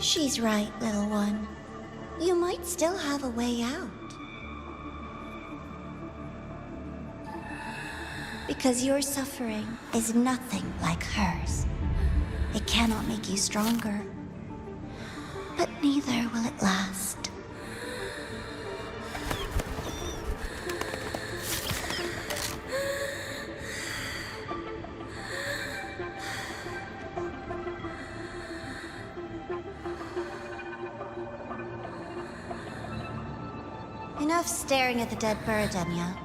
She's right, little one. You might still have a way out. Because your suffering is nothing like hers. It cannot make you stronger, but neither will it last. Enough staring at the dead bird, Denia.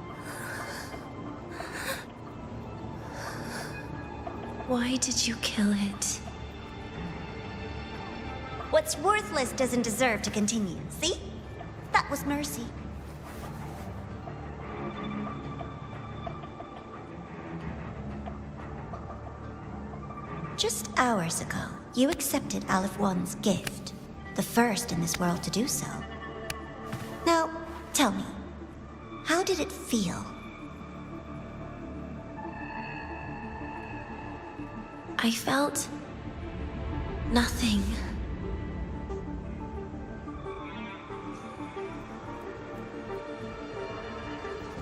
Why did you kill it? What's worthless doesn't deserve to continue, see? That was mercy. Just hours ago, you accepted Aleph One's gift, the first in this world to do so. Now, tell me, how did it feel? I felt nothing.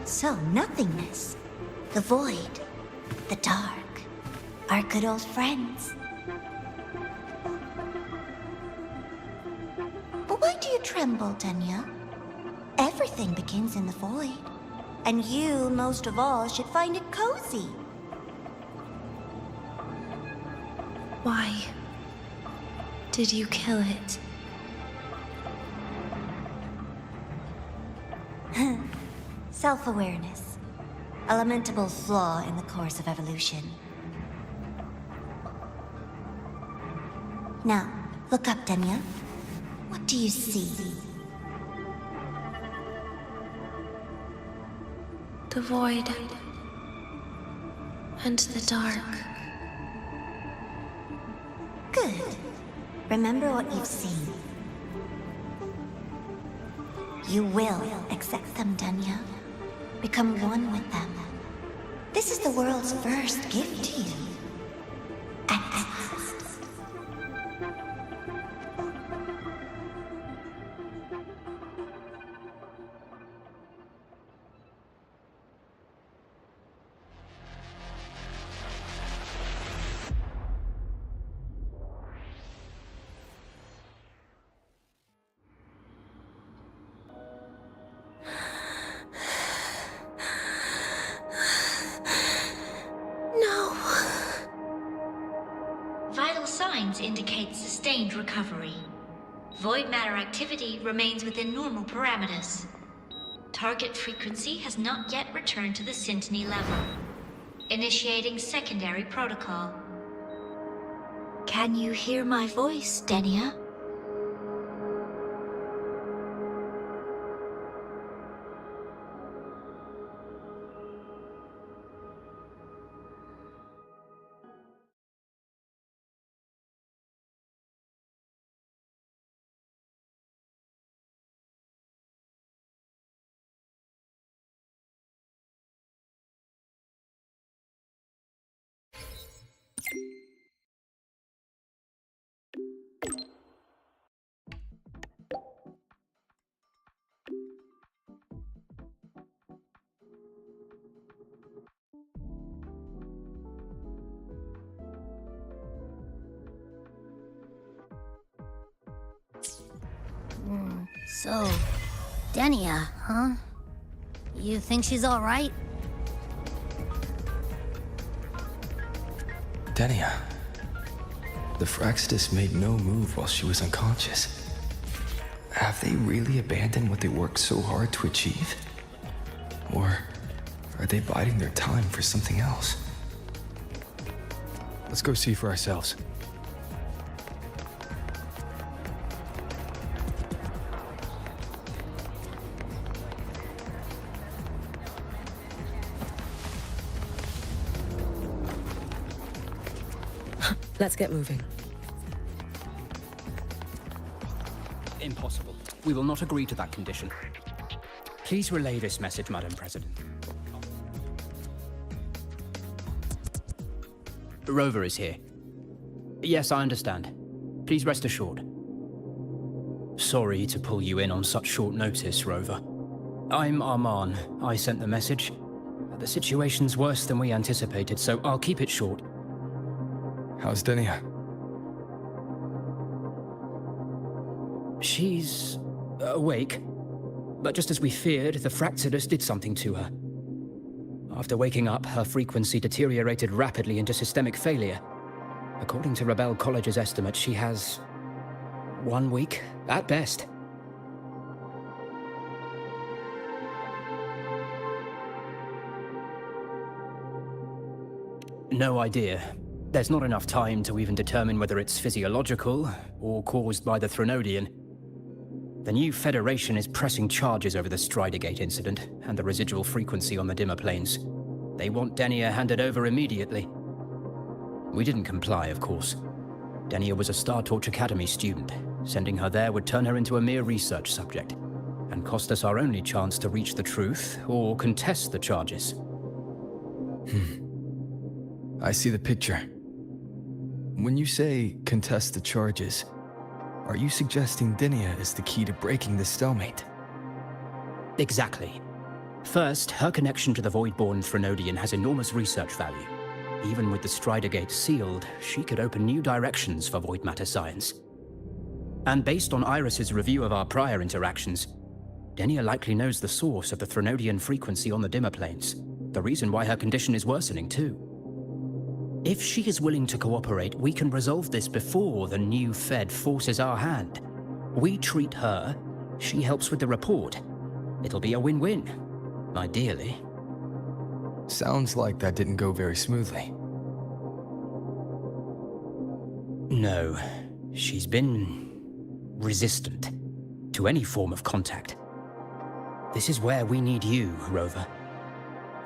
So, nothingness, the void, the dark, our good old friends. But why do you tremble, Denia? Everything begins in the void, and you, most of all, should find it cozy. Why did you kill it? Self-awareness. A lamentable flaw in the course of evolution. Now, look up, Denia. What do you see? The void and the dark. Good. Remember what you've seen. You will accept them, Denia. Become one with them. This is the world's first gift to you. At last. Signs indicate sustained recovery. Void matter activity remains within normal parameters. Target frequency has not yet returned to the syntony level. Initiating secondary protocol. Can you hear my voice, Denia? So, Denia, huh? You think she's all right? Denia. The Fraxidus made no move while she was unconscious. Have they really abandoned what they worked so hard to achieve? Or are they biding their time for something else? Let's go see for ourselves. Let's get moving. Impossible. We will not agree to that condition. Please relay this message, Madam President. Rover is here. Yes, I understand. Please rest assured. sorry to pull you in on such short notice, Rover. I'm Arman. I sent the message. The situation's worse than we anticipated, so I'll keep it short. How's Denia? She's awake. But just as we feared, the Fractsidus did something to her. After waking up, her frequency deteriorated rapidly into systemic failure. According to Rebel College's estimate, she has 1 week, at best. No idea. There's not enough time to even determine whether it's physiological or caused by the Threnodian. The new Federation is pressing charges over the Stridergate incident and the residual frequency on the dimmer planes. They want Denia handed over immediately. We didn't comply, of course. Denia was a Star Torch Academy student. Sending her there would turn her into a mere research subject, and cost us our only chance to reach the truth or contest the charges. I see the picture. When you say contest the charges, are you suggesting Denia is the key to breaking this stalemate? Exactly. First, her connection to the Voidborn Threnodian has enormous research value. Even with the Stridergate sealed, she could open new directions for void matter science. And based on Iris's review of our prior interactions, Denia likely knows the source of the Threnodian frequency on the dimmer planes, the reason why her condition is worsening too. If she is willing to cooperate, we can resolve this before the new Fed forces our hand. We treat her, she helps with the report. It'll be a win-win, ideally. Sounds like that didn't go very smoothly. No, she's been resistant to any form of contact. This is where we need you, Rover.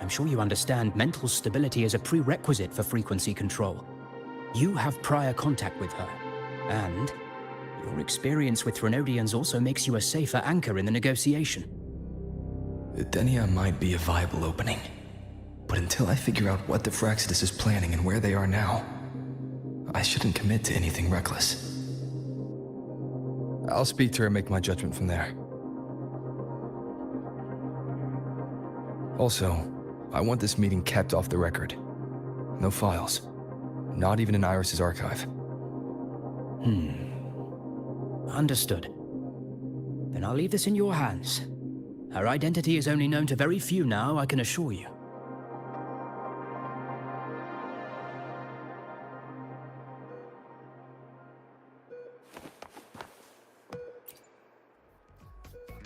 I'm sure you understand mental stability is a prerequisite for frequency control. You have prior contact with her, and your experience with Threnodians also makes you a safer anchor in the negotiation. Denia might be a viable opening, but until I figure out what the Fractsidus is planning and where they are now, I shouldn't commit to anything reckless. I'll speak to her and make my judgment from there. Also, I want this meeting kept off the record. No files. Not even in Iris's archive. Understood. Then I'll leave this in your hands. Her identity is only known to very few now, I can assure you.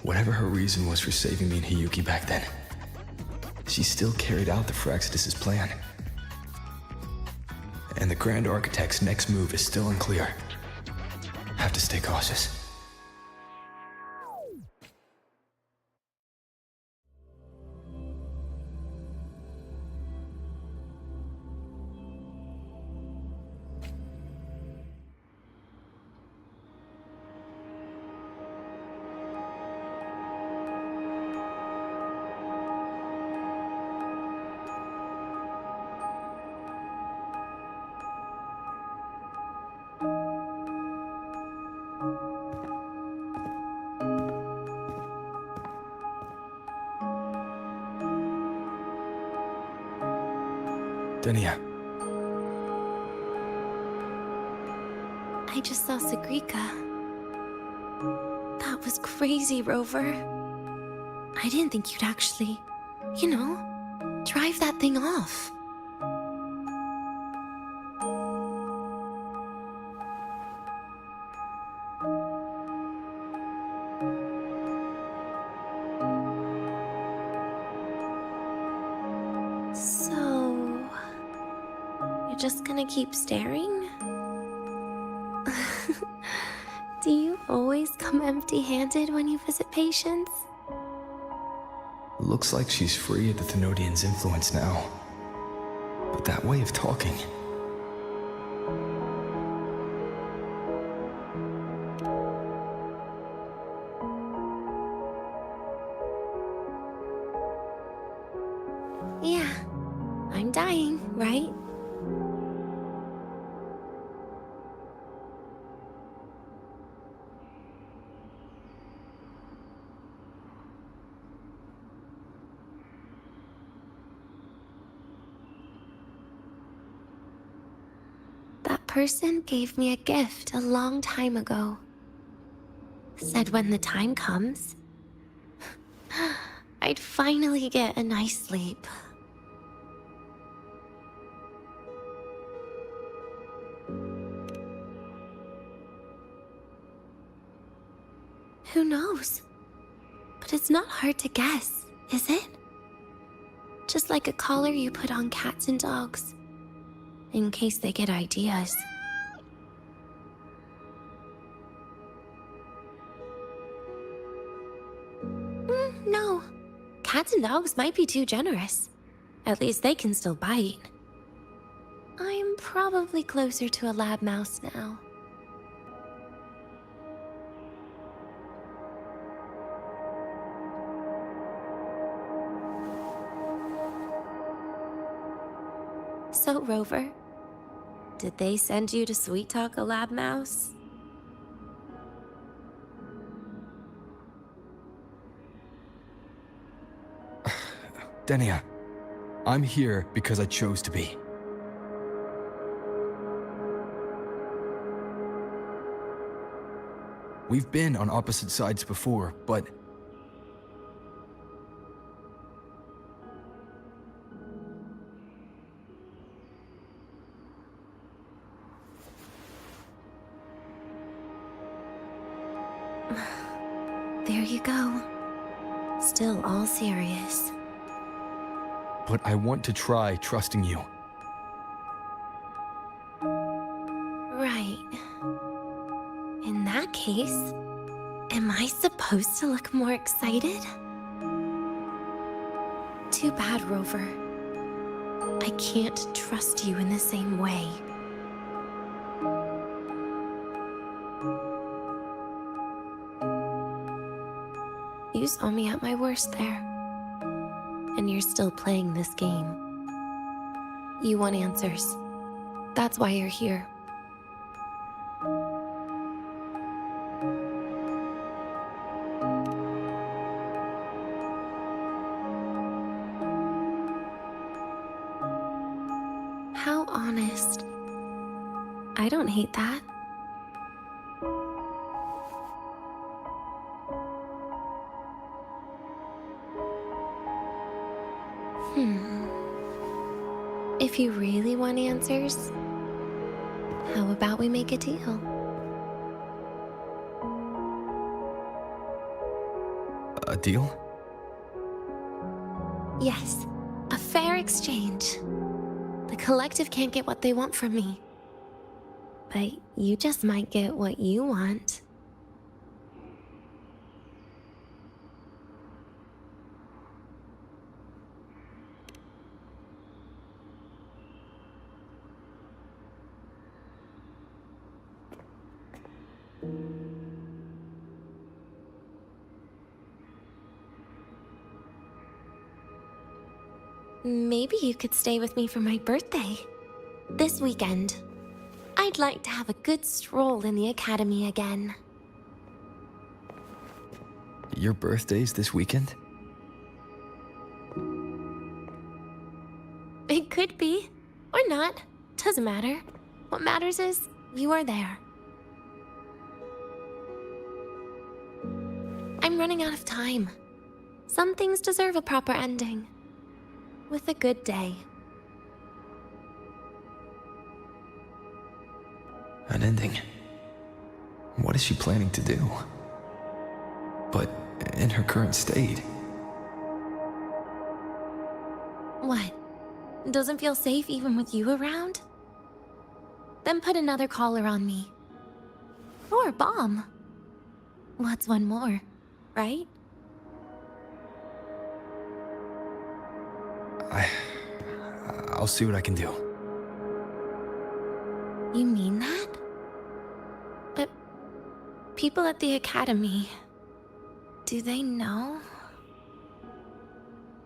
Whatever her reason was for saving me and Hiyuki back then, she still carried out the Fractsidus' plan. And the Grand Architect's next move is still unclear. Have to stay cautious. Denia. I just saw Sagrika. That was crazy, Rover. I didn't think you'd actually, drive that thing off. Just gonna keep staring? Do you always come empty-handed when you visit patients? Looks like she's free of the Thenodian's influence now. But that way of talking... Yeah, I'm dying, right? person gave me a gift a long time ago. Said when the time comes, I'd finally get a nice sleep. Who knows? But it's not hard to guess, is it? Just like a collar you put on cats and dogs, in case they get ideas. No. Cats and dogs might be too generous. At least they can still bite. I'm probably closer to a lab mouse now. So, Rover, did they send you to sweet talk a lab mouse? Denia, I'm here because I chose to be. We've been on opposite sides before, but... There you go. Still all serious. But I want to try trusting you. Right. In that case, am I supposed to look more excited? Too bad, Rover. I can't trust you in the same way. You saw me at my worst there. And you're still playing this game. You want answers. That's why you're here. How honest. I don't hate that. If you really want answers, how about we make a deal? A deal? Yes, a fair exchange. The collective can't get what they want from me. But you just might get what you want. Maybe you could stay with me for my birthday. This weekend. I'd like to have a good stroll in the academy again. Your birthday's this weekend? It could be. Or not. Doesn't matter. What matters is, you are there. I'm running out of time. Some things deserve a proper ending. With a good day. An ending? What is she planning to do? But in her current state... What? Doesn't feel safe even with you around? Then put another collar on me. Or a bomb. What's one more, right? I'll see what I can do. You mean that? But people at the academy, do they know?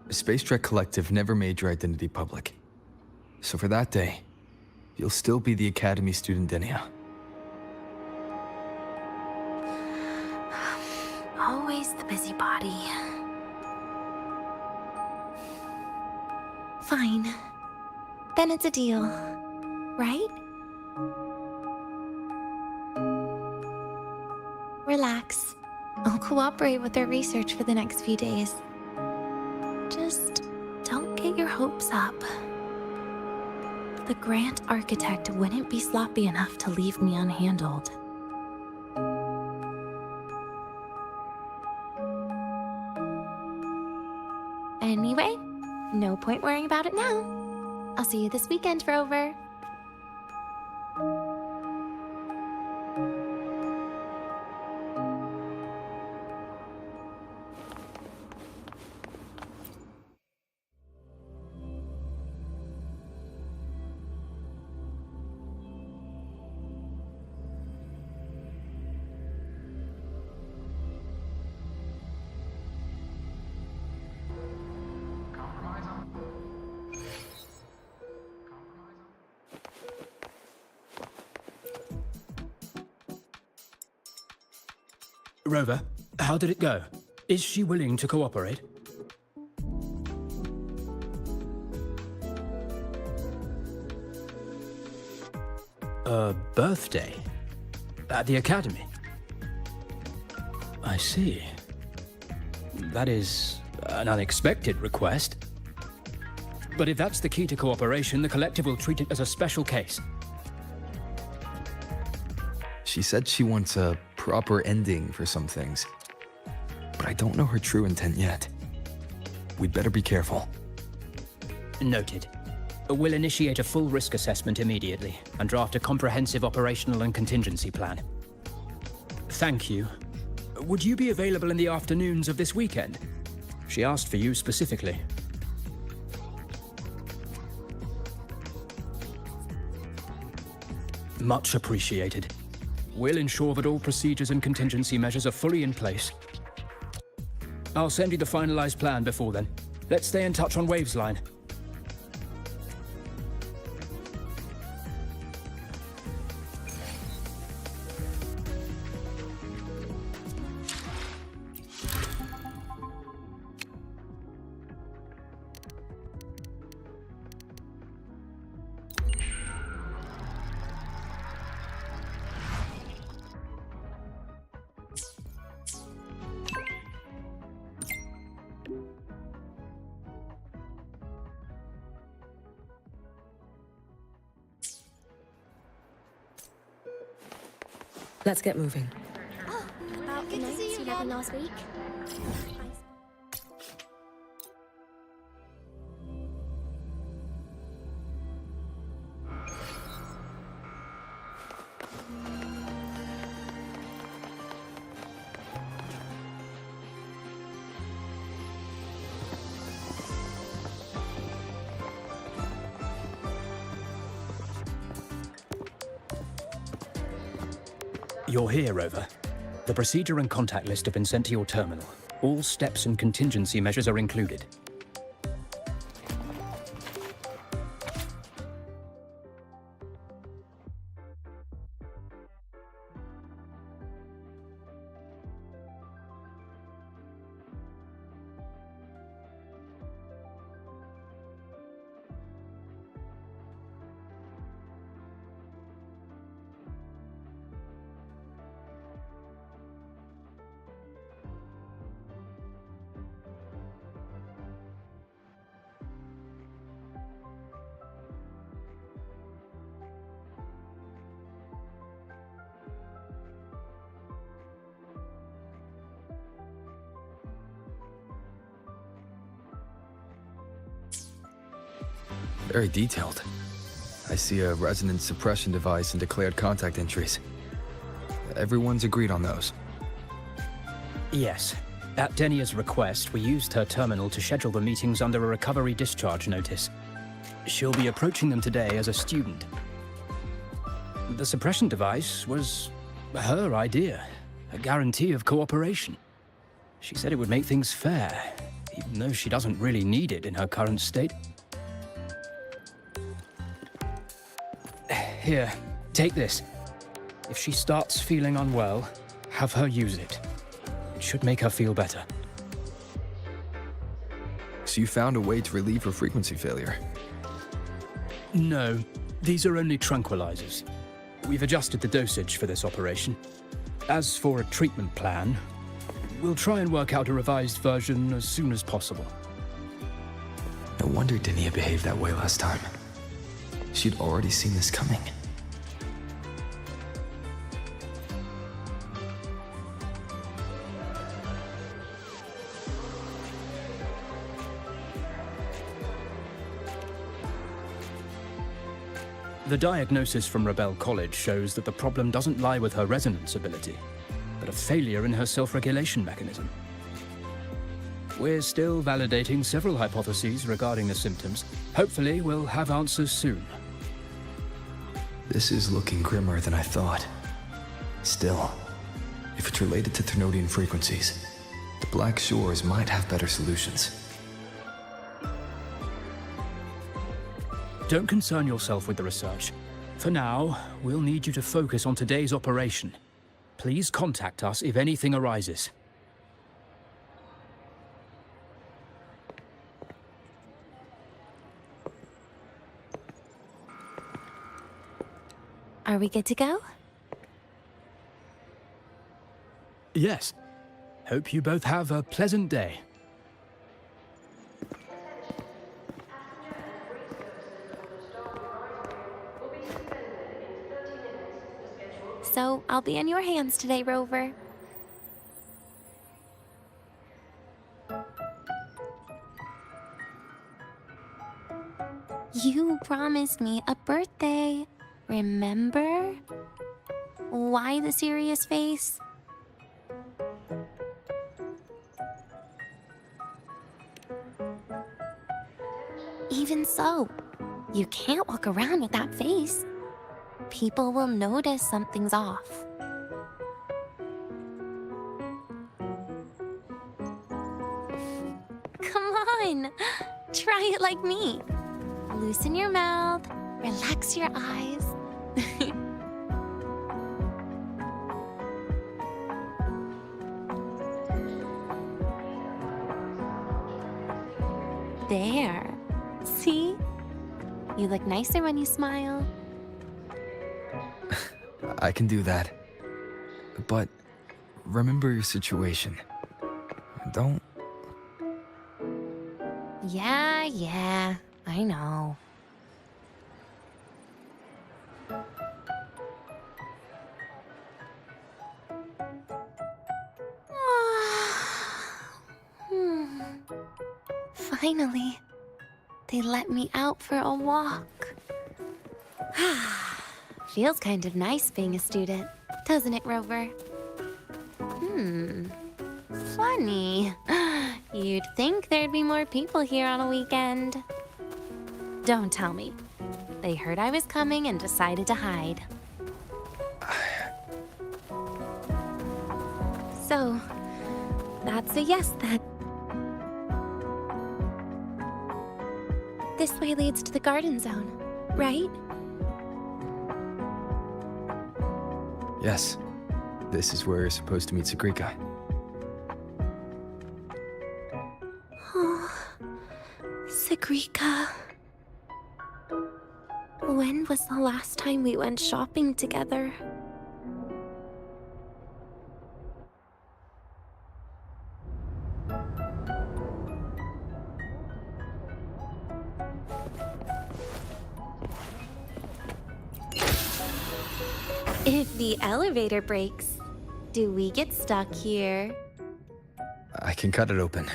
The Space Trek Collective never made your identity public. So for that day, you'll still be the Academy student Denia. Always the busybody. Fine. Then it's a deal, right? Relax. I'll cooperate with their research for the next few days. Just don't get your hopes up. The Grant Architect wouldn't be sloppy enough to leave me unhandled. Anyway, no point worrying about it now. I'll see you this weekend, Rover. Rover, how did it go? Is she willing to cooperate? A birthday? At the academy? I see. That is an unexpected request. But if that's the key to cooperation, the collective will treat it as a special case. She said she wants a proper ending for some things, but I don't know her true intent yet. We'd better be careful. Noted. We'll initiate a full risk assessment immediately and draft a comprehensive operational and contingency plan. Thank you. Would you be available in the afternoons of this weekend? She asked for you specifically. Much appreciated. We'll ensure that all procedures and contingency measures are fully in place. I'll send you the finalized plan before then. Let's stay in touch on Waves line. Let's get moving. Oh, about the nights you had last week? You're here, Rover. The procedure and contact list have been sent to your terminal. All steps and contingency measures are included. Very detailed. I see a resonance suppression device and declared contact entries. Everyone's agreed on those. Yes. At Denia's request, we used her terminal to schedule the meetings under a recovery discharge notice. She'll be approaching them today as a student. The suppression device was her idea, a guarantee of cooperation. She said it would make things fair, even though she doesn't really need it in her current state. Here, take this. If she starts feeling unwell, have her use it. It should make her feel better. So you found a way to relieve her frequency failure? No, these are only tranquilizers. We've adjusted the dosage for this operation. As for a treatment plan, we'll try and work out a revised version as soon as possible. No wonder Denia behaved that way last time. She'd already seen this coming. The diagnosis from Rebel College shows that the problem doesn't lie with her resonance ability, but a failure in her self-regulation mechanism. We're still validating several hypotheses regarding the symptoms. Hopefully, we'll have answers soon. This is looking grimmer than I thought. Still, if it's related to Thermodian frequencies, the Black Shores might have better solutions. Don't concern yourself with the research. For now, we'll need you to focus on today's operation. Please contact us if anything arises. Are we good to go? Yes. Hope you both have a pleasant day. So, I'll be in your hands today, Rover. You promised me a birthday, remember? Why the serious face? Even so, you can't walk around with that face. People will notice something's off. Come on, try it like me. Loosen your mouth, relax your eyes. There. See? You look nicer when you smile. I can do that. But remember your situation. Don't... Yeah, I know. Finally, they let me out for a walk. Feels kind of nice being a student, doesn't it, Rover? Funny. You'd think there'd be more people here on a weekend. Don't tell me. They heard I was coming and decided to hide. So, that's a yes then. This way leads to the garden zone, right? Yes. This is where you're supposed to meet Sagrika. Oh, Sagrika. When was the last time we went shopping together? If the elevator breaks, do we get stuck here? I can cut it open.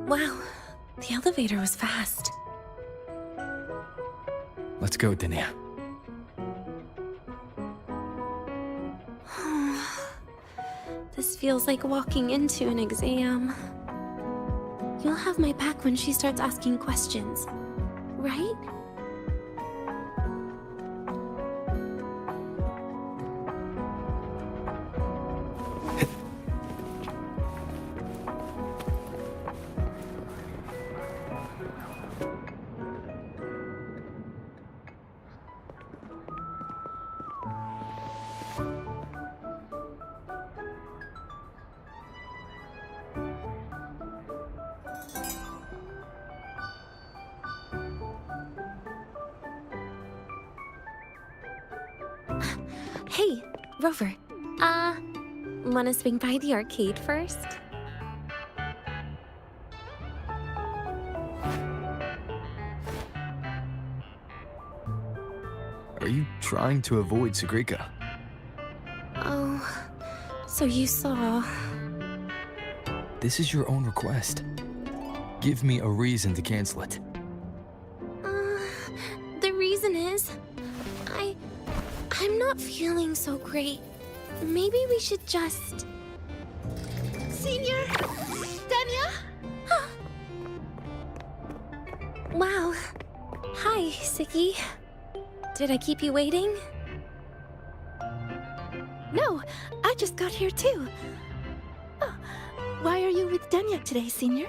Wow, the elevator was fast. Let's go, Denia. This feels like walking into an exam. You'll have my back when she starts asking questions, right? Hey, Rover. Wanna swing by the arcade first? Are you trying to avoid Sagrika? Oh, so you saw... This is your own request. Give me a reason to cancel it. The reason is... I'm not feeling so great. Maybe we should just... Senior? Denia? Wow. Hi, Sicky. Did I keep you waiting? No, I just got here too. Oh, why are you with Denia today, Senior?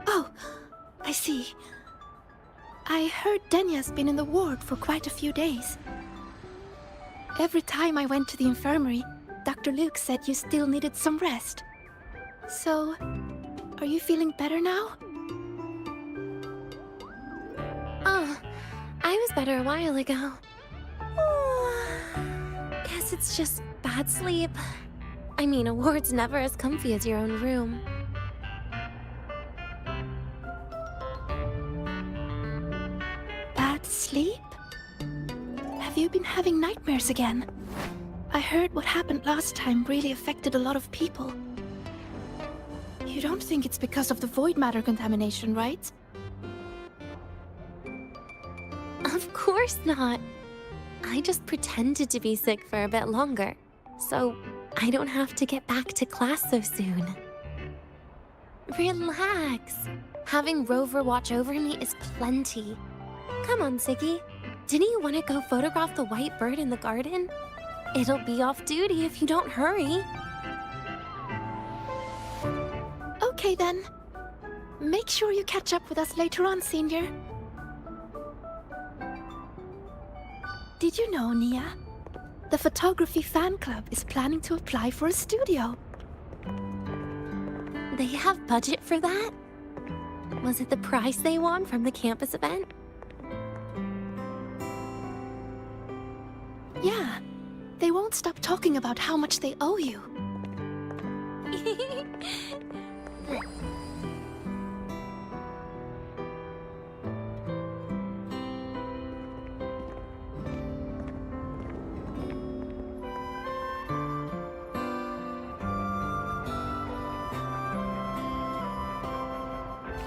Oh, I see. I heard Denia's been in the ward for quite a few days. Every time I went to the infirmary, Dr. Luke said you still needed some rest. So, are you feeling better now? Oh, I was better a while ago. Guess it's just bad sleep. I mean, a ward's never as comfy as your own room. Bad sleep? Have you been having nightmares again? I heard what happened last time really affected a lot of people. You don't think it's because of the void matter contamination, right? Of course not. I just pretended to be sick for a bit longer, so I don't have to get back to class so soon. Relax. Having Rover watch over me is plenty. Come on, Siggy. Didn't you want to go photograph the white bird in the garden? It'll be off duty if you don't hurry. Okay then. Make sure you catch up with us later on, Senior. Did you know, Nia? The photography fan club is planning to apply for a studio. They have budget for that? Was it the prize they won from the campus event? Yeah. They won't stop talking about how much they owe you.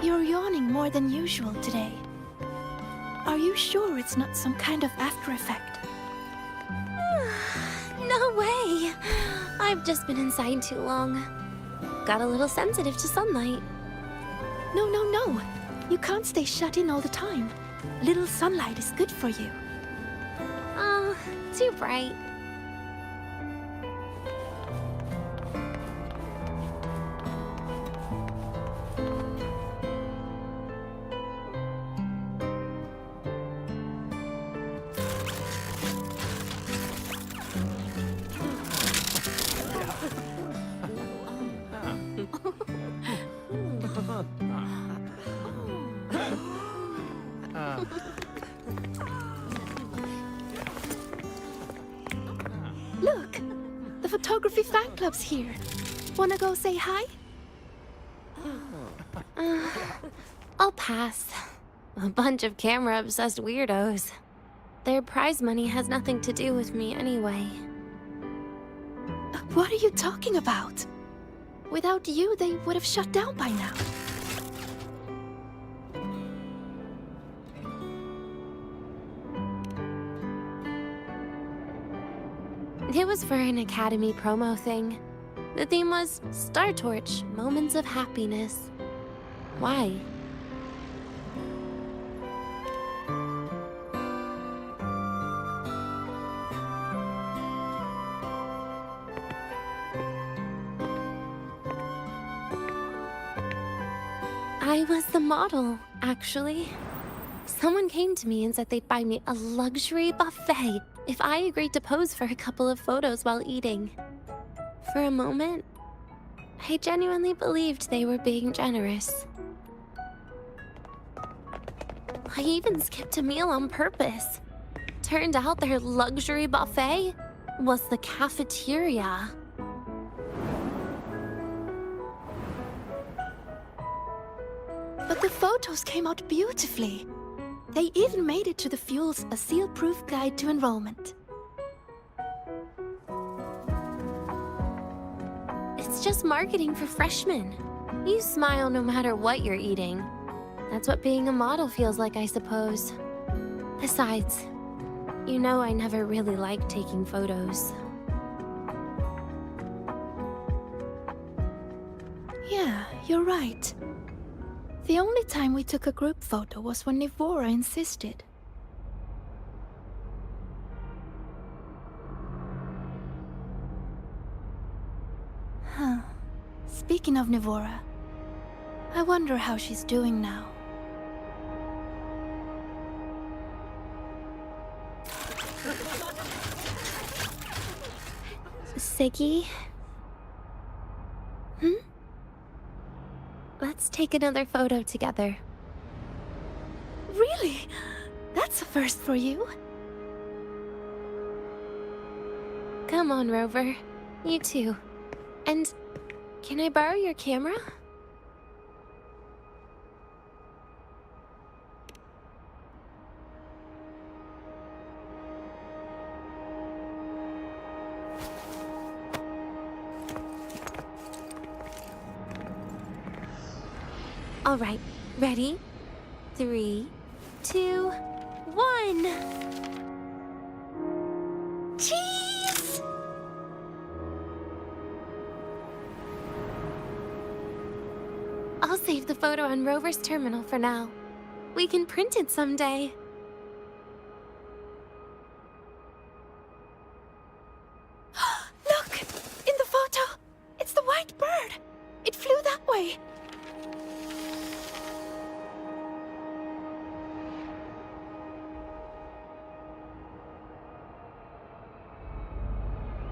You're yawning more than usual today. Are you sure it's not some kind of after effect? No way! I've just been inside too long. Got a little sensitive to sunlight. No. You can't stay shut in all the time. Little sunlight is good for you. Oh, too bright. Look! The photography fan club's here. Wanna go say hi? I'll pass. A bunch of camera-obsessed weirdos. Their prize money has nothing to do with me anyway. What are you talking about? Without you, they would have shut down by now. It was for an Academy promo thing. The theme was Star Torch, Moments of Happiness. Why? I was the model, actually. Someone came to me and said they'd buy me a luxury buffet if I agreed to pose for a couple of photos while eating. For a moment, I genuinely believed they were being generous. I even skipped a meal on purpose. Turned out their luxury buffet was the cafeteria. But the photos came out beautifully. They even made it to the Fuel's A Seal-Proof Guide to Enrollment. It's just marketing for freshmen. You smile no matter what you're eating. That's what being a model feels like, I suppose. Besides, you know I never really liked taking photos. Yeah, you're right. The only time we took a group photo was when Nivora insisted. Huh. Speaking of Nivora, I wonder how she's doing now. Siggy? Let's take another photo together. Really? That's a first for you. Come on, Rover. You too. And can I borrow your camera? All right, ready? 3, 2, 1. Cheese! I'll save the photo on Rover's terminal for now. We can print it someday. Look! In the photo! It's the white bird! It flew that way!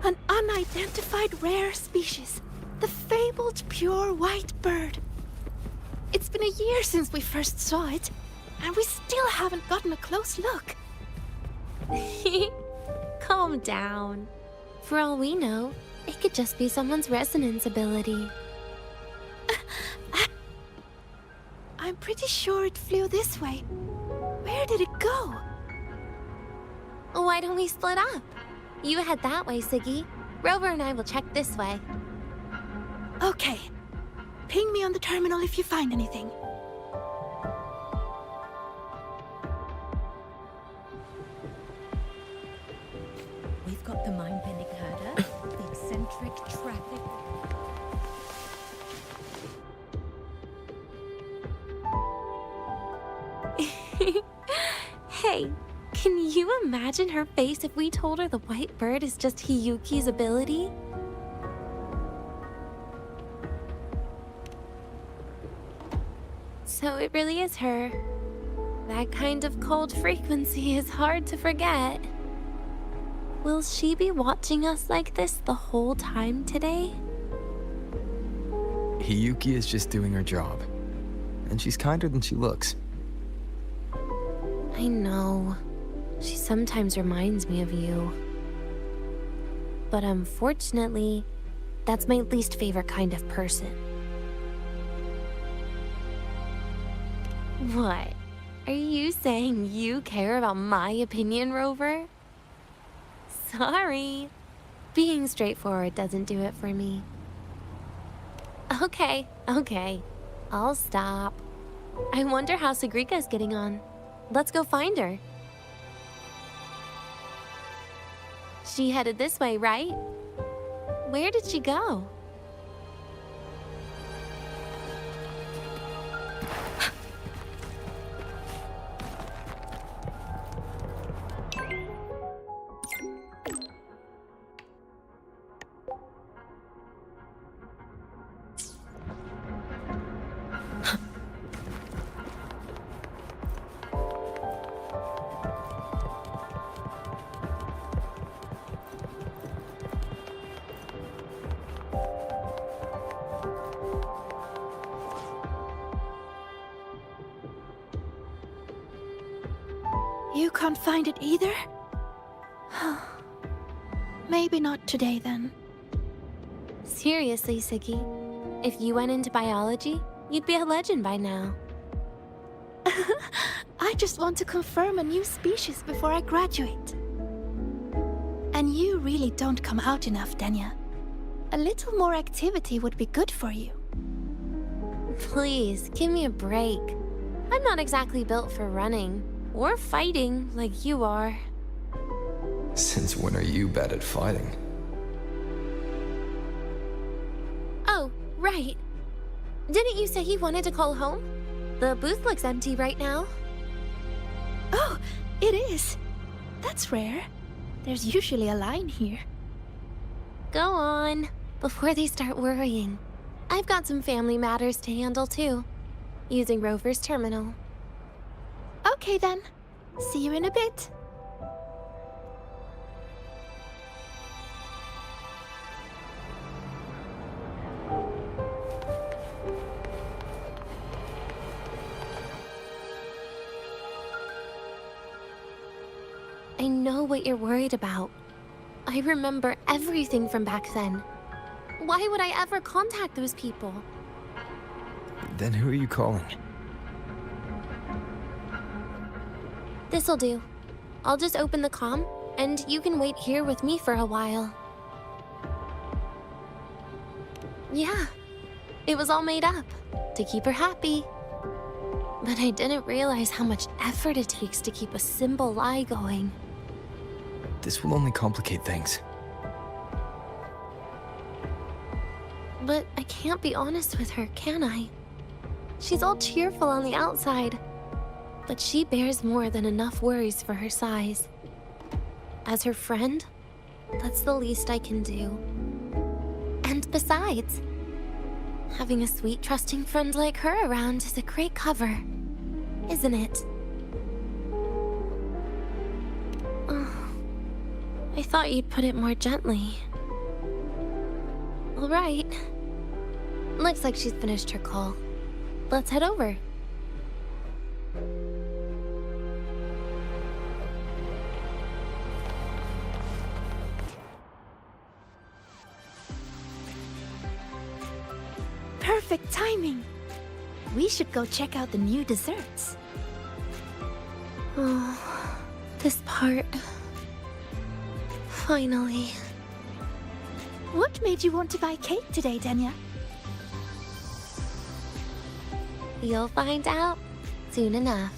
An unidentified rare species. The fabled pure white bird. It's been a year since we first saw it, and we still haven't gotten a close look. Calm down. For all we know, it could just be someone's resonance ability. I'm pretty sure it flew this way. Where did it go? Why don't we split up? You head that way, Siggy. Rover and I will check this way. Okay. Ping me on the terminal if you find anything. We've got the mind-bending herder, the eccentric traffic. Hey, can you imagine her face if we told her the white bird is just Hiyuki's ability? So it really is her. That kind of cold frequency is hard to forget. Will she be watching us like this the whole time today? Hiyuki is just doing her job. And she's kinder than she looks. I know. She sometimes reminds me of you. But unfortunately, that's my least favorite kind of person. What? Are you saying you care about my opinion, Rover? Sorry. Being straightforward doesn't do it for me. Okay. I'll stop. I wonder how Sagrika's getting on. Let's go find her. She headed this way, right? Where did she go? can't find it either? Maybe not today then. Seriously, Siggy. If you went into biology, you'd be a legend by now. I just want to confirm a new species before I graduate. And you really don't come out enough, Denia. A little more activity would be good for you. Please, give me a break. I'm not exactly built for running or fighting like you are. Since when are you bad at fighting? Oh, right. Didn't you say you wanted to call home? The booth looks empty right now. Oh, it is. That's rare. There's usually a line here. Go on, before they start worrying. I've got some family matters to handle too, using Rover's terminal. Okay then. See you in a bit. I know what you're worried about. I remember everything from back then. Why would I ever contact those people? Then who are you calling? This'll do. I'll just open the comm, and you can wait here with me for a while. Yeah, it was all made up, to keep her happy. But I didn't realize how much effort it takes to keep a simple lie going. This will only complicate things. But I can't be honest with her, can I? She's all cheerful on the outside, but she bears more than enough worries for her size. As her friend, that's the least I can do. And besides, having a sweet, trusting friend like her around is a great cover, isn't it? Oh, I thought you'd put it more gently. All right. Looks like she's finished her call. Let's head over. Perfect timing. We should go check out the new desserts. Oh, this part. Finally. What made you want to buy cake today, Denia? You'll find out soon enough.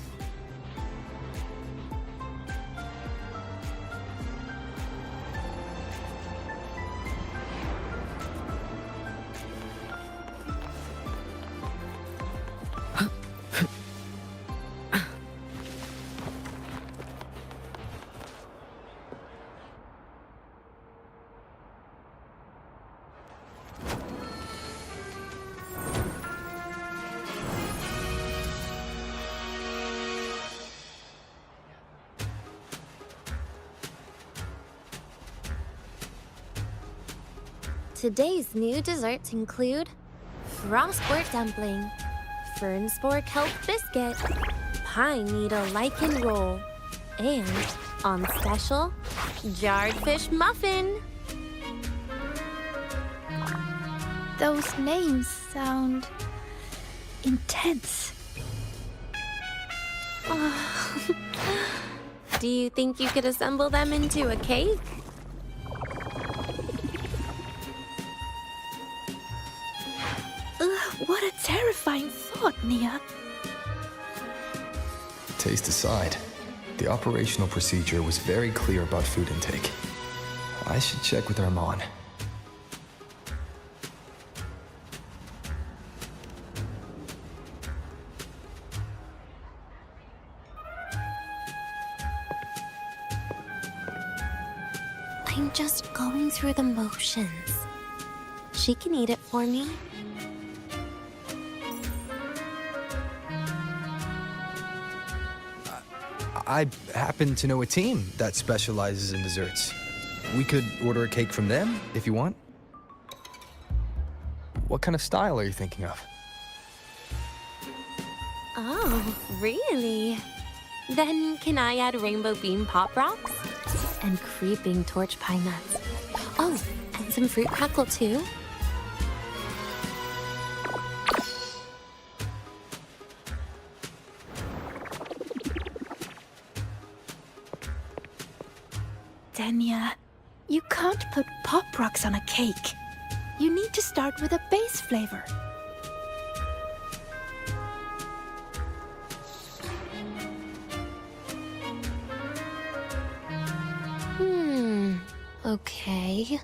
Today's new desserts include frostwork dumpling, fern spore kelp biscuit, pine needle lichen roll, and, on special, jarred fish muffin. Those names sound intense. Do you think you could assemble them into a cake? What a terrifying thought, Nia. Taste aside, the operational procedure was very clear about food intake. I should check with Armand. I'm just going through the motions. She can eat it for me. I happen to know a team that specializes in desserts. We could order a cake from them, if you want. What kind of style are you thinking of? Oh, really? Then can I add rainbow bean pop rocks? And creeping torch pine nuts. Oh, and some fruit crackle too? Denia, you can't put pop rocks on a cake. You need to start with a base flavor. Okay.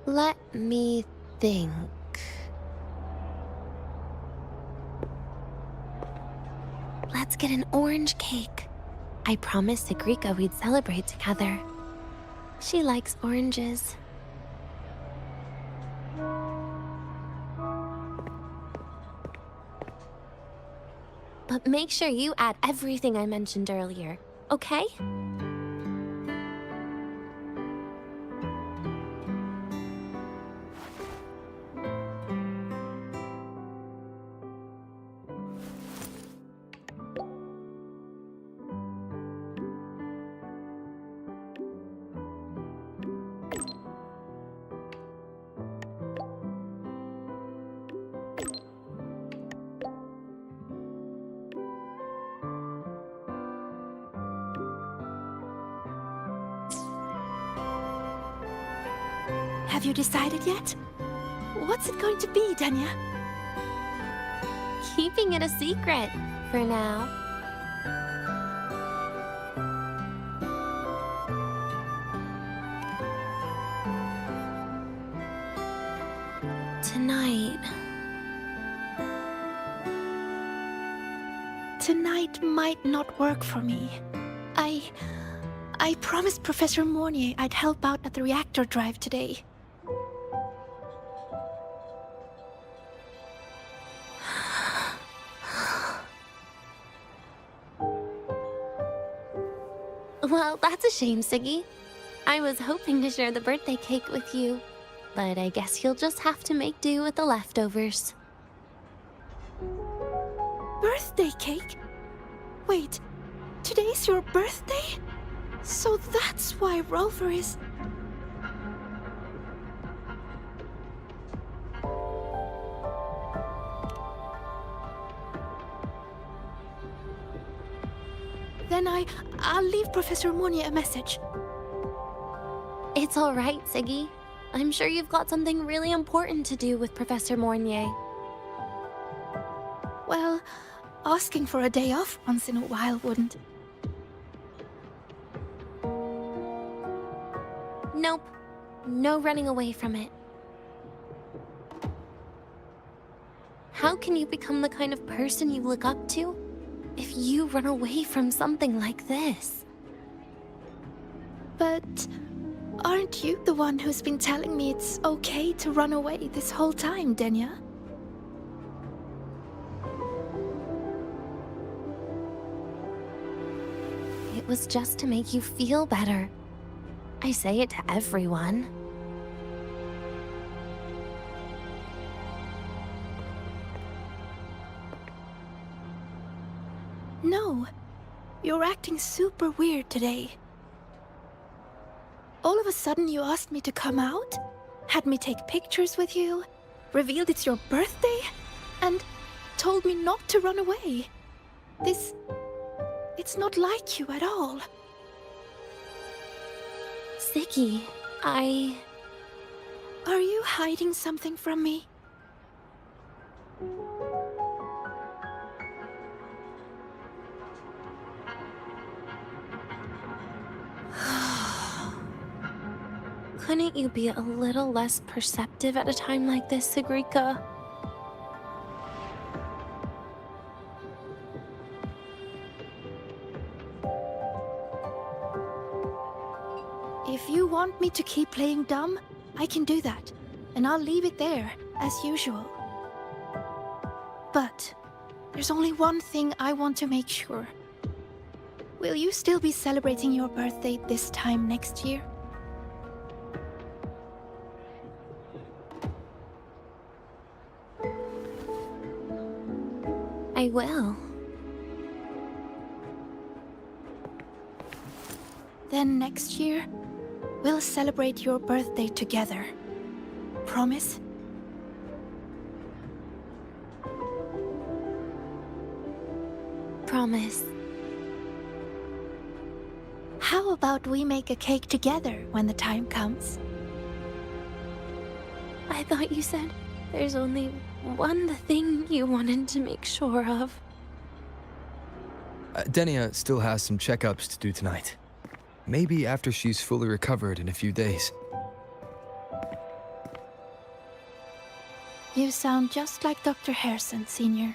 Let me think. Let's get an orange cake. I promised Sigrika we'd celebrate together. She likes oranges. But make sure you add everything I mentioned earlier, okay? Have you decided yet? What's it going to be, Denia? Keeping it a secret for now. Tonight might not work for me. I promised Professor Mornier I'd help out at the reactor drive today. Well, that's a shame, Siggy. I was hoping to share the birthday cake with you, but I guess you'll just have to make do with the leftovers. Birthday cake? Wait, today's your birthday? So that's why Rover is... Then I'll leave Professor Mornier a message. It's all right, Siggy. I'm sure you've got something really important to do with Professor Mornier. Well, asking for a day off once in a while wouldn't. Nope. No running away from it. How can you become the kind of person you look up to if you run away from something like this? But aren't you the one who's been telling me it's okay to run away this whole time, Denia? It was just to make you feel better. I say it to everyone. No, you're acting super weird today. All of a sudden you asked me to come out, had me take pictures with you, revealed it's your birthday, and told me not to run away. It's not like you at all. Siggy, Are you hiding something from me? Couldn't you be a little less perceptive at a time like this, Sigrika? If you want me to keep playing dumb, I can do that, and I'll leave it there, as usual. But there's only one thing I want to make sure. Will you still be celebrating your birthday this time next year? I will. Then next year, we'll celebrate your birthday together. Promise? Promise. How about we make a cake together when the time comes? I thought you said there's only one thing you wanted to make sure of. Denia still has some checkups to do tonight. Maybe after she's fully recovered in a few days. You sound just like Dr. Harrison, Senior.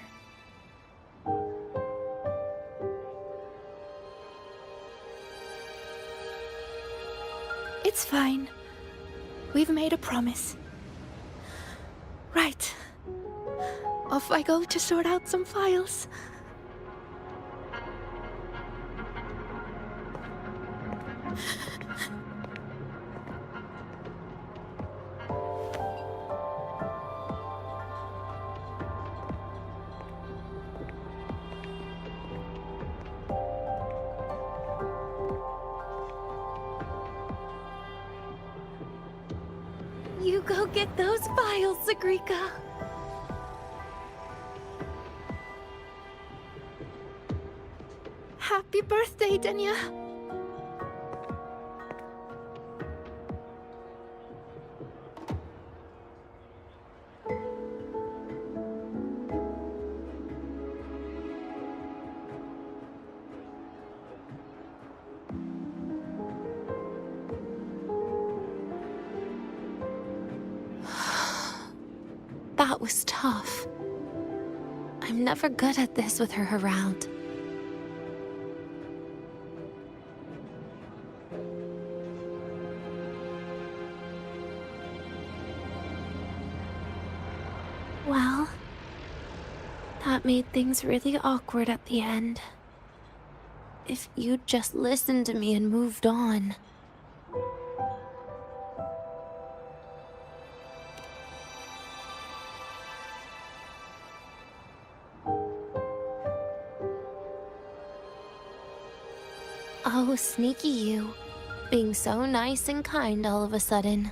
It's fine. We've made a promise. Right. Off I go to sort out some files. You go get those files, Sagrika. Happy birthday, Denia. That was tough. I'm never good at this with her around. Well, that made things really awkward at the end. If you'd just listened to me and moved on. Oh, sneaky you. Being so nice and kind all of a sudden.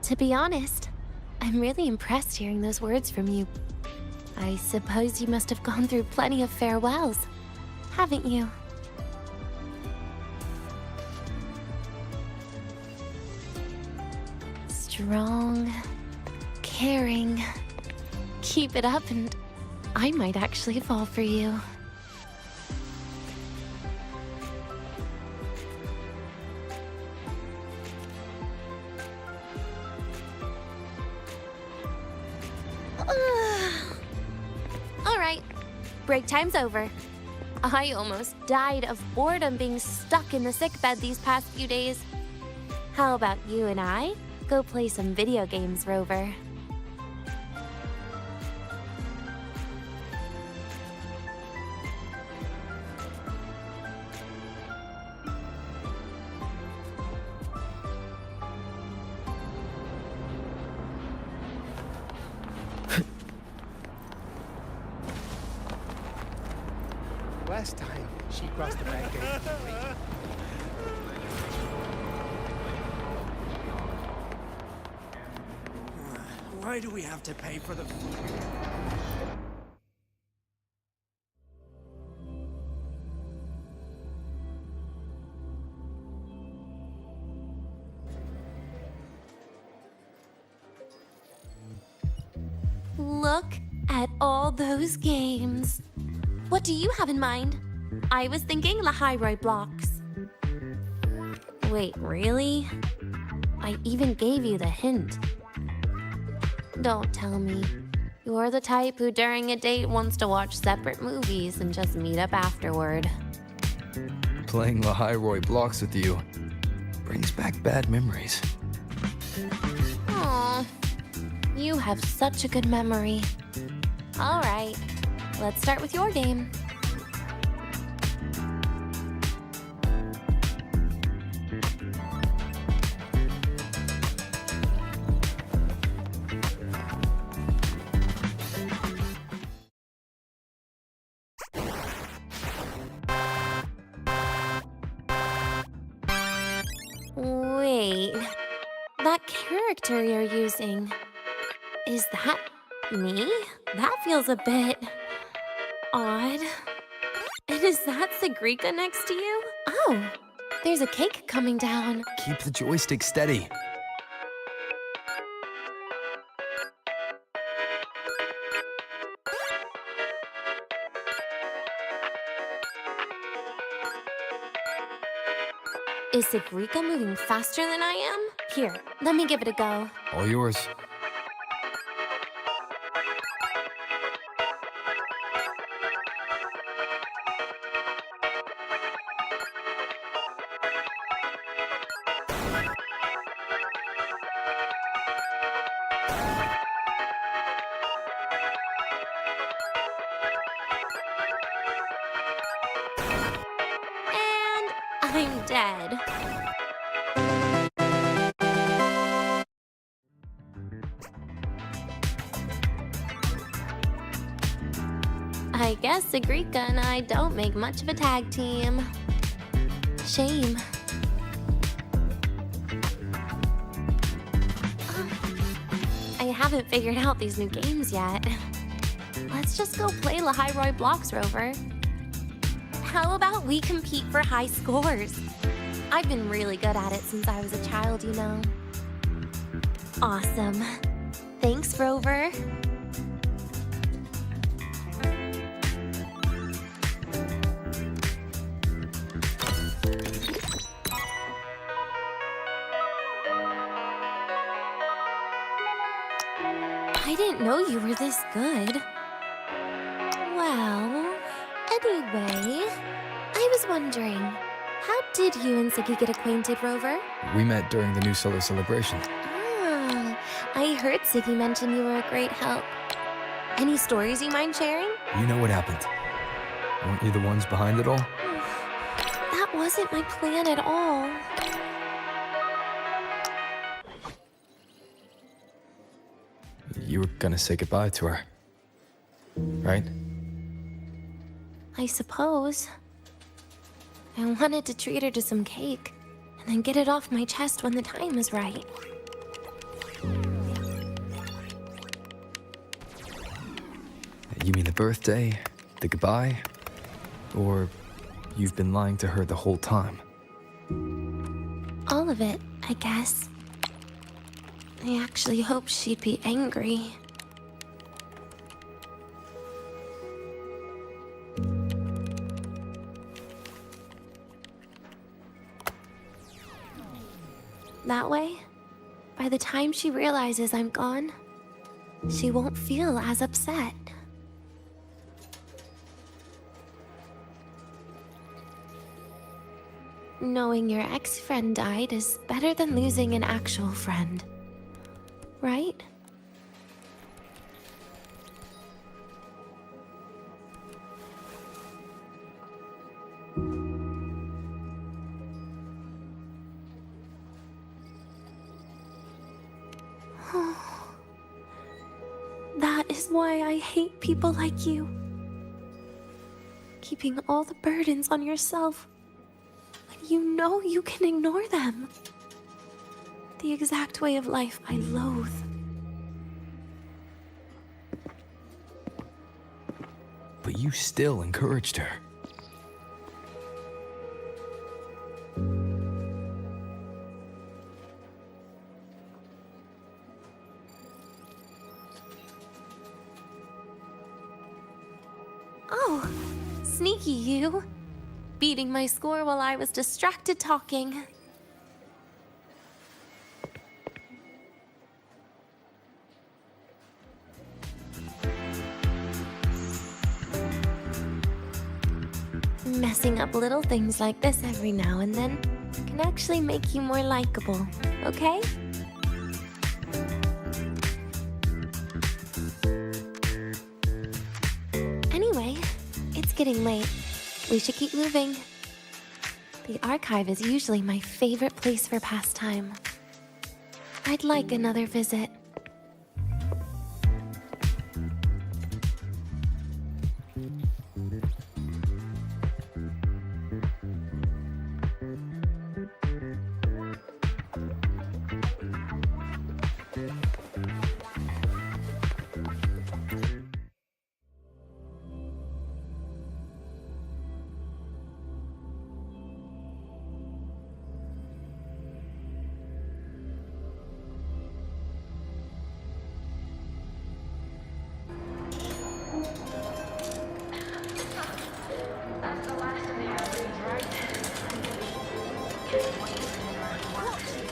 To be honest, I'm really impressed hearing those words from you. I suppose you must have gone through plenty of farewells, haven't you? Strong, caring. Keep it up and I might actually fall for you. All right, break time's over. I almost died of boredom being stuck in the sickbed these past few days. How about you and I go play some video games, Rover? Last time, she crossed the back gate. Why do we have to pay for the... Look at all those games. What do you have in mind? I was thinking Lahairoi blocks. Wait, really? I even gave you the hint. Don't tell me. You're the type who during a date wants to watch separate movies and just meet up afterward. Playing Lahairoi blocks with you brings back bad memories. Aw, you have such a good memory. All right, let's start with your game. Wait, that character you're using, is that me? That feels a bit odd. And is that Sagrika next to you? Oh, there's a cake coming down. Keep the joystick steady. Is Sagrika moving faster than I am? Here, let me give it a go. All yours. And I'm dead. I guess Sagrika and I don't make much of a tag team. Shame. I haven't figured out these new games yet. Let's just go play Lahiroi Blocks, Rover. How about we compete for high scores? I've been really good at it since I was a child, you know. Awesome. Thanks, Rover. I didn't know you were this good. Well, anyway, I was wondering, how did you and Siggy get acquainted, Rover? We met during the New Solar Celebration. Ah, I heard Siggy mention you were a great help. Any stories you mind sharing? You know what happened. Weren't you the ones behind it all? That wasn't my plan at all. You were gonna say goodbye to her, right? I suppose. I wanted to treat her to some cake, and then get it off my chest when the time is right. You mean the birthday, the goodbye, or you've been lying to her the whole time? All of it, I guess. I actually hoped she'd be angry. That way, by the time she realizes I'm gone, she won't feel as upset. Knowing your ex-friend died is better than losing an actual friend. Right? That is why I hate people like you. Keeping all the burdens on yourself when you know you can ignore them. The exact way of life I loathe. But you still encouraged her. Oh, sneaky you. Beating my score while I was distracted talking. Messing up little things like this every now and then can actually make you more likable, okay? Anyway, it's getting late. We should keep moving. The archive is usually my favorite place for pastime. I'd like another visit.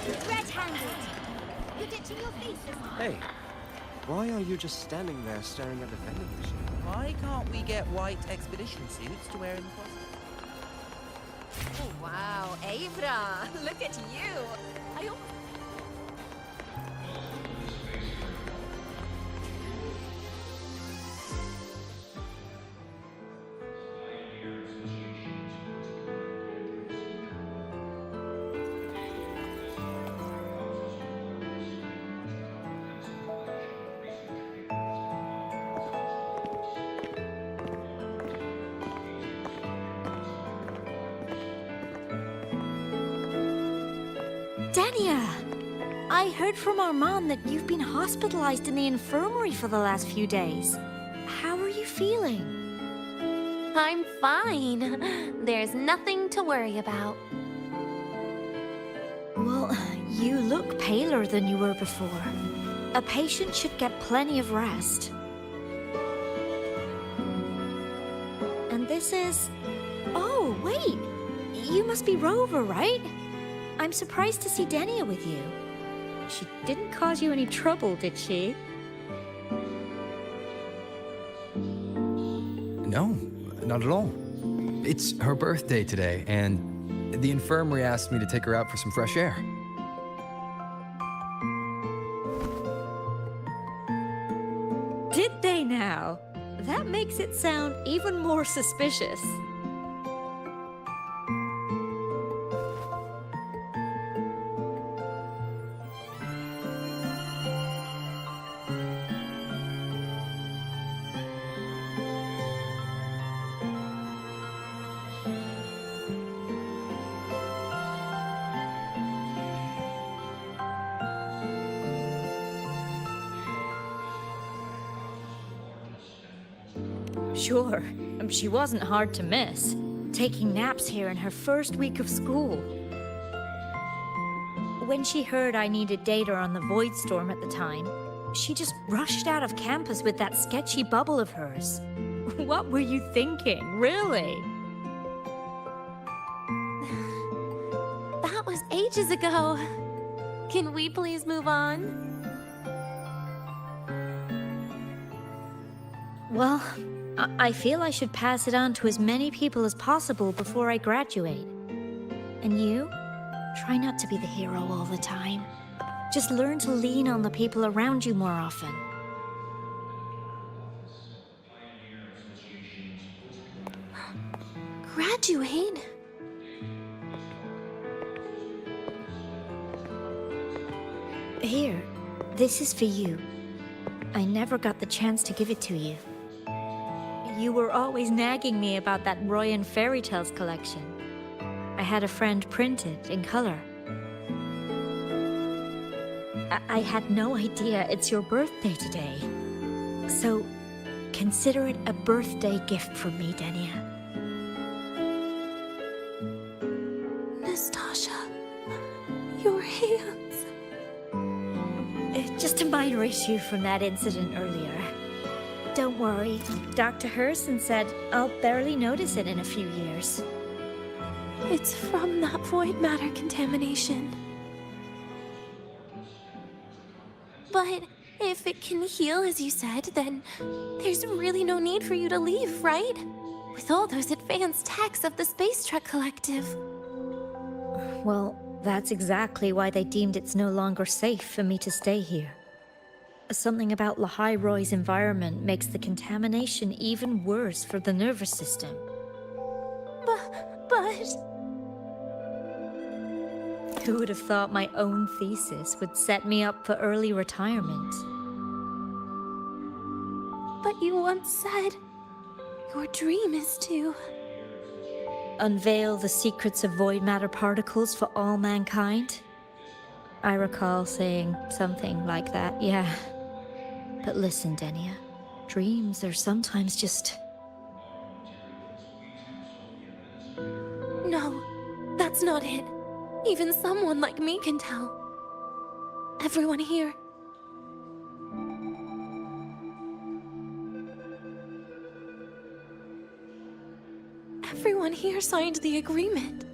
Red-handed! You're ditching your thesis. Hey, why are you just standing there staring at the vending machine? Why can't we get white expedition suits to wear in the process? Oh, wow, Avra, look at you. I almost... Denia! I heard from our mom that you've been hospitalized in the infirmary for the last few days. How are you feeling? I'm fine. There's nothing to worry about. Well, you look paler than you were before. A patient should get plenty of rest. And this is... Oh, wait! You must be Rover, right? I'm surprised to see Denia with you. She didn't cause you any trouble, did she? No, not at all. It's her birthday today, and the infirmary asked me to take her out for some fresh air. Did they now? That makes it sound even more suspicious. Sure, she wasn't hard to miss, taking naps here in her first week of school. When she heard I needed data on the Void Storm at the time, she just rushed out of campus with that sketchy bubble of hers. What were you thinking, really? That was ages ago. Can we please move on? Well, I feel I should pass it on to as many people as possible before I graduate. And you? Try not to be the hero all the time. Just learn to lean on the people around you more often. Graduate? Here, this is for you. I never got the chance to give it to you. You were always nagging me about that Royan Fairy Tales collection. I had a friend print it in color. I had no idea it's your birthday today. So, consider it a birthday gift from me, Denia. Nastasha, your hands. Just a minor issue from that incident earlier. Don't worry, Dr. Herson said I'll barely notice it in a few years. It's from that void matter contamination. But if it can heal, as you said, then there's really no need for you to leave, right? With all those advanced techs of the Space Trek Collective. Well, that's exactly why they deemed it's no longer safe for me to stay here. Something about Lahai Roy's environment makes the contamination even worse for the nervous system. But... Who would have thought my own thesis would set me up for early retirement? But you once said your dream is to... unveil the secrets of void matter particles for all mankind? I recall saying something like that, yeah. But listen, Denia, dreams are sometimes just... No, that's not it. Even someone like me can tell. Everyone here. Everyone here signed the agreement.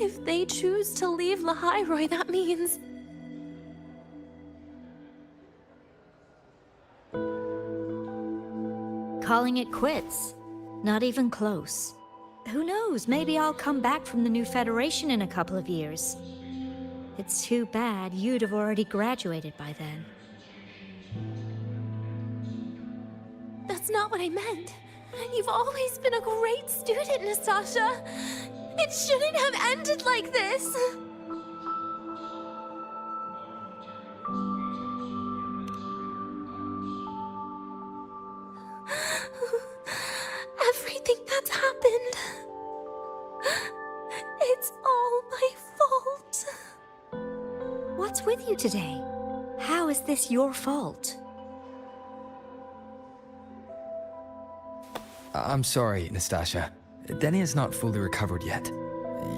If they choose to leave Lahairoi, that means... Calling it quits. Not even close. Who knows, maybe I'll come back from the new Federation in a couple of years. It's too bad you'd have already graduated by then. That's not what I meant. You've always been a great student, Nastasha. It shouldn't have ended like this. Everything that's happened. It's all my fault. What's with you today? How is this your fault? I'm sorry, Nastasha. Denia's not fully recovered yet.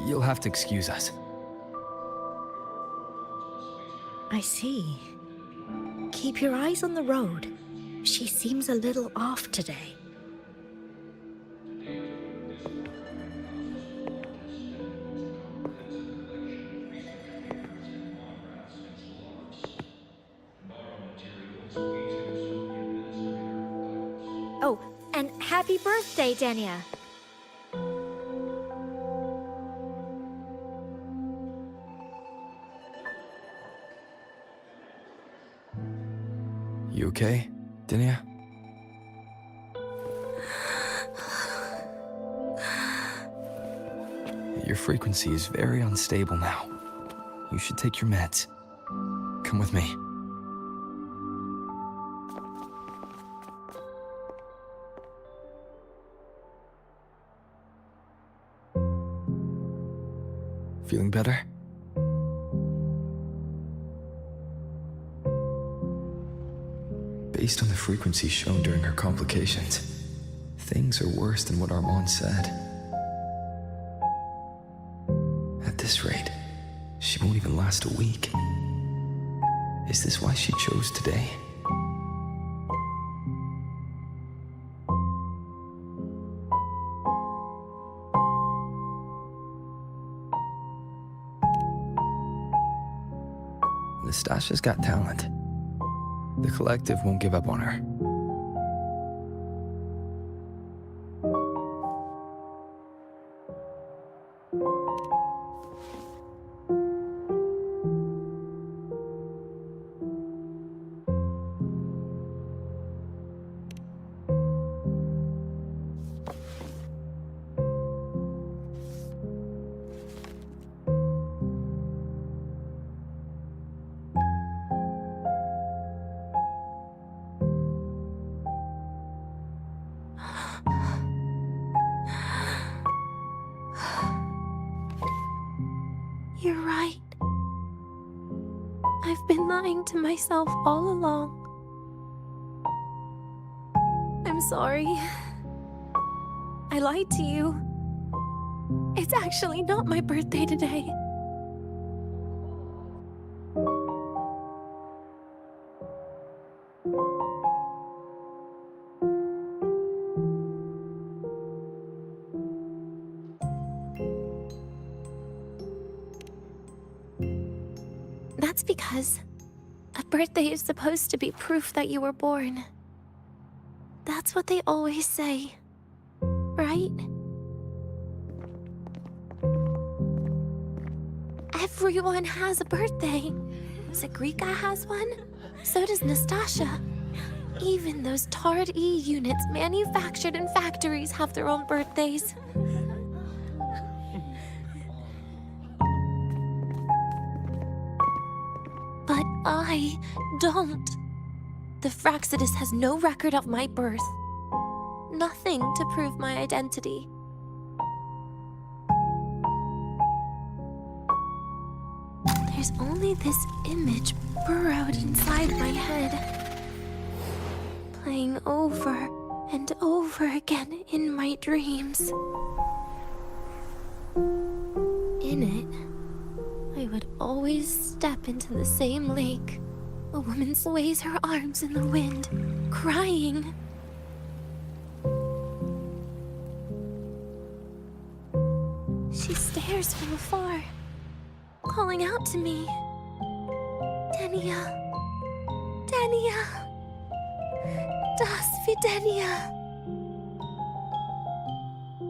You'll have to excuse us. I see. Keep your eyes on the road. She seems a little off today. Oh, and happy birthday, Denia. You okay, Denia? Your frequency is very unstable now. You should take your meds. Come with me. Feeling better? Based on the frequency shown during her complications, things are worse than what Armand said. At this rate, she won't even last a week. Is this why she chose today? Nastasha's got talent. The collective won't give up on her. You're right. I've been lying to myself all along. I'm sorry. I lied to you. It's actually not my birthday today. That's because a birthday is supposed to be proof that you were born. That's what they always say, right? Everyone has a birthday. Zagrika has one, so does Nastasha. Even those Tard E units manufactured in factories have their own birthdays. But I don't. The Fraxidus has no record of my birth. Nothing to prove my identity. There's only this image burrowed inside my head, playing over and over again in my dreams. In it, I would always step into the same lake. A woman sways her arms in the wind, crying. She stares stars from afar, calling out to me. Denia. Denia. Das wie Denia.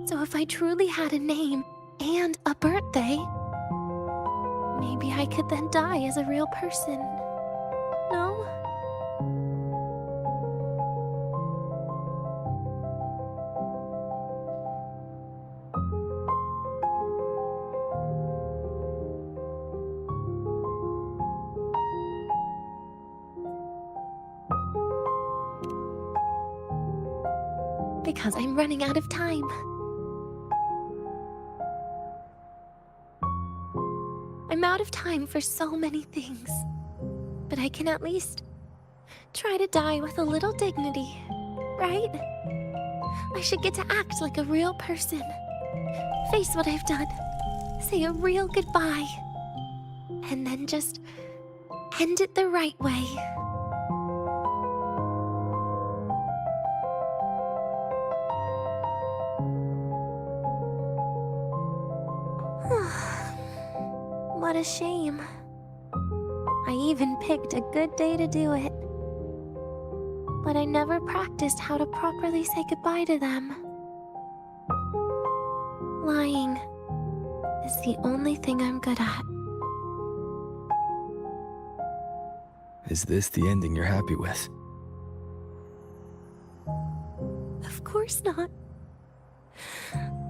So if I truly had a name and a birthday, maybe I could then die as a real person. No? Because I'm running out of time. I'm out of time for so many things. But I can at least try to die with a little dignity, right? I should get to act like a real person. Face what I've done. Say a real goodbye. And then just end it the right way. What a shame. I even picked a good day to do it. But I never practiced how to properly say goodbye to them. Lying is the only thing I'm good at. Is this the ending you're happy with? Of course not.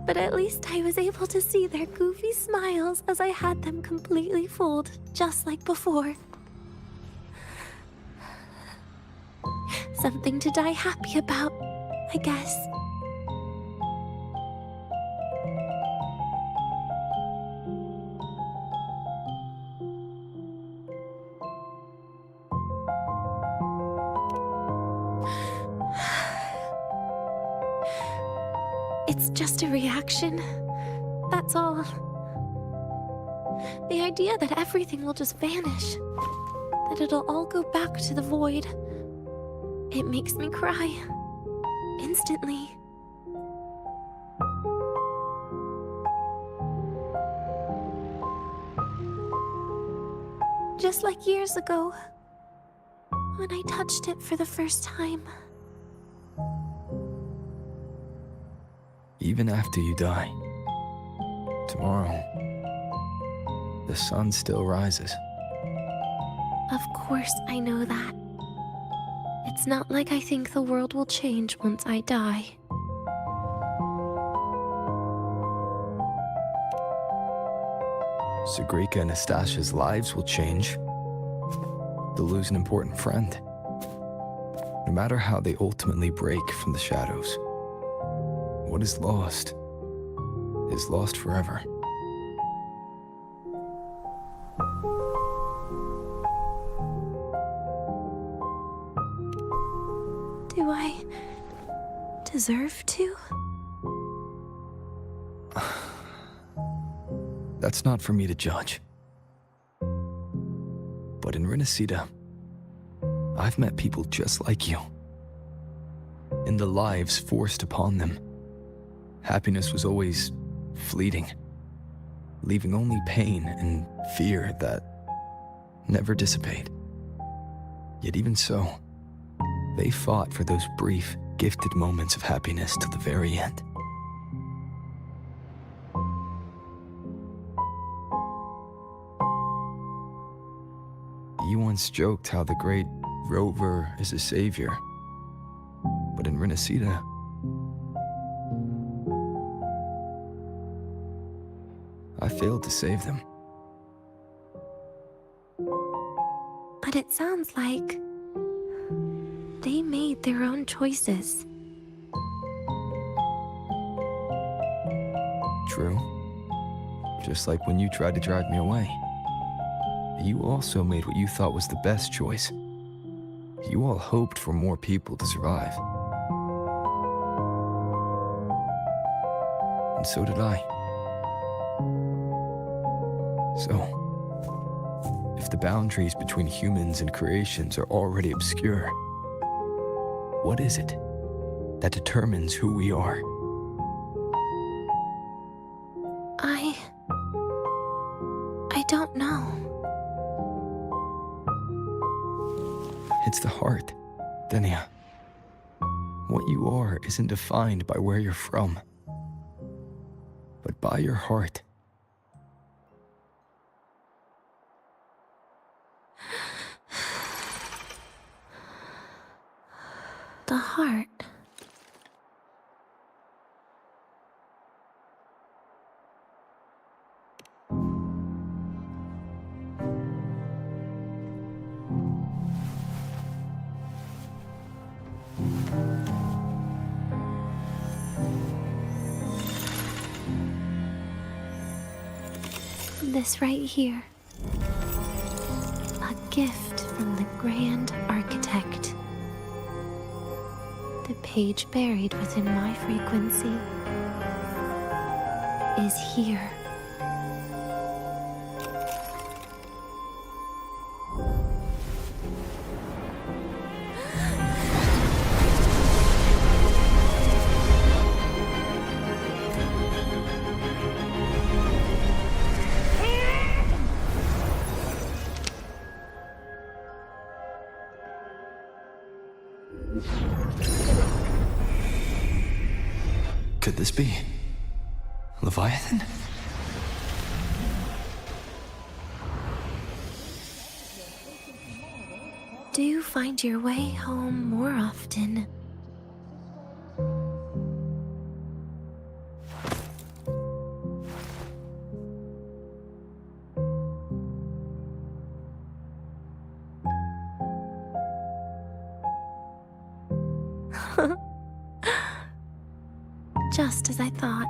But at least I was able to see their goofy smiles as I had them completely fooled, just like before. Something to die happy about, I guess. It's just a reaction. That's all. The idea that everything will just vanish, that it'll all go back to the void, it makes me cry. Instantly. Just like years ago, when I touched it for the first time. Even after you die, tomorrow, the sun still rises. Of course I know that. It's not like I think the world will change once I die. Segrika and Nastasha's lives will change. They'll lose an important friend. No matter how they ultimately break from the shadows, what is lost forever. Do I deserve to? That's not for me to judge. But in Renacida, I've met people just like you. In the lives forced upon them, happiness was always fleeting, leaving only pain and fear that never dissipate. Yet even so, they fought for those brief, gifted moments of happiness till the very end. You once joked how the great Rover is a savior, but in Renacida, I failed to save them. But it sounds like they made their own choices. True. Just like when you tried to drive me away. You also made what you thought was the best choice. You all hoped for more people to survive. And so did I. So, if the boundaries between humans and creations are already obscure, what is it that determines who we are? It's the heart, Denia. What you are isn't defined by where you're from, but by your heart. The heart. This right here. A gift from the Grand Architect. The page buried within my frequency is here. Could this be Leviathan? Do you find your way home more often? Just as I thought.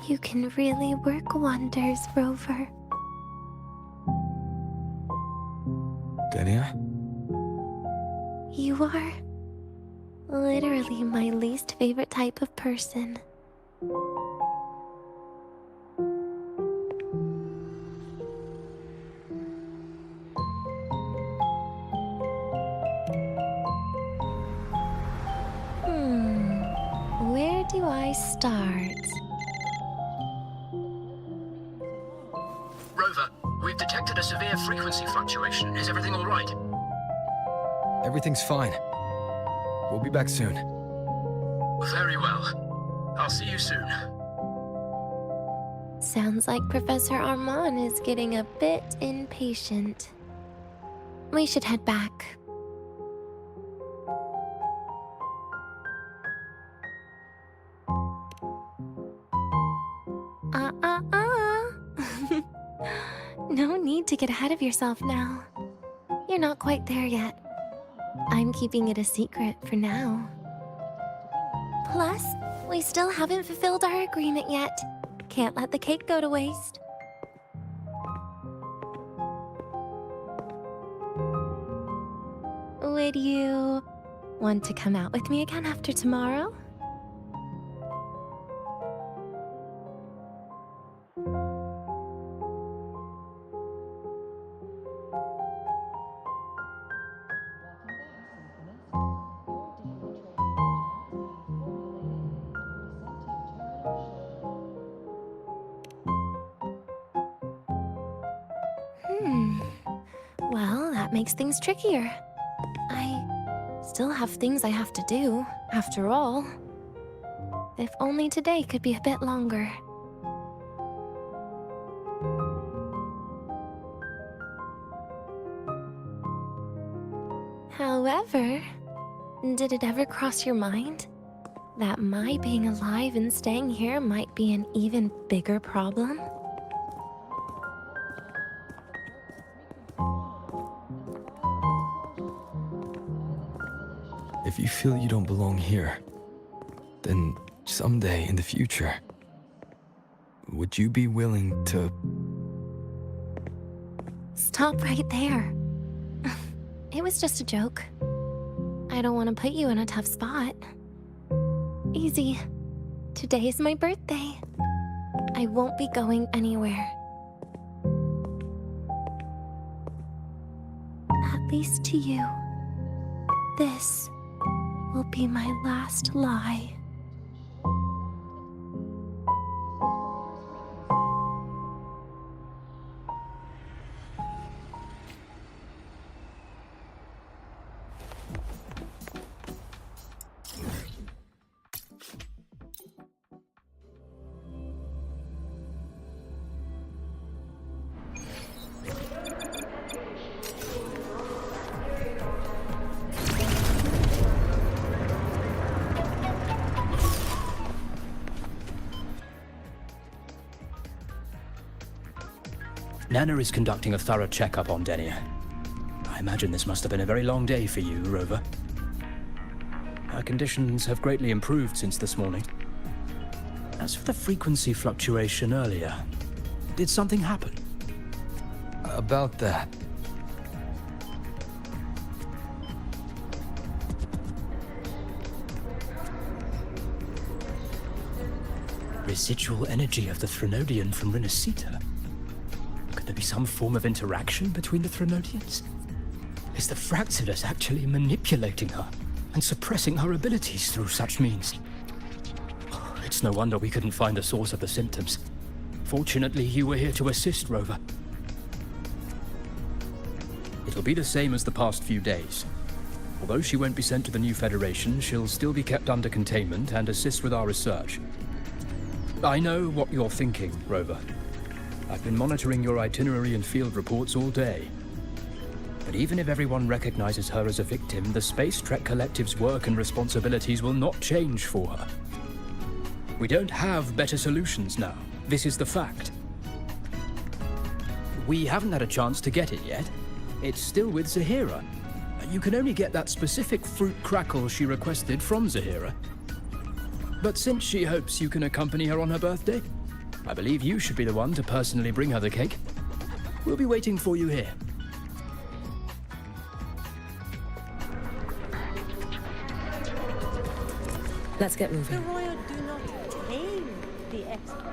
You can really work wonders, Rover. Denia? You are literally my least favorite type of person. Where do I start? Rover, we've detected a severe frequency fluctuation. Is everything all right? Everything's fine. We'll be back soon. Very well. I'll see you soon. Sounds like Professor Armand is getting a bit impatient. We should head back. No need to get ahead of yourself now. You're not quite there yet. I'm keeping it a secret for now. Plus, we still haven't fulfilled our agreement yet. Can't let the cake go to waste. Would you want to come out with me again after tomorrow? Well, that makes things trickier. I still have things I have to do, after all. If only today could be a bit longer. However, did it ever cross your mind that my being alive and staying here might be an even bigger problem? If you feel you don't belong here, then someday in the future, would you be willing to... Stop right there. It was just a joke. I don't want to put you in a tough spot. Easy. Today is my birthday. I won't be going anywhere. At least to you. This will be my last lie. Nana is conducting a thorough checkup on Denia. I imagine this must have been a very long day for you, Rover. Her conditions have greatly improved since this morning. As for the frequency fluctuation earlier, did something happen? About that. Residual energy of the Threnodian from Renacita. Could there be some form of interaction between the Threnodians? Is the Fractidus actually manipulating her and suppressing her abilities through such means? It's no wonder we couldn't find the source of the symptoms. Fortunately, you were here to assist, Rover. It'll be the same as the past few days. Although she won't be sent to the new Federation, she'll still be kept under containment and assist with our research. I know what you're thinking, Rover. I've been monitoring your itinerary and field reports all day. But even if everyone recognizes her as a victim, the Space Trek Collective's work and responsibilities will not change for her. We don't have better solutions now. This is the fact. We haven't had a chance to get it yet. It's still with Zahira. You can only get that specific fruit crackle she requested from Zahira. But since she hopes you can accompany her on her birthday, I believe you should be the one to personally bring her the cake. We'll be waiting for you here. Let's get moving. The Royal do not tame the extra.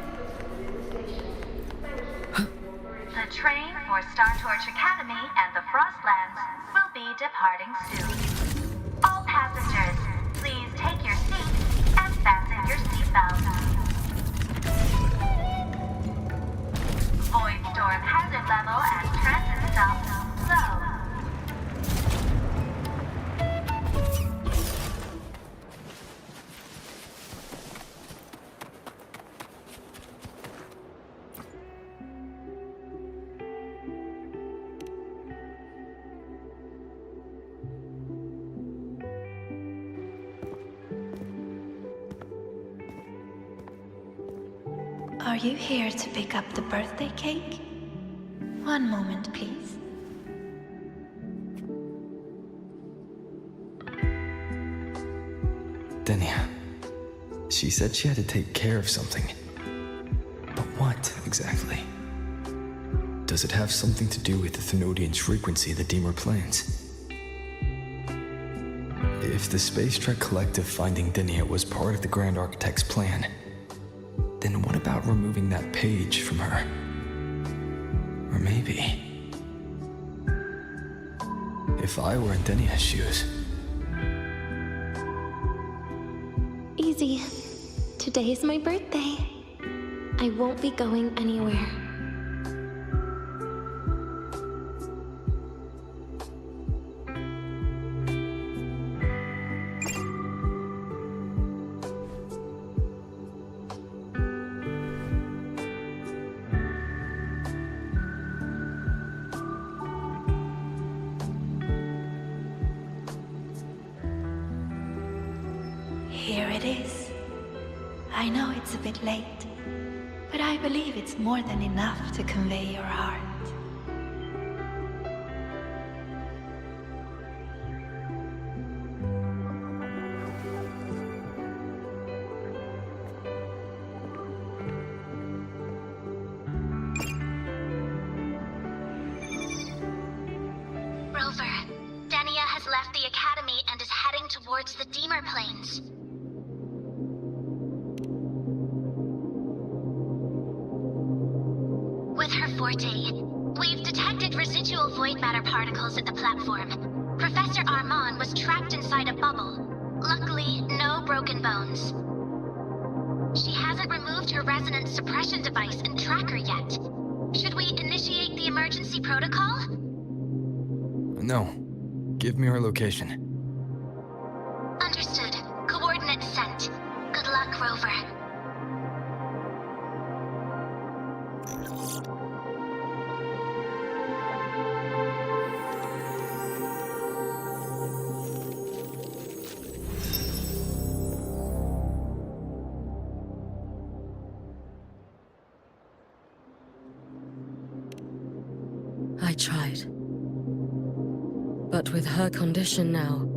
The train for Startorch Academy and the Frostlands will be departing soon. All passengers, please take your seats and fasten your seatbelts. Void storm hazard level at transit stops low. Are you here to pick up the birthday cake? One moment, please. Denia. She said she had to take care of something. But what, exactly? Does it have something to do with the Thenodian's frequency the Deemer plans? If the Space Trek Collective finding Denia was part of the Grand Architect's plan, then what about removing that page from her? Or maybe... if I were in Denia's shoes... Easy. Today's my birthday. I won't be going anywhere. Here it is. I know it's a bit late, but I believe it's more than enough to convey your heart. Rover, Denia has left the Academy and is heading towards the Deemer Plains. With her forte, we've detected residual void matter particles at the platform. Professor Armand was trapped inside a bubble. Luckily, no broken bones. She hasn't removed her resonance suppression device and tracker yet. Should we initiate the emergency protocol? No. Give me her location. Understood. Coordinates sent. Good luck, Rover. tried. But with her condition now,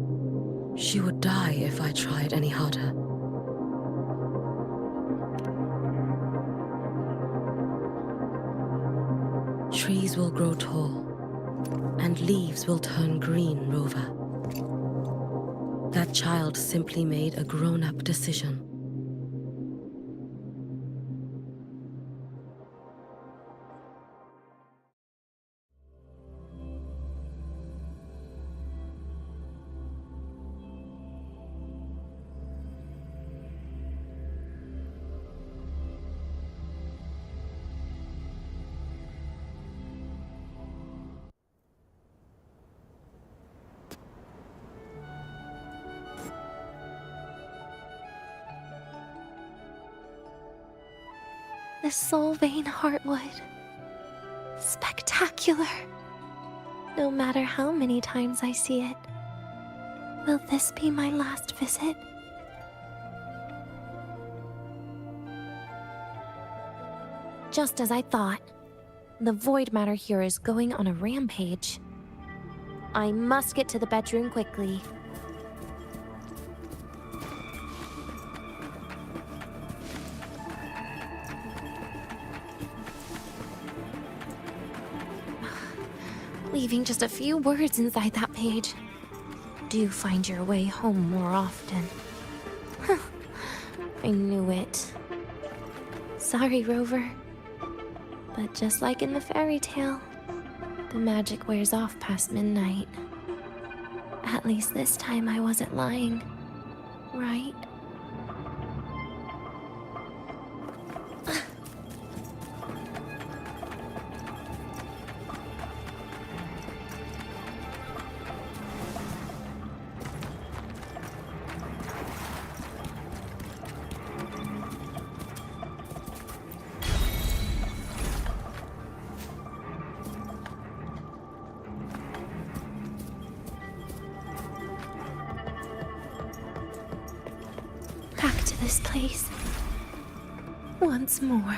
she would die if I tried any harder. Trees will grow tall, and leaves will turn green, Rover. That child simply made a grown-up decision. The Soul Vein Heartwood. Spectacular. No matter how many times I see it. Will this be my last visit? Just as I thought. The void matter here is going on a rampage. I must get to the bedroom quickly. Leaving just a few words inside that page. Do find your way home more often. I knew it. Sorry, Rover. But just like in the fairy tale, the magic wears off past midnight. At least this time I wasn't lying, right? This place once more.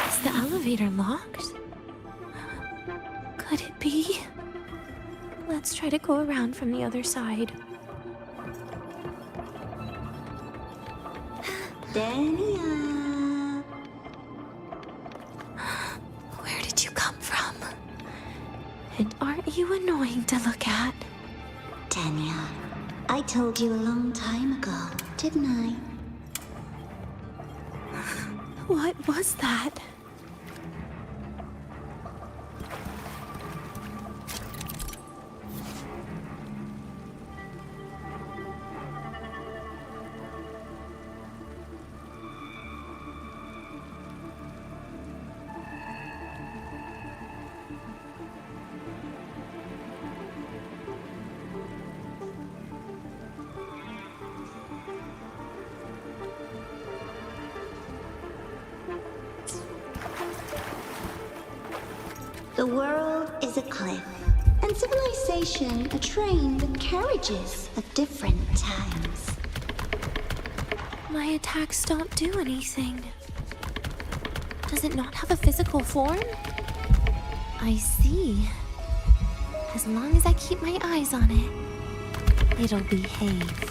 Is the elevator locked? Could it be? Let's try to go around from the other side. Denia. Where did you come from? And aren't you annoying to look at? Denia, I told you a long time ago, didn't I? What was that? The world is a cliff, and civilization a train with carriages of different times. My attacks don't do anything. Does it not have a physical form? I see. As long as I keep my eyes on it, it'll behave.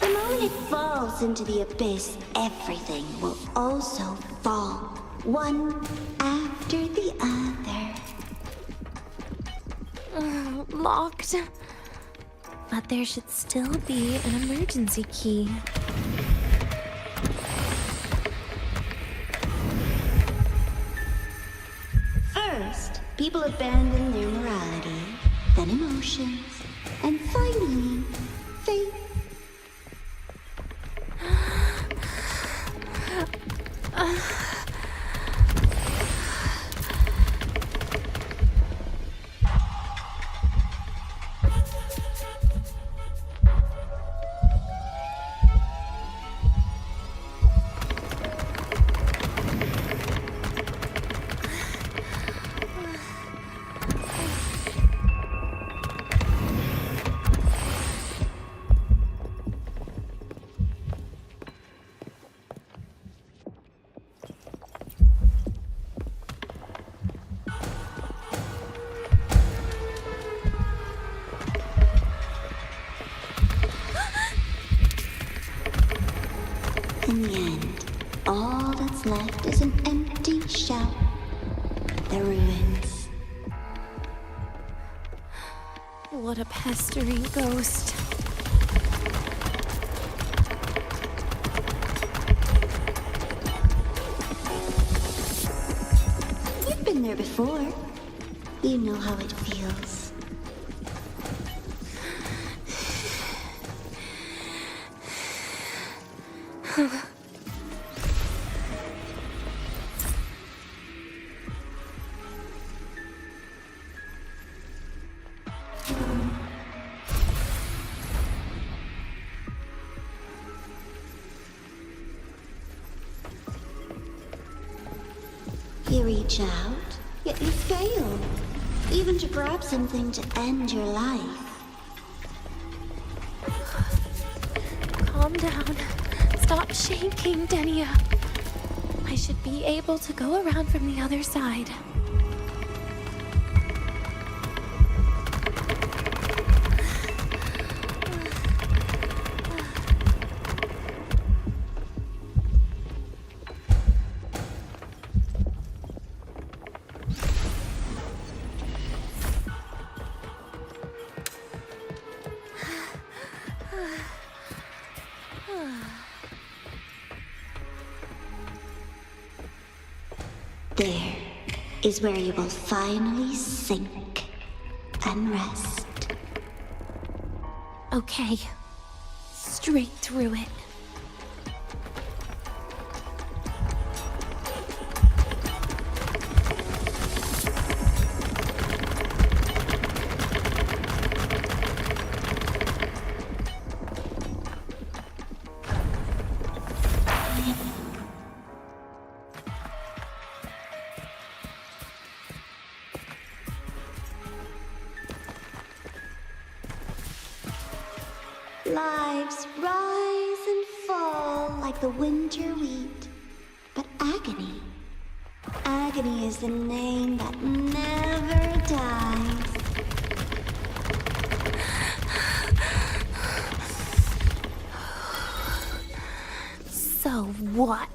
When it falls into the abyss, everything will also fall, one after the other. Locked. But there should still be an emergency key. First, people abandon their morality, then emotions, and finally, faith. In the end, all that's left is an empty shell. The ruins. What a pestering ghost. You've been there before. You know how it feels. You reach out, yet you fail. Even to grab something to end your life. Calm down. Stop shaking, Denia. I should be able to go around from the other side. There is where you will finally sink and rest. Okay. Straight through it. Lives rise and fall like the winter wheat. But agony. Agony is the name that never dies. So what?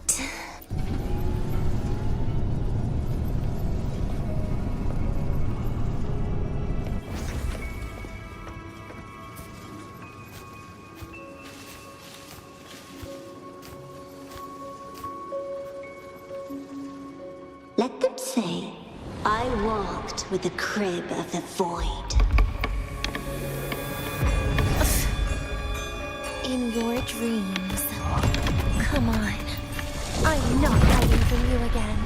Let them say, I walked with the crib of the void. In your dreams. Come on. I'm not hiding from you again.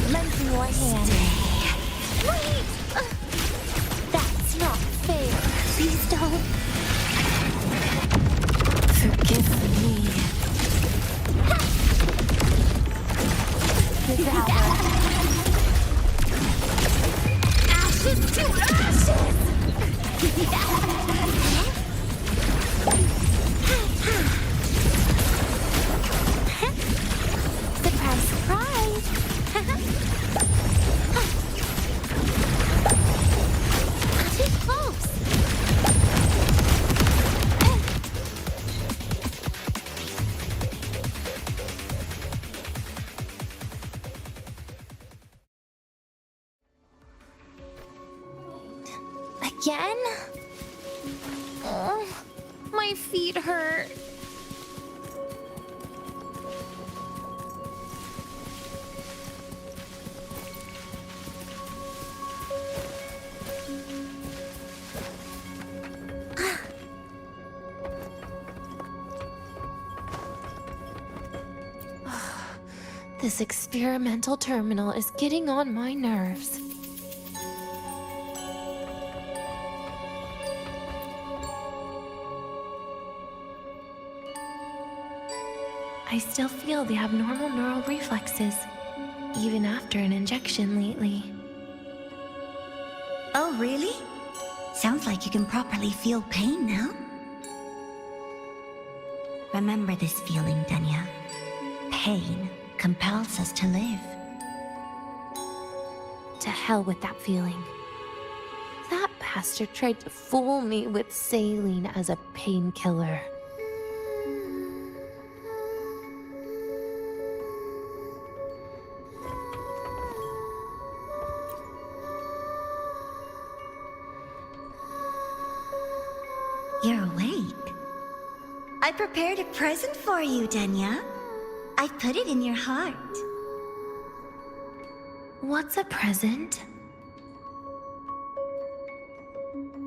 Lend me your hand. Wait! That's not fair. Please don't. Forgive me. Devour. Ashes to ashes! Surprise, surprise! Too close! Again? Oh, my feet hurt. This experimental terminal is getting on my nerves. I still feel the abnormal neural reflexes, even after an injection lately. Oh, really? Sounds like you can properly feel pain now. Remember this feeling, Denia. Pain compels us to live. To hell with that feeling. That bastard tried to fool me with saline as a painkiller. You're awake. I prepared a present for you, Denia. I put it in your heart. What's a present?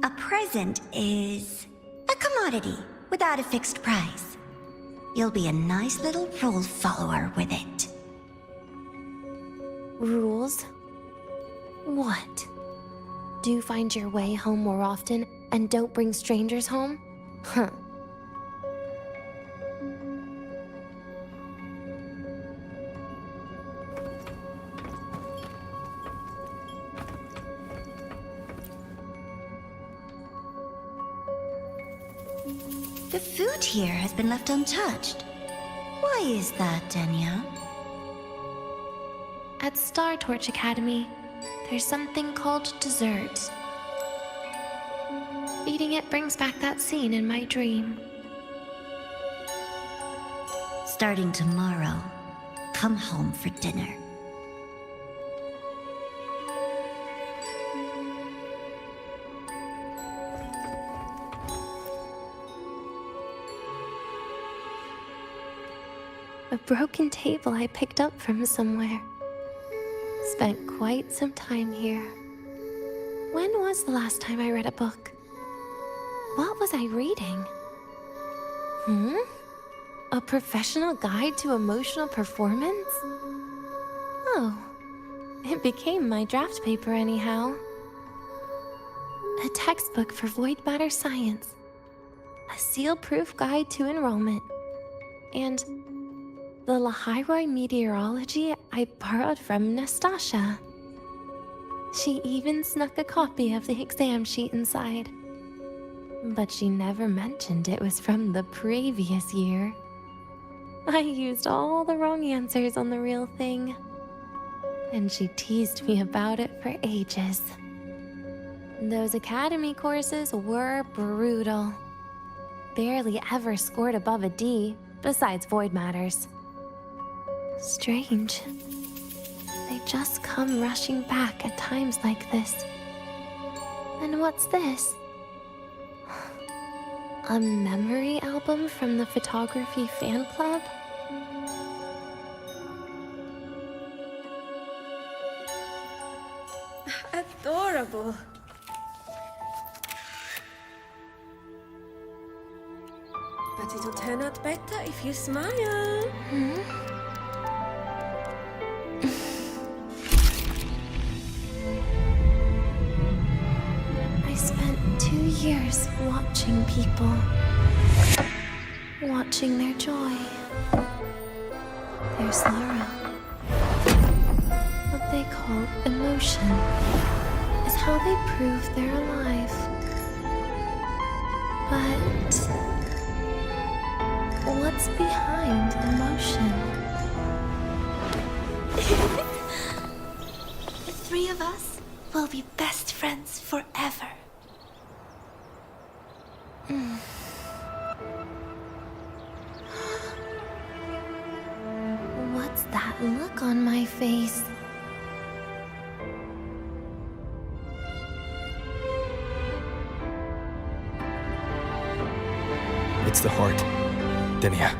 A present is a commodity without a fixed price. You'll be a nice little rule follower with it. Rules? What? Do find your way home more often and don't bring strangers home? Huh. The food here has been left untouched. Why is that, Denia? At Star Torch Academy, there's something called dessert. Eating it brings back that scene in my dream. Starting tomorrow, come home for dinner. A broken table I picked up from somewhere. Spent quite some time here. When was the last time I read a book? What was I reading? A professional guide to emotional performance? Oh, it became my draft paper anyhow. A textbook for void matter science. A seal-proof guide to enrollment. And the Lahiroi meteorology I borrowed from Nastasha. She even snuck a copy of the exam sheet inside. But she never mentioned it was from the previous year. I used all the wrong answers on the real thing. And she teased me about it for ages. Those academy courses were brutal. Barely ever scored above a D, besides void matters. Strange. They just come rushing back at times like this. And what's this? A memory album from the photography fan club? Adorable. But it'll turn out better if you smile. I spent 2 years watching people. Watching their joy. Their sorrow. What they call emotion is how they prove they're alive. But what's behind emotion? The three of us will be best friends forever. What's that look on my face? It's the heart, Denia.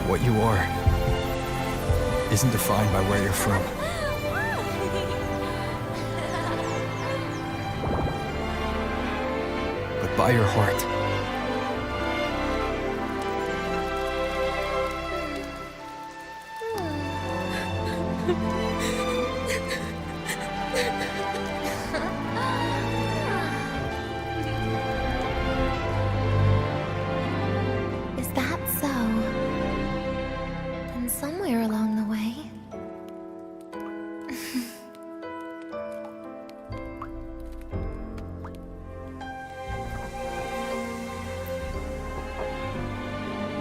What you are isn't defined by where you're from. But by your heart. Is that so? Then somewhere along the way...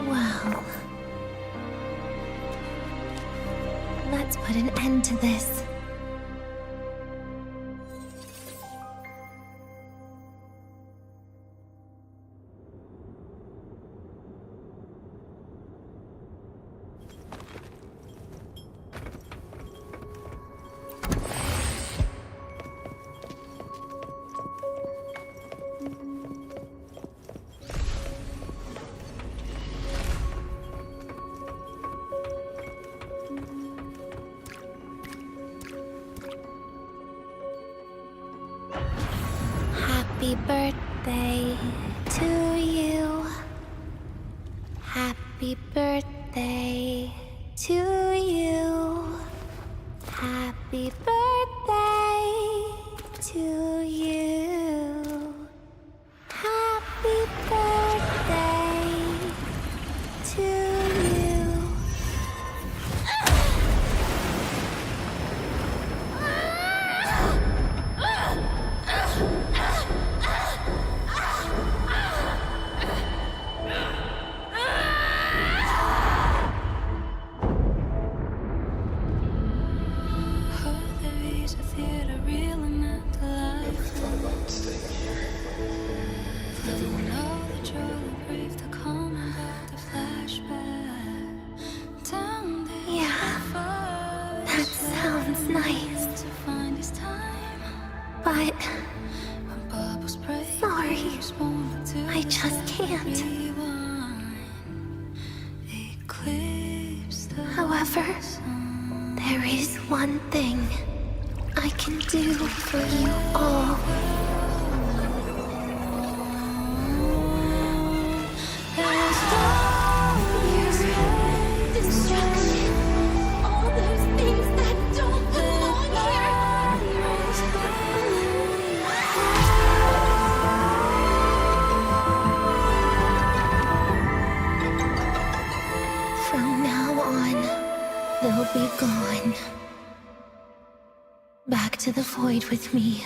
Well... Let's put an end to this. Happy birthday to you. Happy birthday to you. Happy birthday to you. Happy birthday to you. But... sorry. I just can't. However, there is one thing I can do for you all. They'll be gone. Back to the void with me.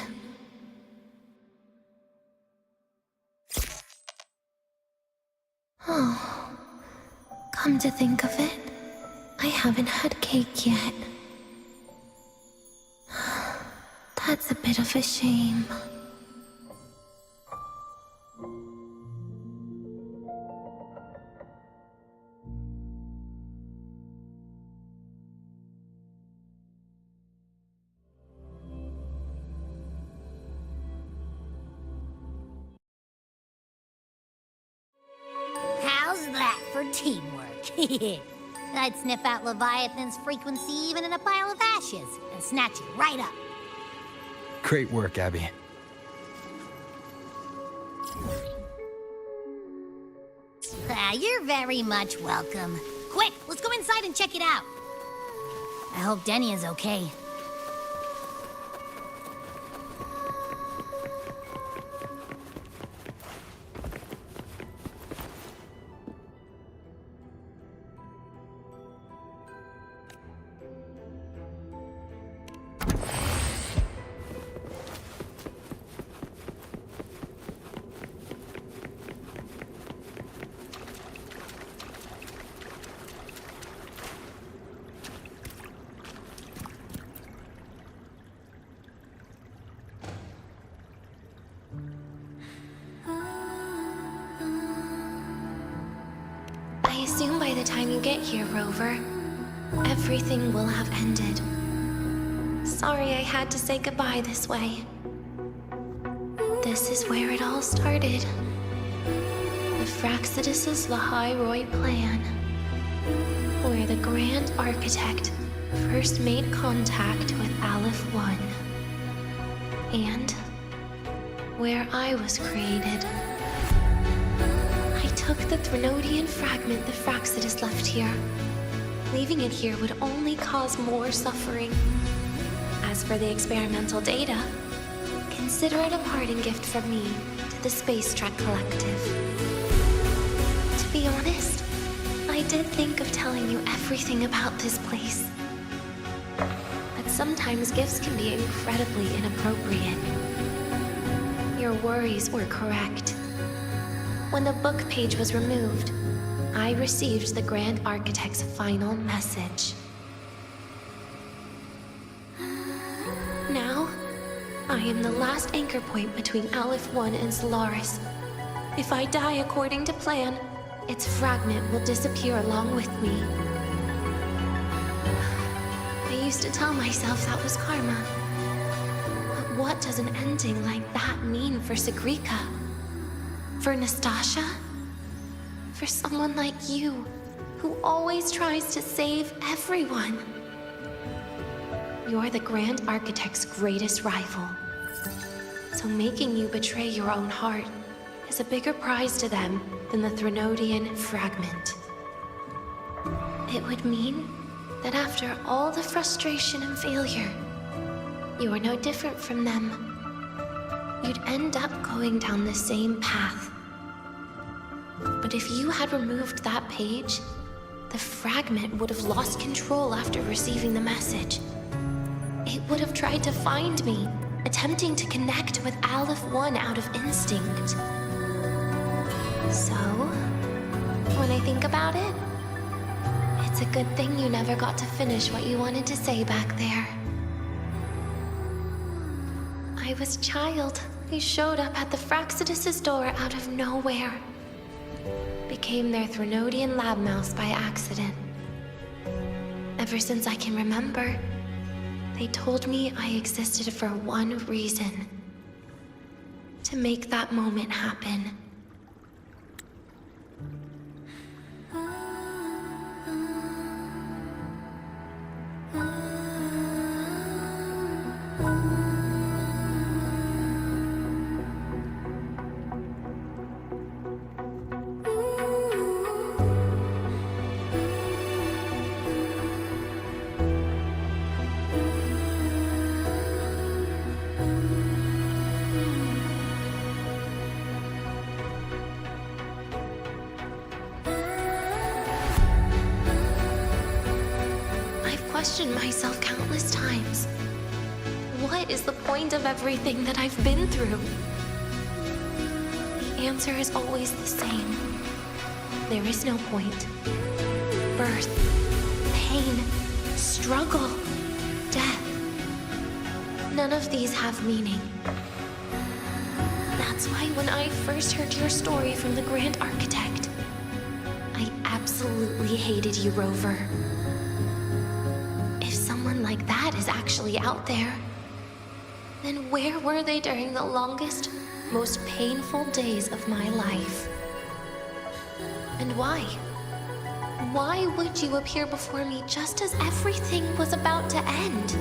Oh, come to think of it, I haven't had cake yet. That's a bit of a shame. For teamwork. I'd sniff out Leviathan's frequency even in a pile of ashes and snatch it right up. Great work, Abby. You're very much welcome. Quick, let's go inside and check it out. I hope Denia's okay. I assume by the time you get here, Rover, everything will have ended. Sorry I had to say goodbye this way. This is where it all started. The Fraxidus' Lahai plan, where the Grand Architect first made contact with Aleph 1, and where I was created. I took the Threnodian fragment the Fraxidus left here. Leaving it here would only cause more suffering. As for the experimental data, consider it a parting gift from me to the Space Trek Collective. To be honest, I did think of telling you everything about this place. But sometimes gifts can be incredibly inappropriate. Your worries were correct. When the book page was removed, I received the Grand Architect's final message. Now, I am the last anchor point between Aleph 1 and Solaris. If I die according to plan, its fragment will disappear along with me. I used to tell myself that was karma. But what does an ending like that mean for Sigrika? For Nastasha? For someone like you, who always tries to save everyone? You're the Grand Architect's greatest rival. So making you betray your own heart is a bigger prize to them than the Threnodian fragment. It would mean that after all the frustration and failure, you are no different from them. You'd end up going down the same path. But if you had removed that page, the fragment would have lost control after receiving the message. It would have tried to find me, attempting to connect with Aleph 1 out of instinct. So, when I think about it, it's a good thing you never got to finish what you wanted to say back there. I was a child who showed up at the Fraxidus' door out of nowhere. Became their Threnodian lab mouse by accident. Ever since I can remember, they told me I existed for one reason. To make that moment happen. Questioned myself countless times. What is the point of everything that I've been through? The answer is always the same. There is no point. Birth, pain, struggle, death. None of these have meaning. That's why when I first heard your story from the Grand Architect, I absolutely hated you, Rover. Like that is actually out there, then where were they during the longest, most painful days of my life? And why? Why would you appear before me just as everything was about to end?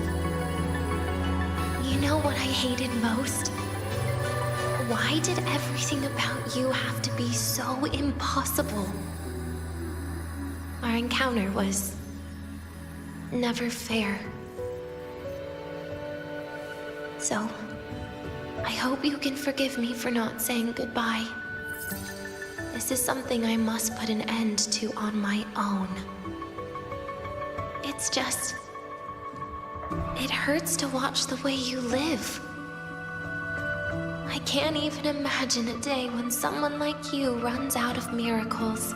You know what I hated most? Why did everything about you have to be so impossible? Our encounter was never fair. So, I hope you can forgive me for not saying goodbye. This is something I must put an end to on my own. It's just... it hurts to watch the way you live. I can't even imagine a day when someone like you runs out of miracles.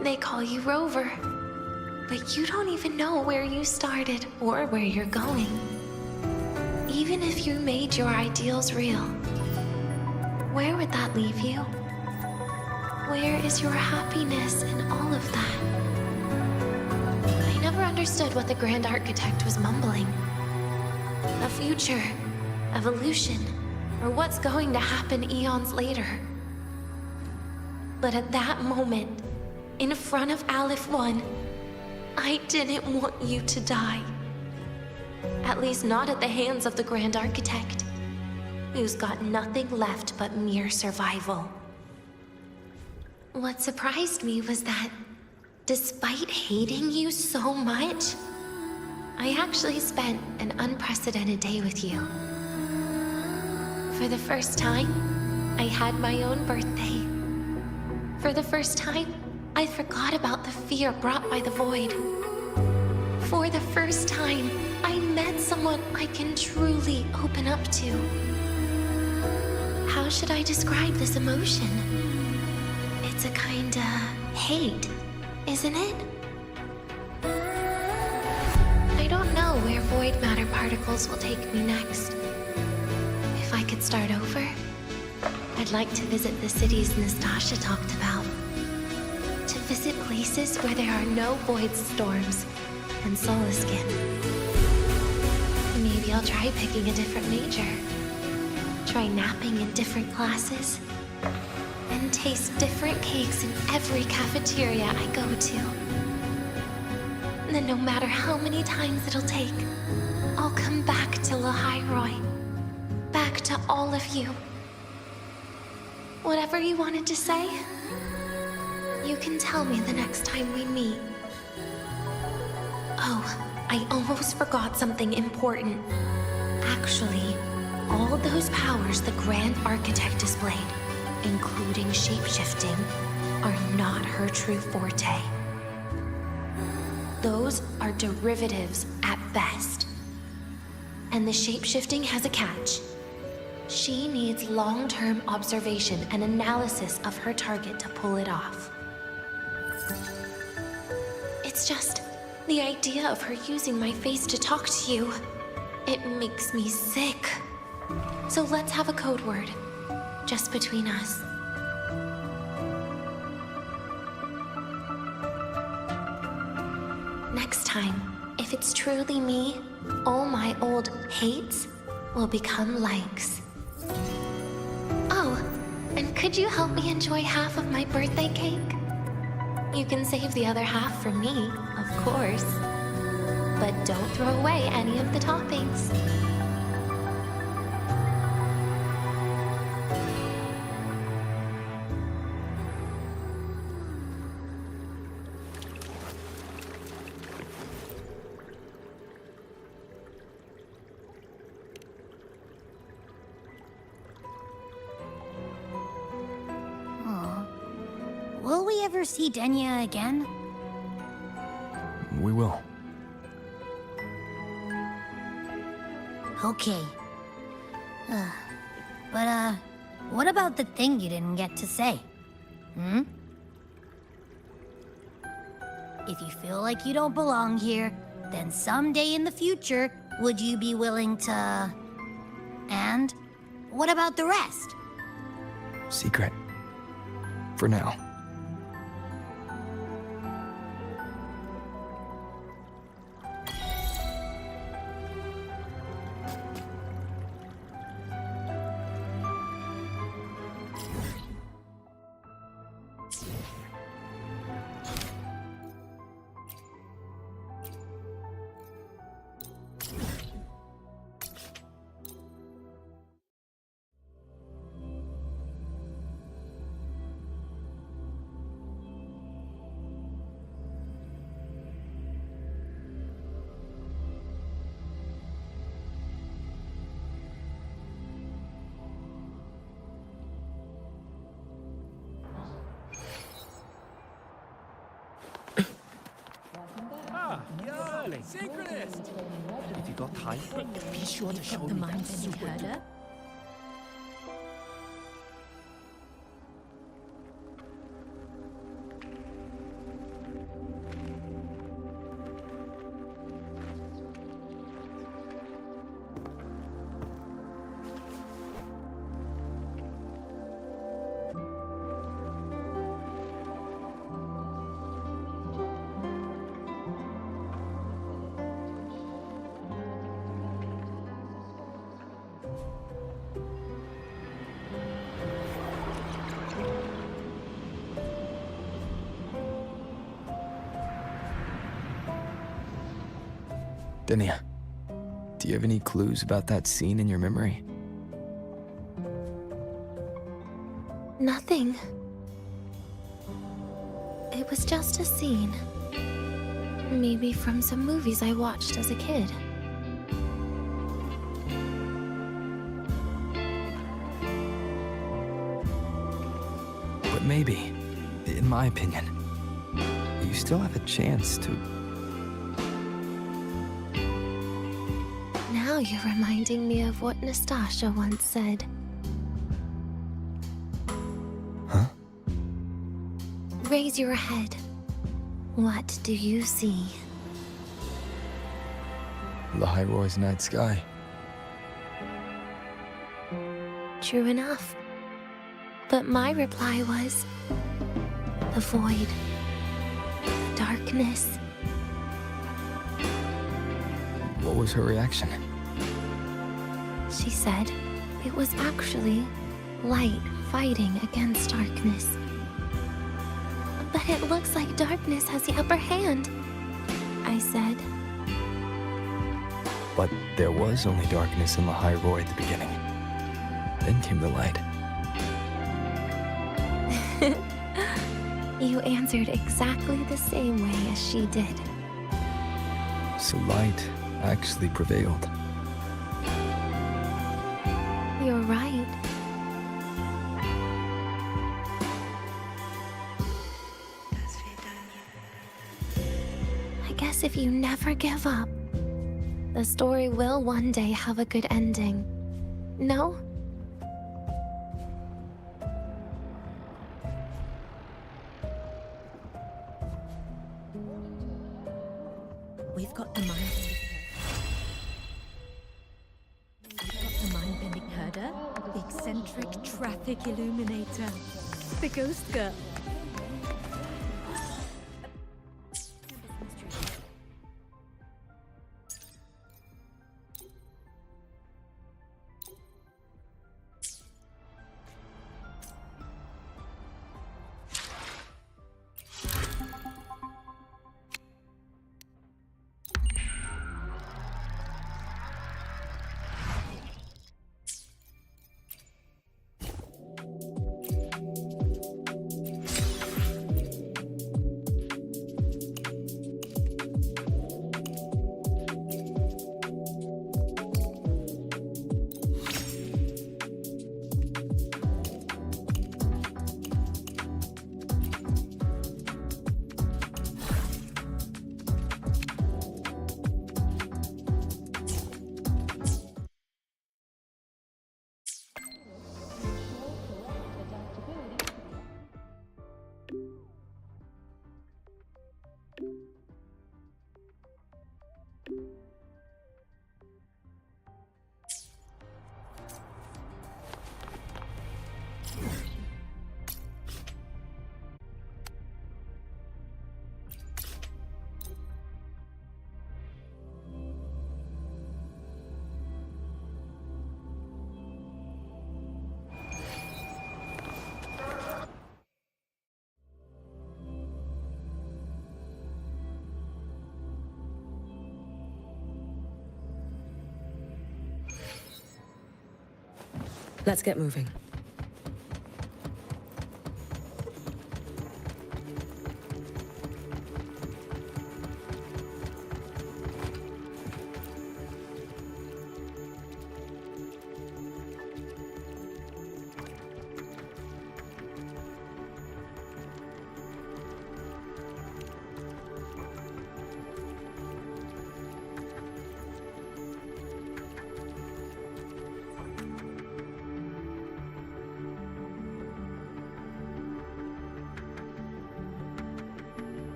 They call you Rover, but you don't even know where you started or where you're going. Even if you made your ideals real, where would that leave you? Where is your happiness in all of that? I never understood what the Grand Architect was mumbling. A future, evolution, or what's going to happen eons later. But at that moment, in front of Aleph 1, I didn't want you to die. At least not at the hands of the Grand Architect, who's got nothing left but mere survival. What surprised me was that, despite hating you so much, I actually spent an unprecedented day with you. For the first time, I had my own birthday. For the first time, I forgot about the fear brought by the void. For the first time, I met someone I can truly open up to. How should I describe this emotion? It's a kinda hate, isn't it? I don't know where void matter particles will take me next. If I could start over, I'd like to visit the cities Nastasha talked about. To visit places where there are no void storms and Solaskin. Maybe I'll try picking a different major. Try napping in different classes. And taste different cakes in every cafeteria I go to. Then no matter how many times it'll take, I'll come back to Lahairoi. Back to all of you. Whatever you wanted to say, you can tell me the next time we meet. Oh, I almost forgot something important. Actually, all those powers the Grand Architect displayed, including shapeshifting, are not her true forte. Those are derivatives at best. And the shapeshifting has a catch. She needs long-term observation and analysis of her target to pull it off. It's just the idea of her using my face to talk to you. It makes me sick. So let's have a code word, just between us. Next time, if it's truly me, all my old hates will become likes. Oh, and could you help me enjoy half of my birthday cake? You can save the other half for me, of course. But don't throw away any of the toppings. Will we ever see Denia again? We will. Okay. But, what about the thing you didn't get to say? Hmm? If you feel like you don't belong here, then someday in the future, would you be willing to... And what about the rest? Secret. For now. Synchronist! If you got time, be sure to show me that super duper. Denia, do you have any clues about that scene in your memory? Nothing. It was just a scene. Maybe from some movies I watched as a kid. But maybe, in my opinion, you still have a chance to... Now you're reminding me of what Nastasha once said. Huh? Raise your head. What do you see? The Hyroy's night sky. True enough. But my reply was... the void. Darkness. What was her reaction? She said it was actually light fighting against darkness. But it looks like darkness has the upper hand, I said. But there was only darkness in the Hyroy at the beginning. Then came the light. You answered exactly the same way as she did. So light actually prevailed. You're right. I guess if you never give up, the story will one day have a good ending. No? We've got the mind-bending herder, the eccentric traffic illuminator, the ghost girl. Let's get moving.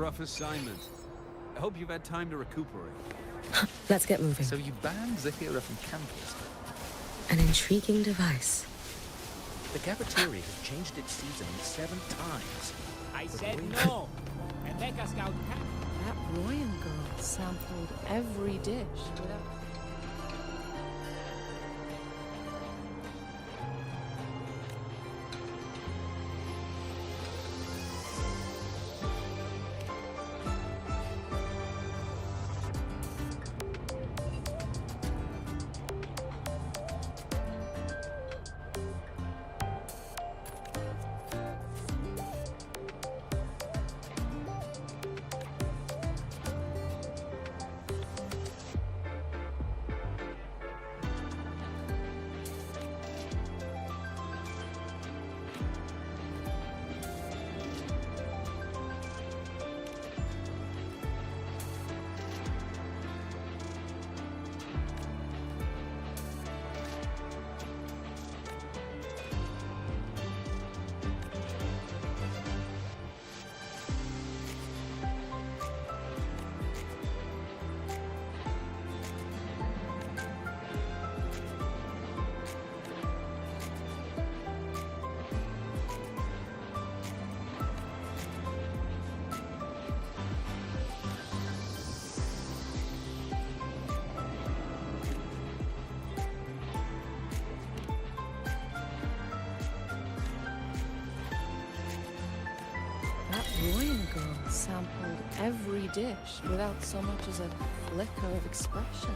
rough assignment. I hope you've had time to recuperate. Let's get moving. So you banned Zahira from campus? An intriguing device. The cafeteria has changed its seasoning 7 times. I said no. And make us scout. That Royan girl sampled every dish without... That Royan girl sampled every dish without so much as a flicker of expression.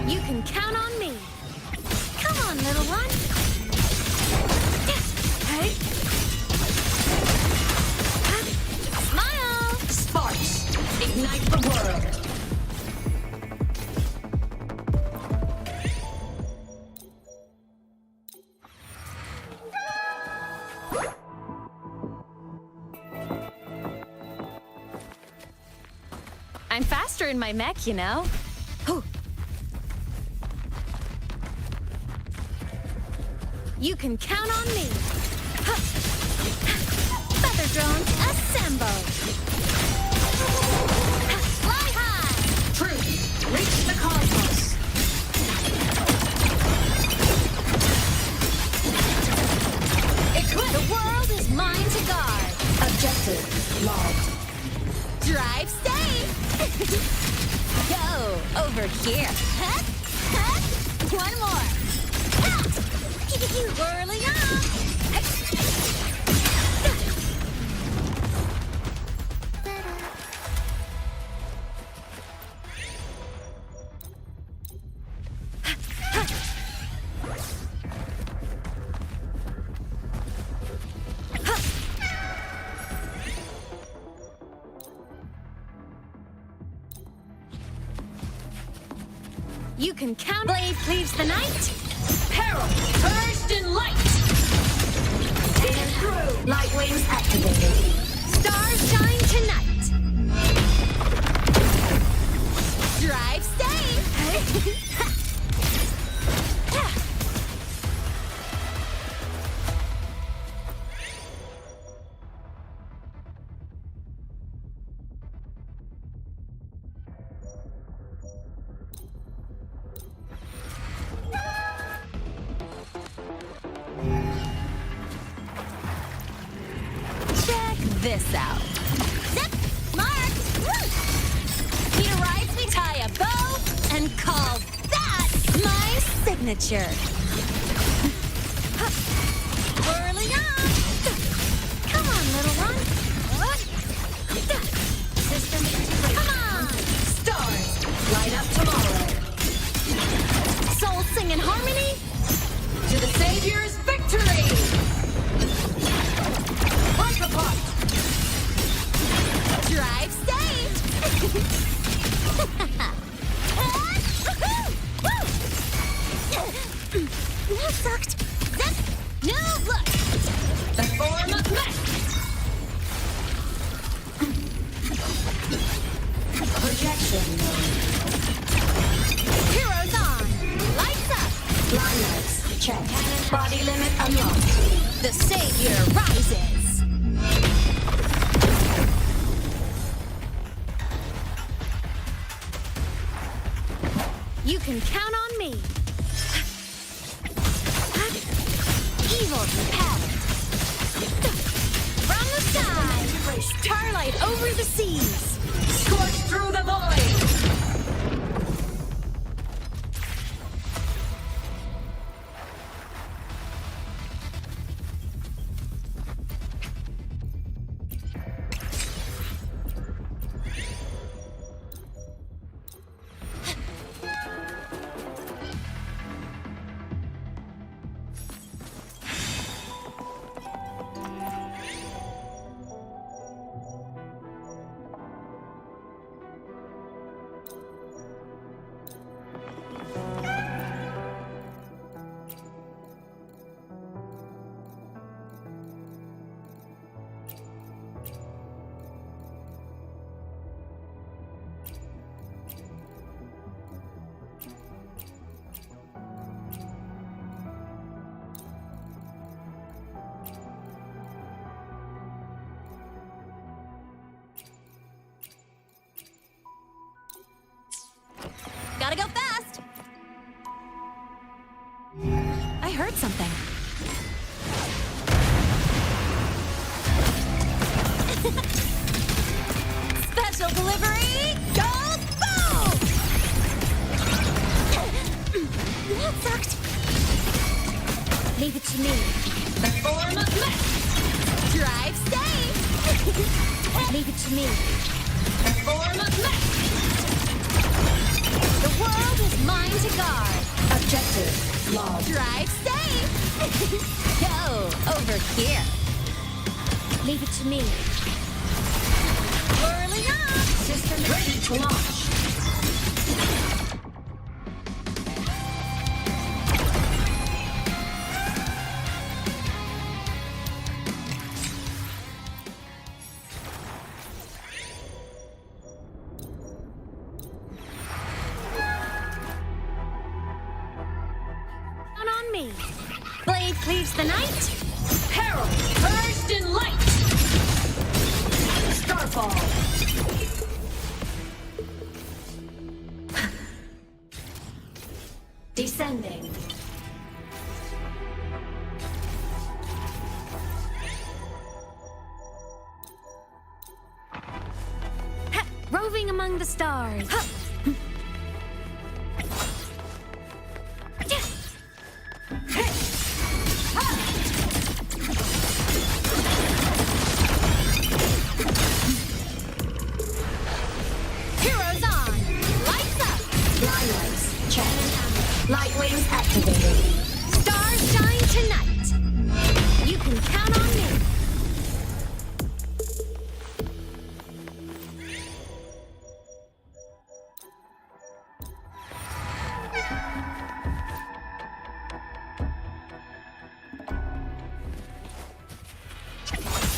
You can count on me. Come on, little one. Hey. Smile. Sparks, ignite the world. I'm faster in my mech, you know. You can count on me. Feather drones, assemble. Fly high. Truth, reach the cosmos. Equip. The world is mine to guard. Objective logged. Drive safe. Go over here. One more. Whirling up! You can count. Blade cleaves the night. Peril, burst in light. Stand through. Light wings activated. Stars shine tonight. Drive safe. this out. Zip! Marked! Need a ride, we tie a bow and call that my signature. Whirling on! Come on, little one. System integrated. Come on! Stars, light up tomorrow. Souls sing in harmony. To the Savior's victory! Break apart! Drive safe! That sucked! Zip! New look! The form of mech! Projection mode. Heroes on! Lights up! Line lights, check. Body limit unlocked. The Savior rises! You can count on me. Evil repelled. From the sky, starlight over the seas. Scorch through the void. Gotta go fast! I heard something. Special delivery! Go boom! That sucked. Leave it to me. The form of mech! Drive safe! Leave it to me. The form of mech! The world is mine to guard. Objective lost. Drive safe. Go over here. Leave it to me. Whirling up. System ready to launch. Me. Blade cleaves the night. Peril, burst in light. Starfall. Descending. Ha, roving among the stars. Ha. Light wings activated. Stars shine tonight. You can count on me.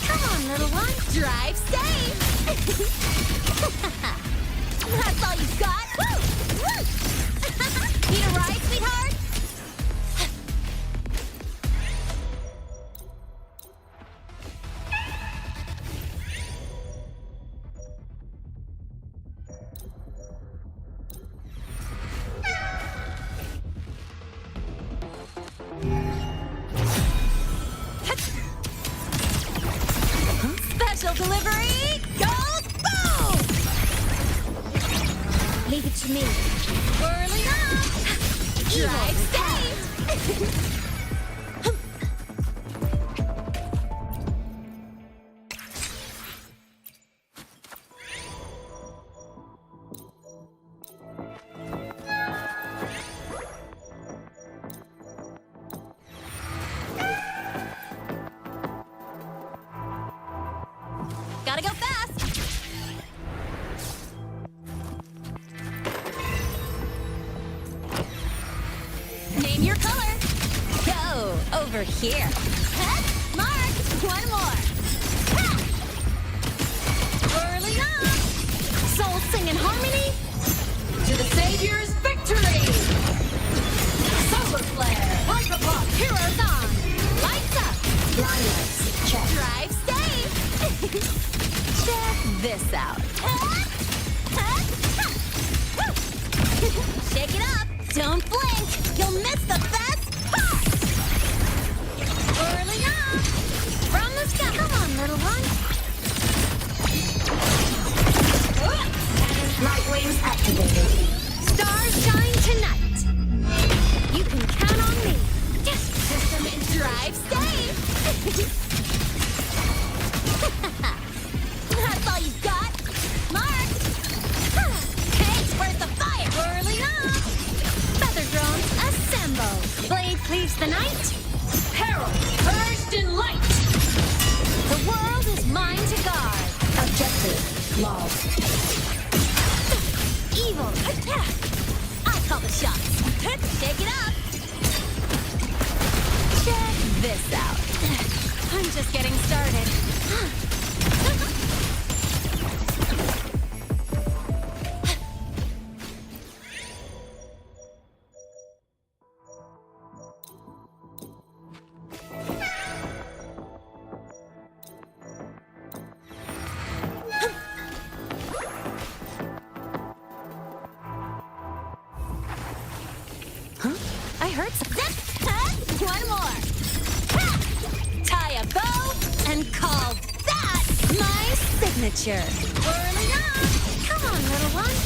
Come on, little one. Drive safe. That's all you've got. Woo! Woo! Need a ride, sweetheart? Special delivery goes boom! Leave it to me. Whirling up! Drive safe! Gotta go fast! Name your color! Go over here! Head, mark! One more! Ha! Whirling up! Soul sing in harmony! To the Savior's victory! Solar flare! Hyper pop! Heroes on! Lights up! Blinders! Check! Drive safe! Check this out. Shake it up. Don't blink. You'll miss the best part. Whirling up. From the sky. Come on, little one. Light wings activated. Stars shine tonight. You can count on me. System in drive safe. That's all you've got? Mark! Hey, where's the fire? Whirling up! Feather drones assemble! Blade cleaves the night! Herald, burst in light! The world is mine to guard! Objective lost. Evil attack! I call the shots! Shake it up! Check this out! I'm just getting started. I heard something. One more. Tie a bow and call that my signature. Whirling up. Come on, little one.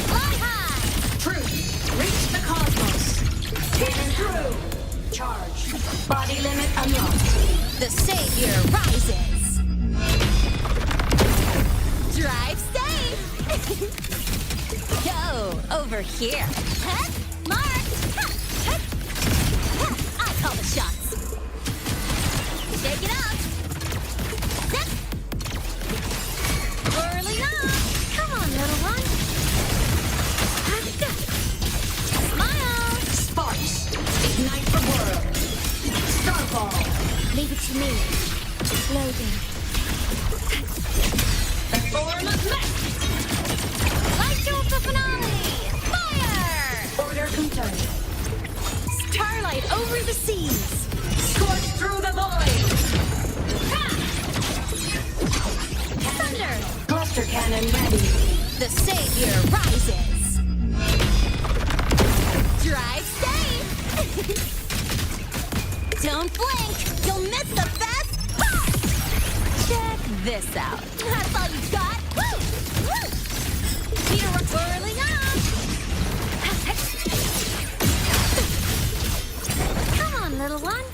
Fly high. Truth. Reach the cosmos. Hidden through. Charge. Body limit unlocked. The Savior rises. Drive safe. Go over here. Mark. I call the shots. Shake it up. Zip. Whirling up. Come on, little one. Smile. Sparks. Ignite the world. Starfall. Leave it to me. Loading. The form of mech. Light up the finale. Fire. Order confirmed. Starlight over the seas. Scorch through the void. Ha! Thunder. Cluster cannon ready. The Savior rises. Drive safe. Don't blink. You'll miss the best part. Check this out. That's all you got. Woo! Woo! You're whirling up. Little one.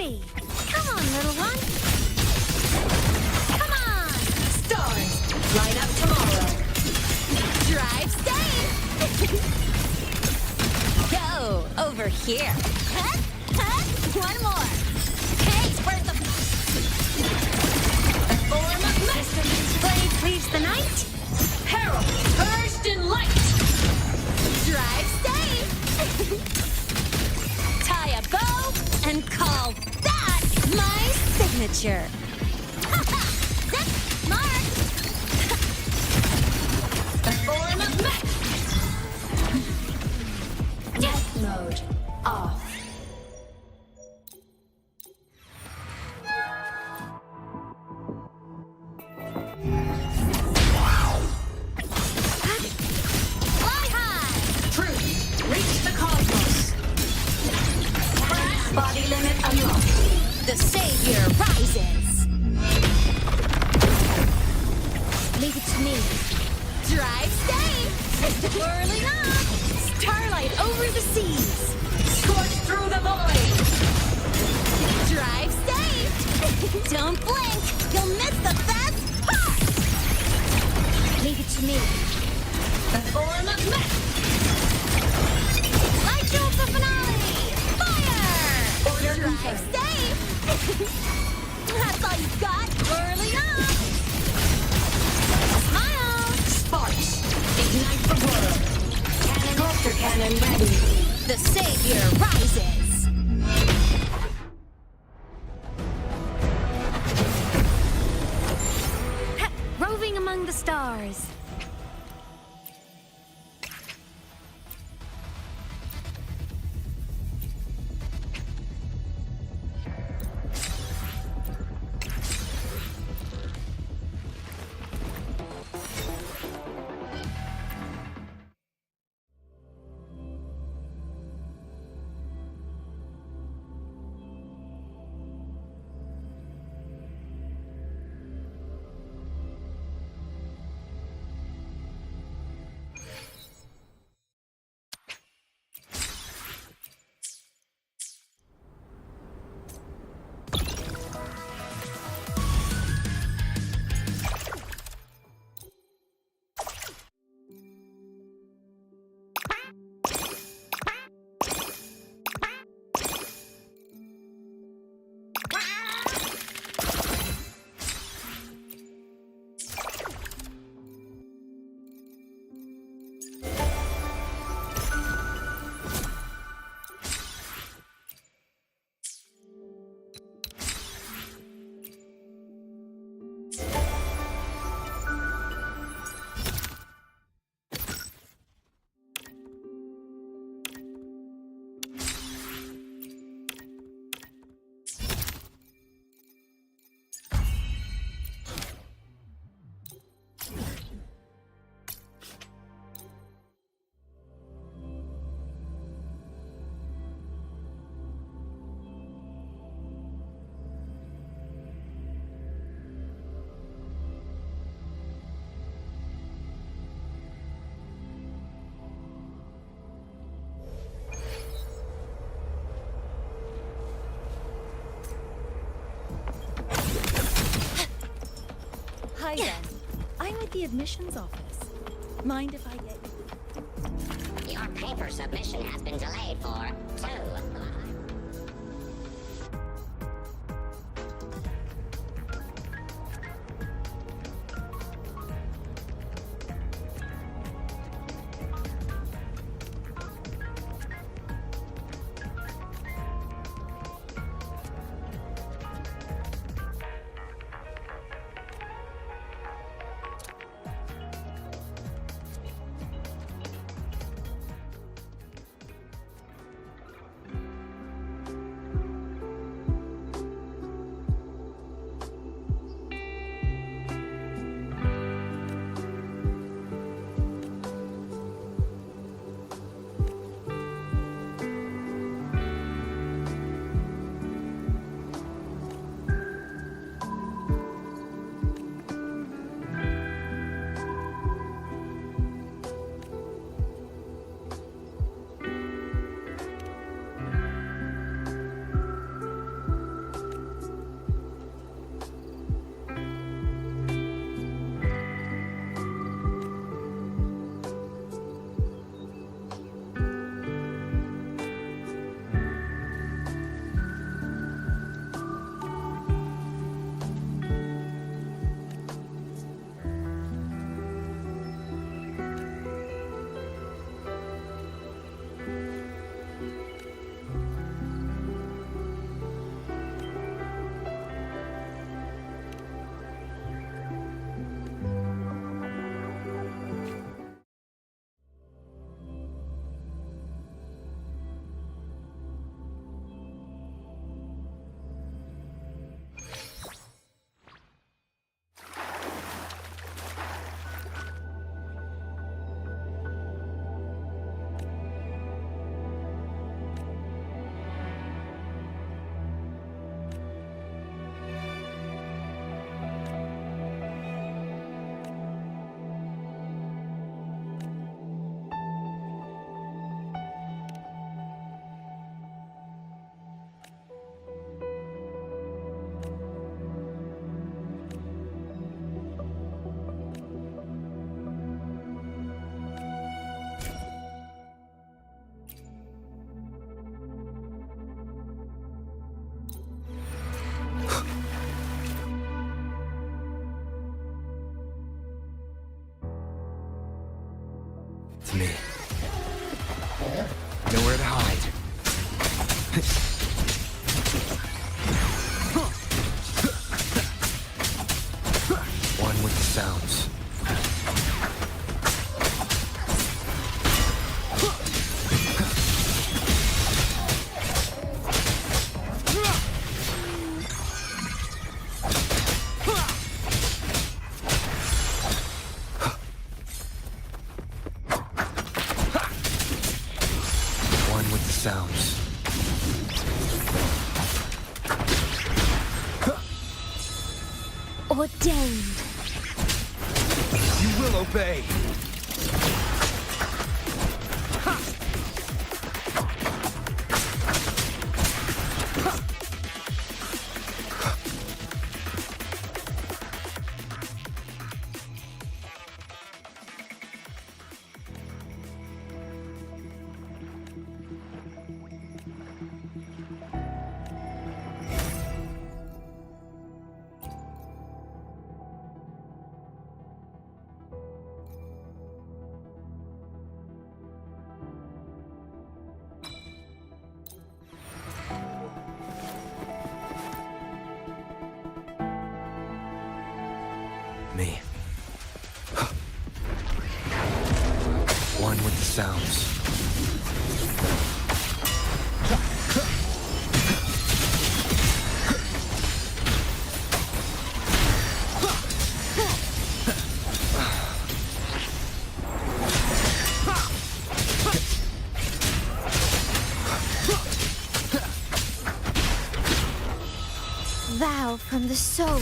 me. Come on, little one. Come on. Stars, light up tomorrow. Drive safe. Go over here. Huh? Huh? One more. Hey, where's the form of mist? Blade cleaves the night. Herald, first in light. Drive safe. Tie a bow and call that my signature. Zip, mark. The form of mist. Death mode off. Fly high. Truth, reach the cosmos. Crash body limit unlocked. The savior rises. Leave it to me. Drive safe. Whirling up. Starlight over the seas. Scorch through the void. Drive safe. Don't blink. You'll miss the best part. Leave it to me. The form of mist. Light shows the finale. Fire. Order Drive confirmed. safe. That's all you got. Whirling up. Smile. Sparks. Ignite the world. Cannon, cluster cannon ready. The savior rises. Ha, roving among the stars. Hi, Ben. I'm at the admissions office. Mind if I get... Your paper submission has been delayed for 2 Hi. One with the sounds. One with the sounds. Ordained. You will obey. Me. One with the sounds. Vow from the soul.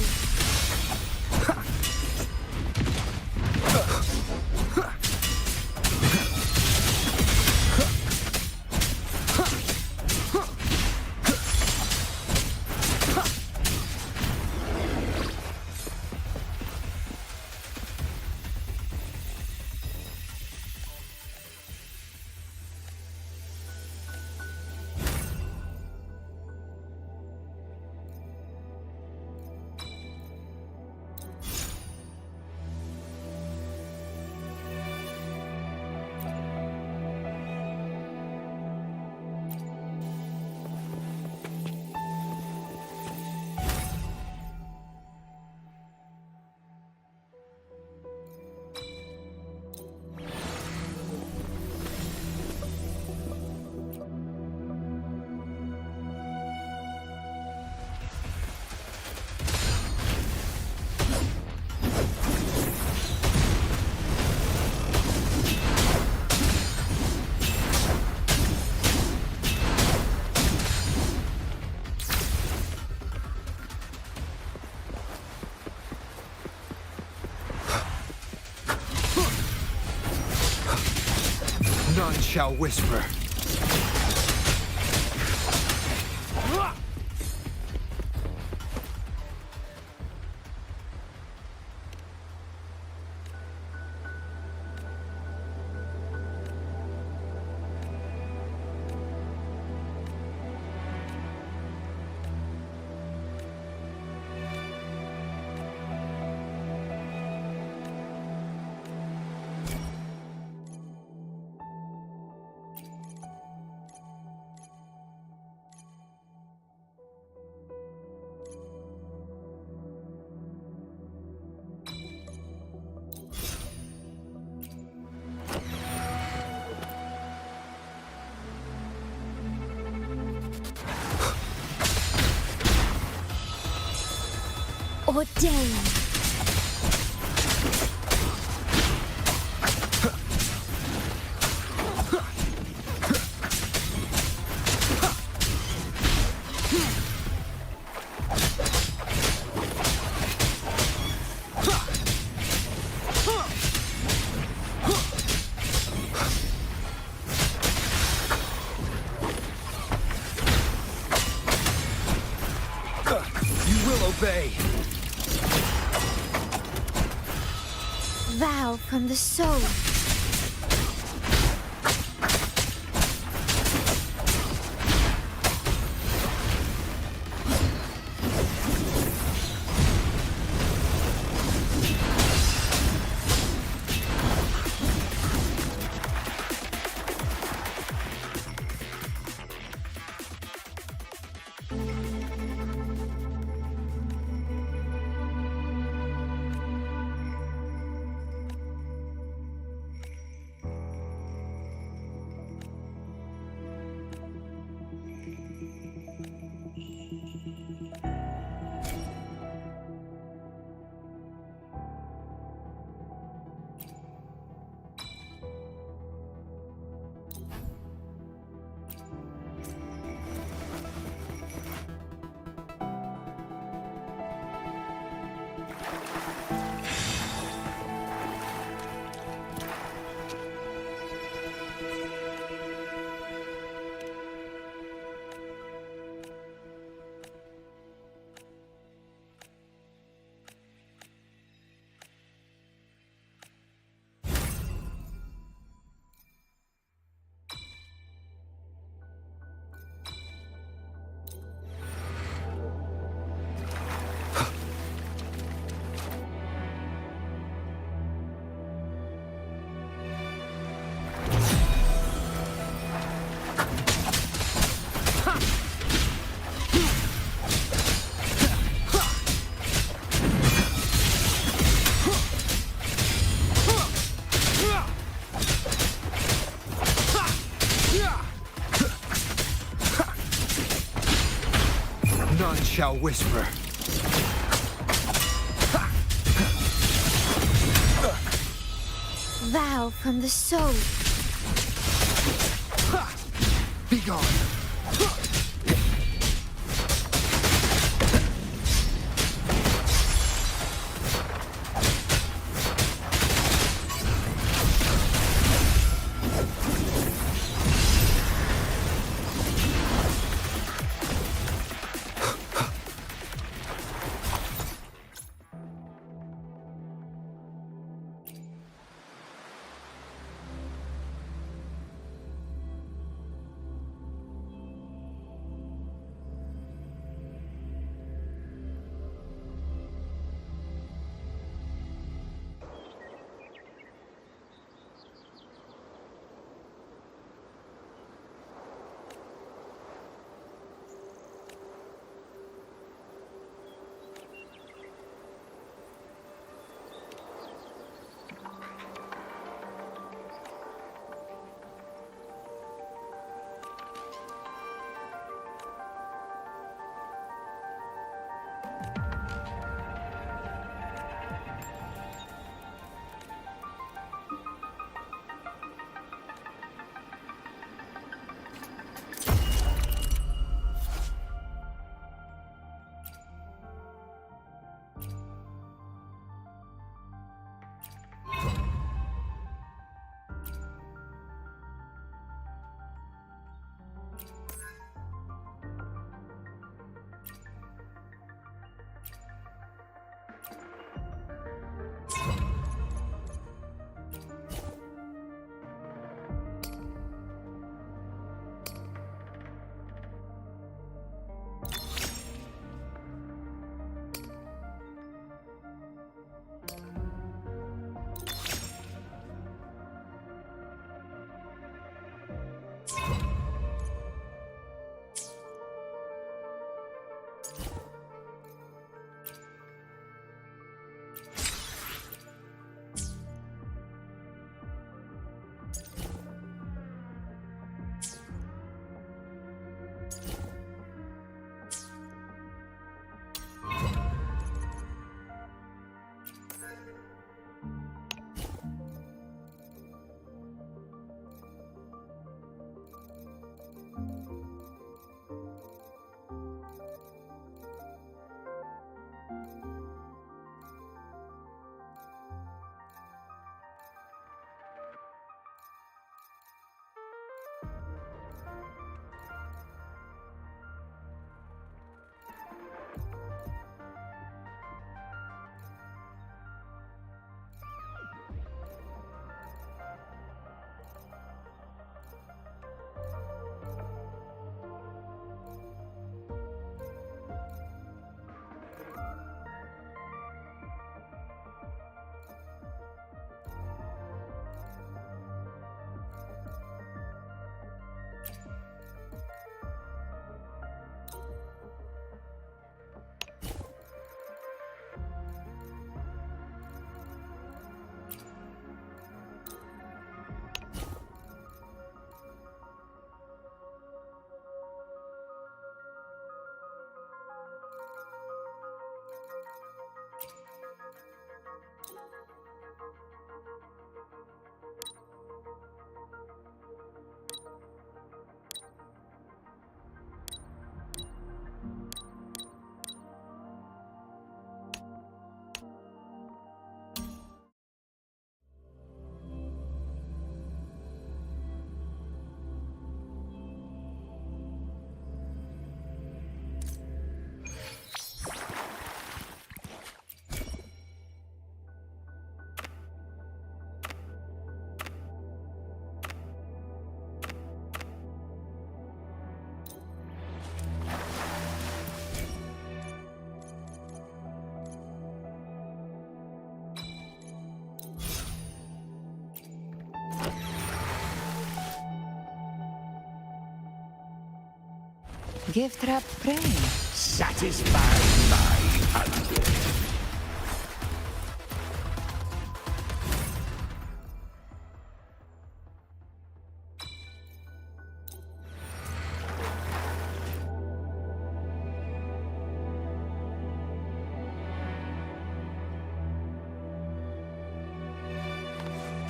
None shall whisper. Ordained. You will obey. Vow from the soul. None shall whisper. Thou from the soul. Be gone. Gift wrap prey. Satisfy my hunger.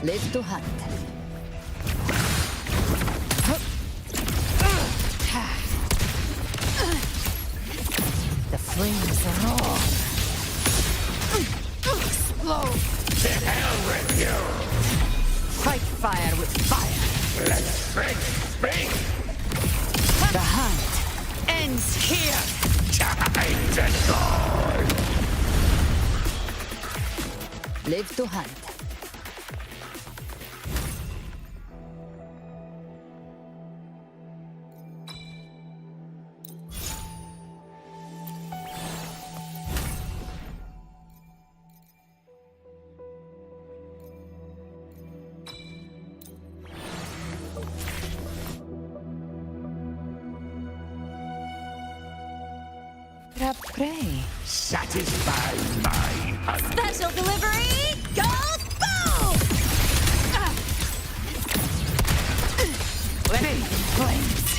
Live to hunt. The flames roar. Explode. To hell with you! Fight fire with fire. Let's spring! The hunt ends here. Time to die! Live to hunt. Trap prey. Satisfy my hunger. Special delivery goes boom! Big in flames.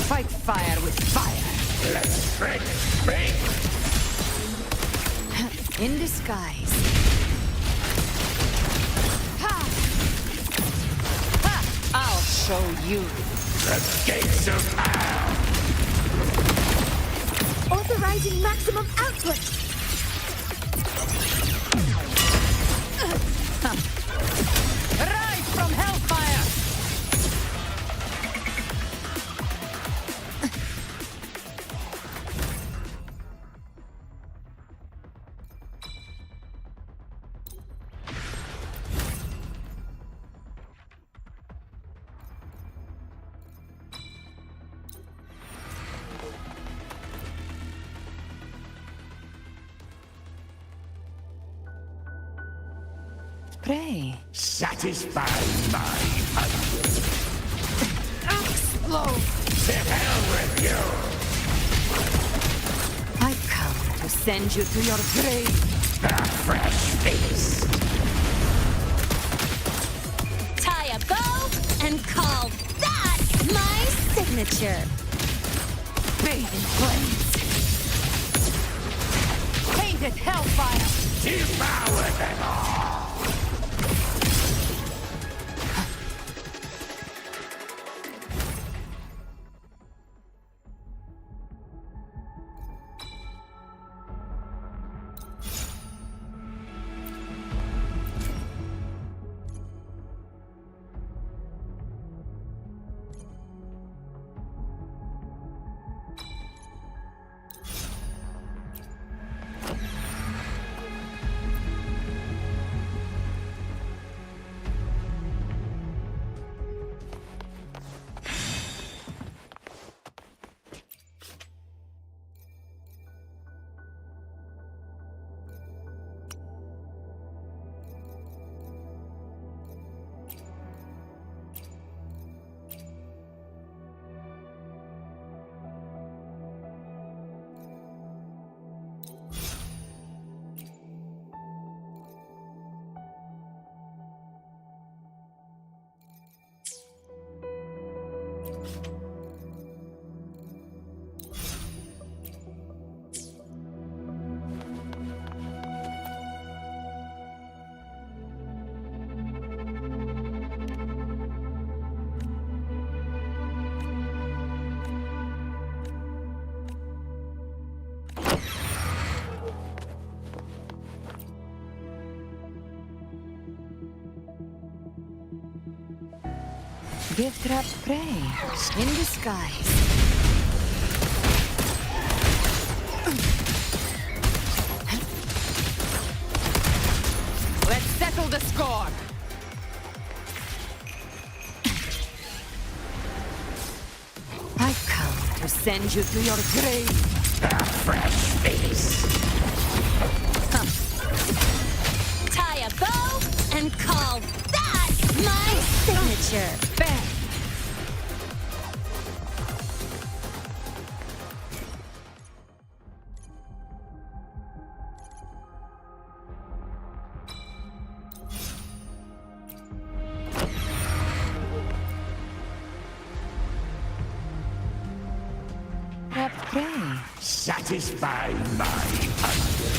Fight fire with fire. Let's spring! In disguise. I'll show you. The gates of hell! Authorizing maximum output! Rise from hellfire! Pray. Satisfy my hunger. Explode! To hell with you! I come to send you to your grave. A fresh feast! Tie a bow and call that my signature! Bathe in flames. Painted hellfire. Devour them all! Gift wrap prey. In disguise. Let's settle the score. I come to send you to your grave. A fresh feast! Tie a bow and call that my signature! Bang! Prey. Satisfy my hunger.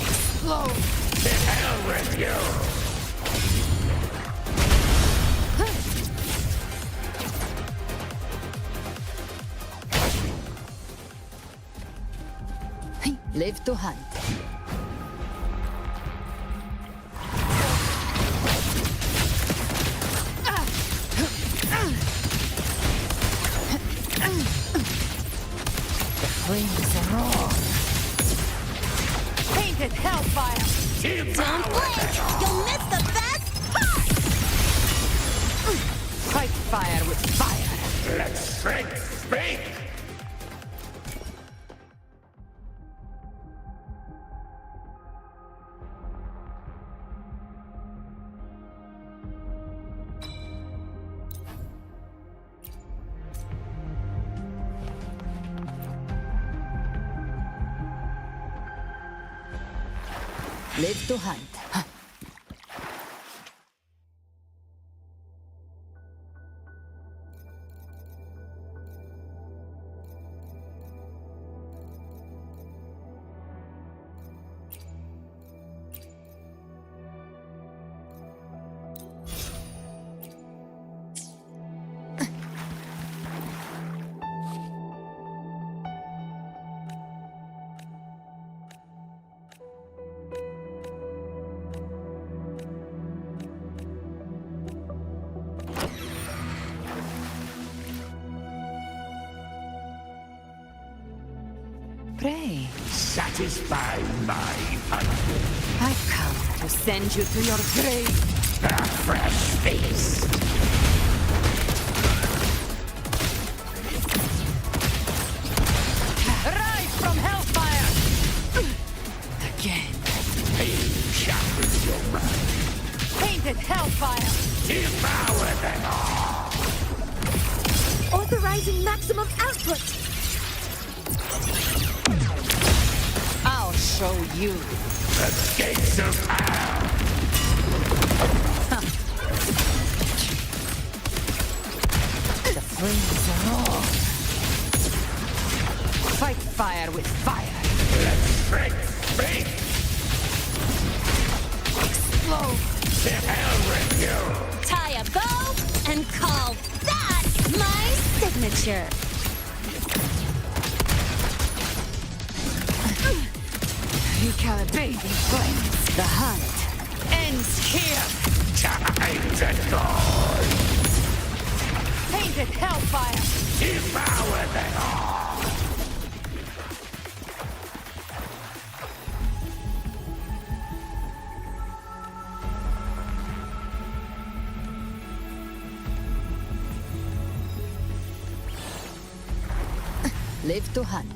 Explode! To hell with you! Live to hunt. The flames are raw. Painted hellfire! Don't blink! You'll miss the best part! Fight fire with fire. Let strength speak! Live to hunt. Pray. Satisfy my hunger. I've come to send you to your grave. A fresh feast. Rise from hellfire! Again. You sharpen your mind. Painted hellfire! Devour them all! Authorizing maximum output! I'll show you. The gates of hell! The flames are raw. Fight fire with fire. Let strength speak! Explode! To hell with you! Tie a bow and call that my signature! Recalibrating flames. The hunt ends here. Time to die! Painted hellfire! Devour them all! Live to hunt.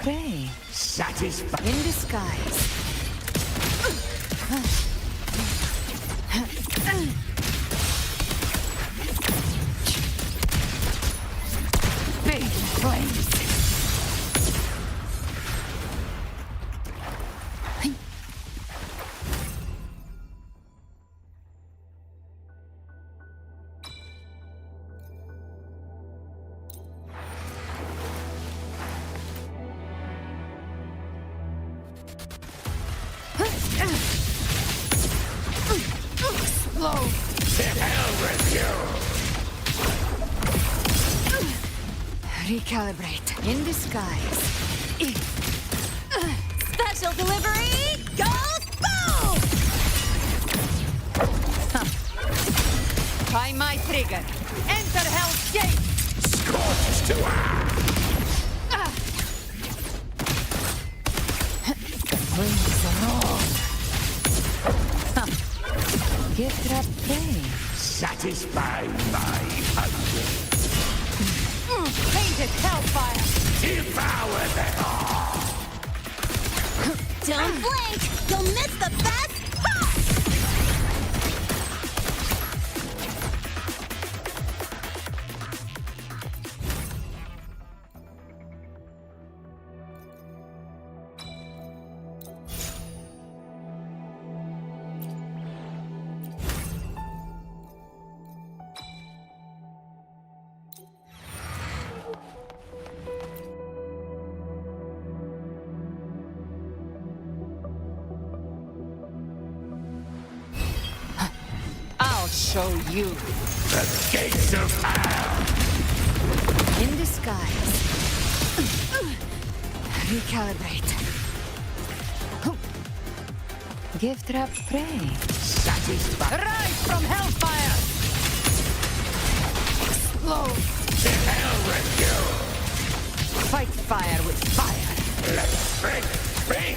prey. Satisfied. In disguise. Big flames. To hell with you! Recalibrate. In disguise. Special delivery goes boom! Try my trigger. Enter Hell's Gate. Scorched to Wings roll. Gift wrap prey. satisfy my hunger. Painted hellfire. Devour them all! Don't blink! You'll miss the best part! I'll show you. The gates of hell! In disguise. Recalibrate. Gift wrap prey. Satisfy. Rise from hellfire. Explode. To hell with you! Fight fire with fire. Let's break free!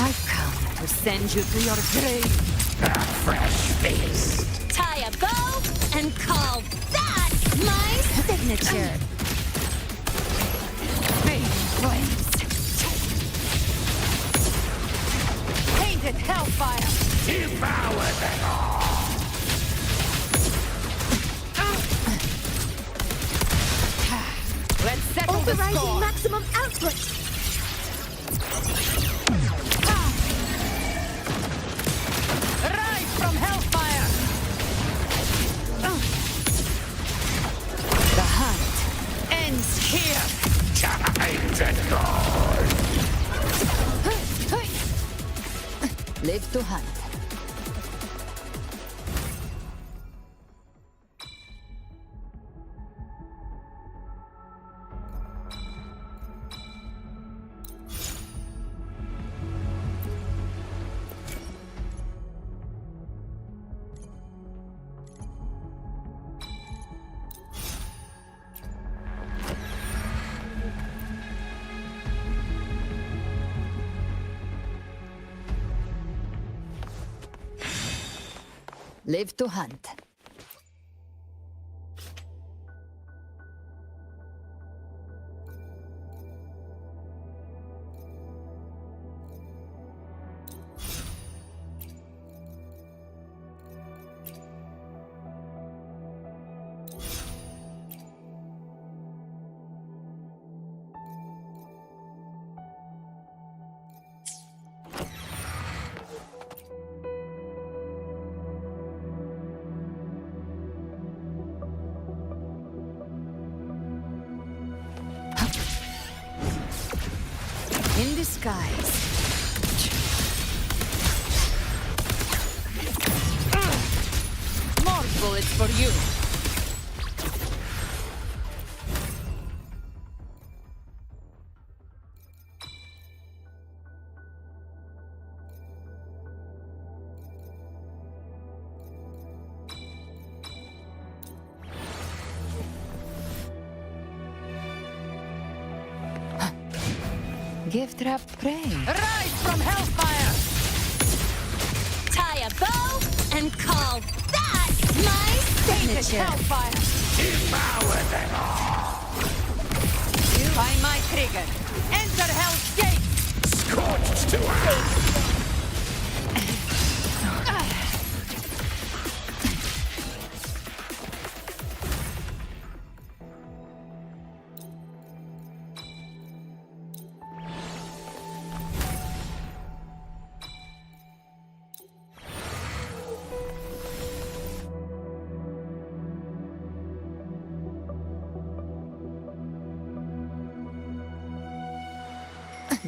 I've come to send you to your grave. A fresh feast! Tie a bow and call that my signature. Big flames. Painted hellfire. Devour them all! Let's settle the Authorizing score. maximum output. Rise from hellfire. The hunt ends here. Time to go! Live to hunt. Live to hunt. In disguise. More bullets for you. Give trap prey. Rise from hellfire! Tie a bow and call that my signature. Hellfire! Devour them all! By my trigger. Enter Hell's Gate! Scorched to earth!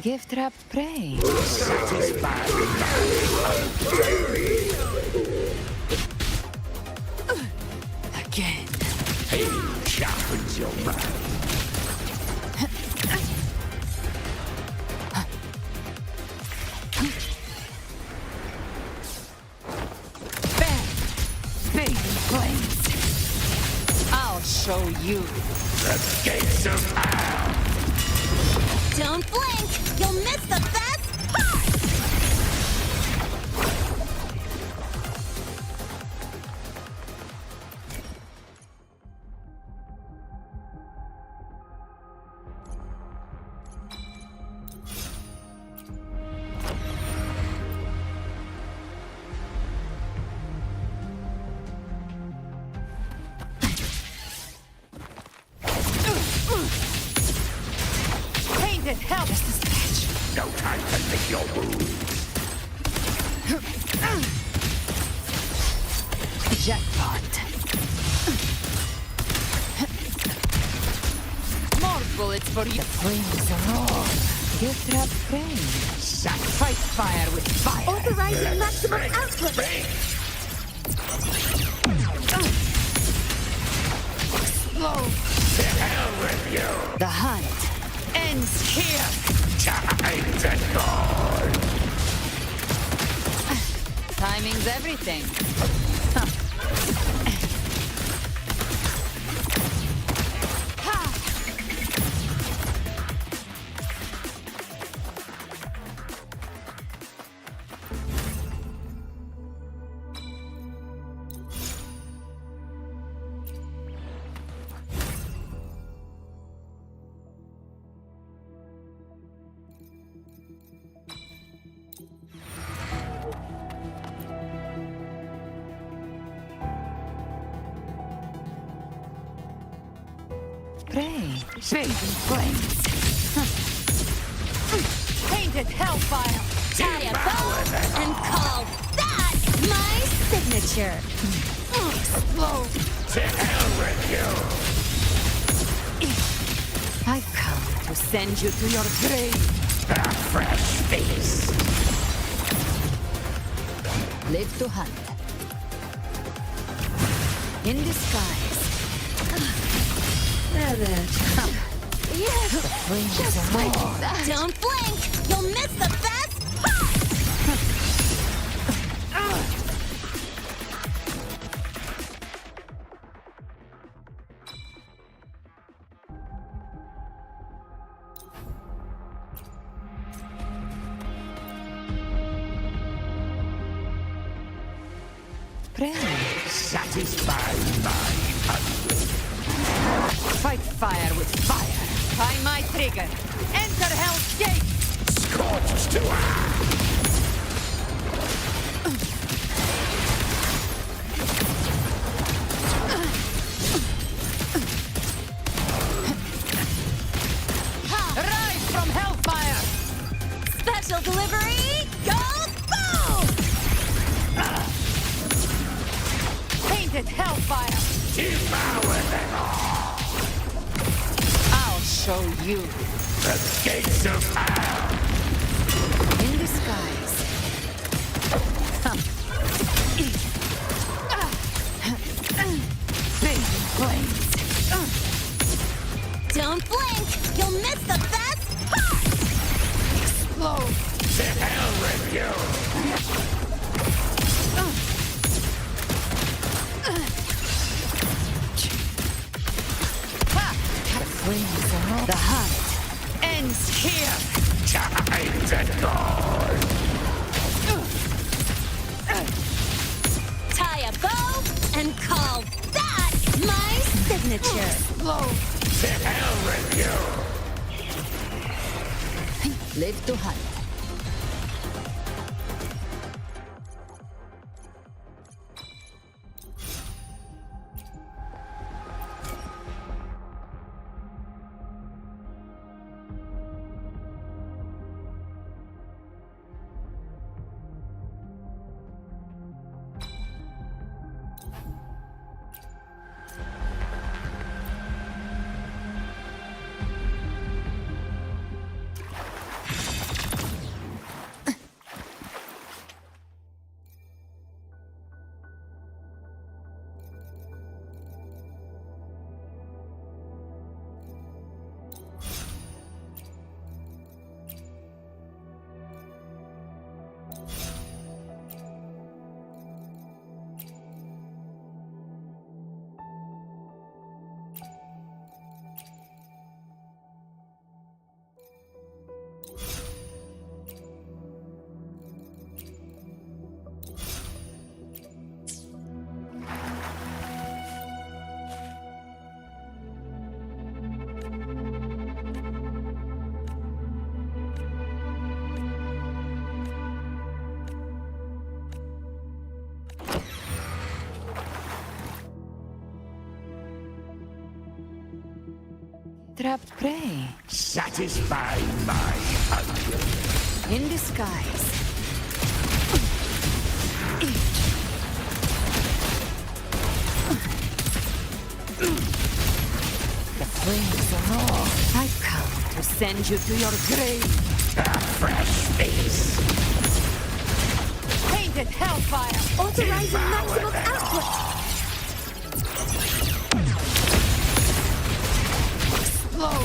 Give trap prey. Again. Pain sharpens your mind. Big flames. I'll show you. The gates of hell! Don't blink! You'll miss the best part! Painted help! Just a scratch. No time to lick your wounds. Jackpot. More bullets for you. The flames roar. Give trap prey. Fight fire with fire. Authorizing maximum output! Explode. To hell with you! The hunt ends here. Time to go! Timing's everything. Prey. Big flames. Painted hellfire. Tie a bow and call that my signature. Explode. To hell with you! I've come to send you to your grave. A fresh face! Live to hunt. In disguise. There. Yes! The flames Just are like more. that! Don't blink! You'll miss the best part! Prey. Satisfy my hunger. Fight fire with fire. By my trigger. Enter Hell's Gate. Scorched to earth! Rise from hellfire. Special delivery, go boom! Painted hellfire. Devour them all! I'll show you. The gates of hell! In disguise. Big flames. Don't blink! You'll miss the best part! Explode. To hell with you! The flames are all. The hunt ends here. Time Slow! To hell with you! Live to hunt. Trapped prey. Satisfy my hunger. In disguise. The flames are raw. I come to send you to your grave. A fresh face. Painted hellfire. Authorizing maximum output. Slow.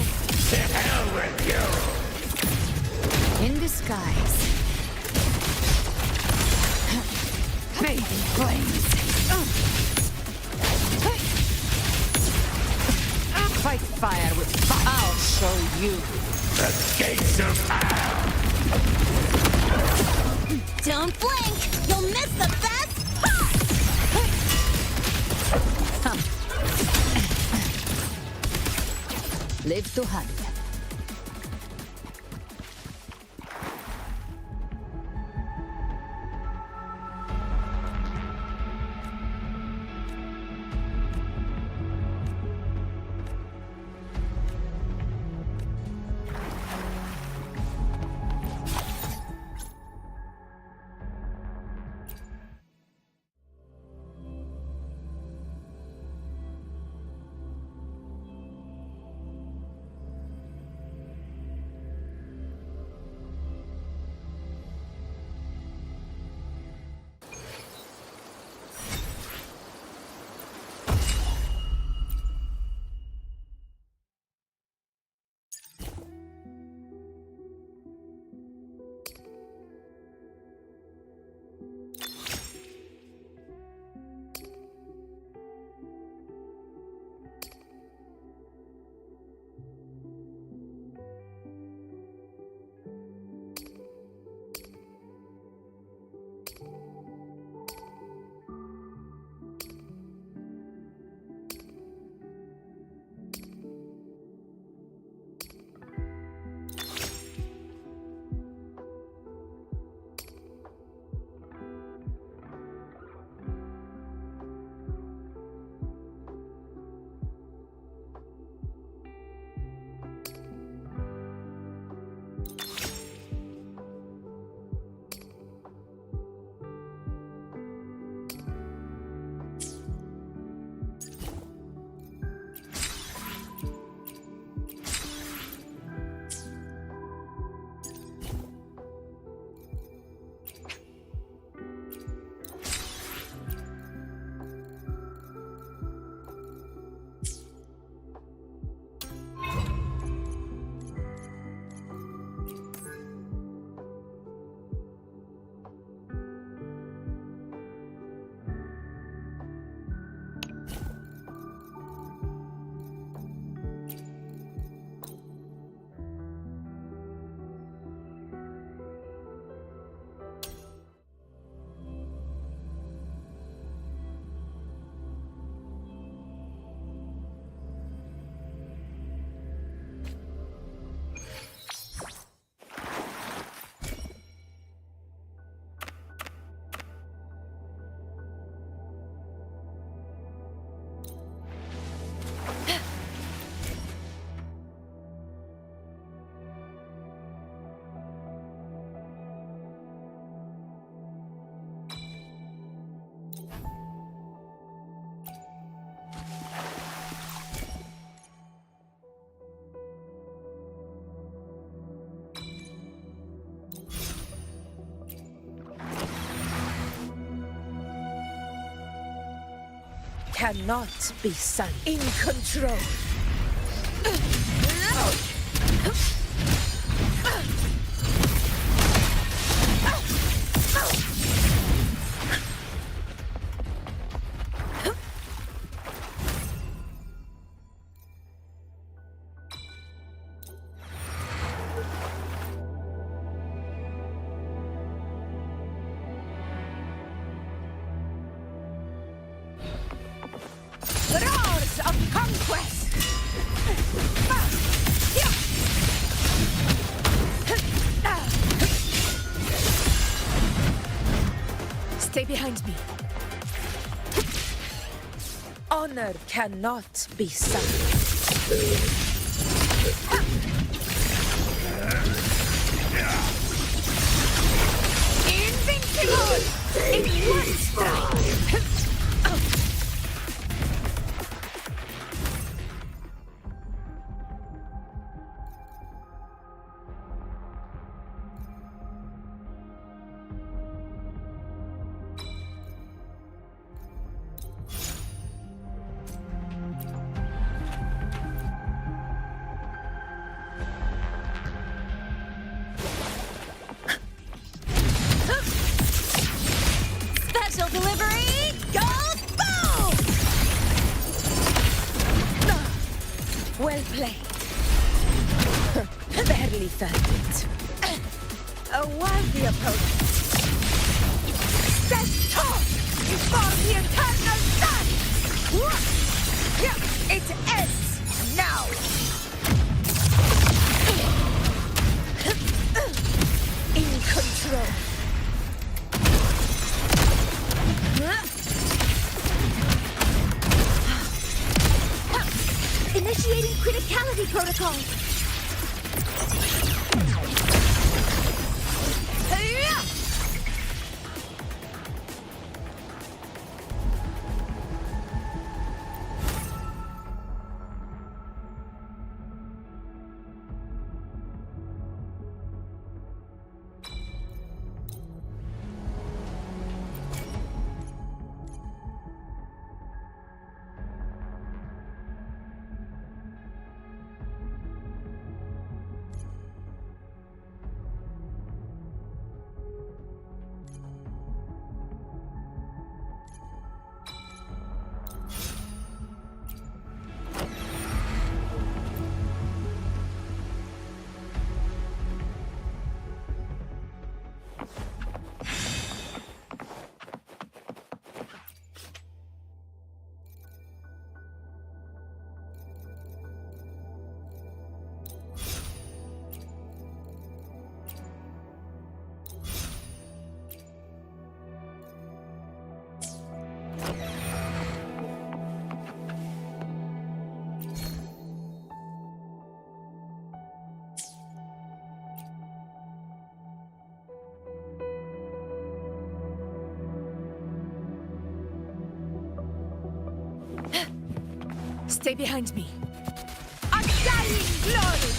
To hell with you. In disguise. Fading flames. Fight fire with fire. I'll show you. The gates of hell. Don't blink! You'll miss the best part! Live to hunt. cannot be sunk. In control. Roars of conquest! Stay behind me. Honor cannot be sunk. Invincible! In one strike! Special delivery! Go boom! Well played. Barely felt it. A worthy opponent. Stand tall before the eternal sun! It ends now! In control. Initiating criticality protocol. Stay behind me. Undying glory!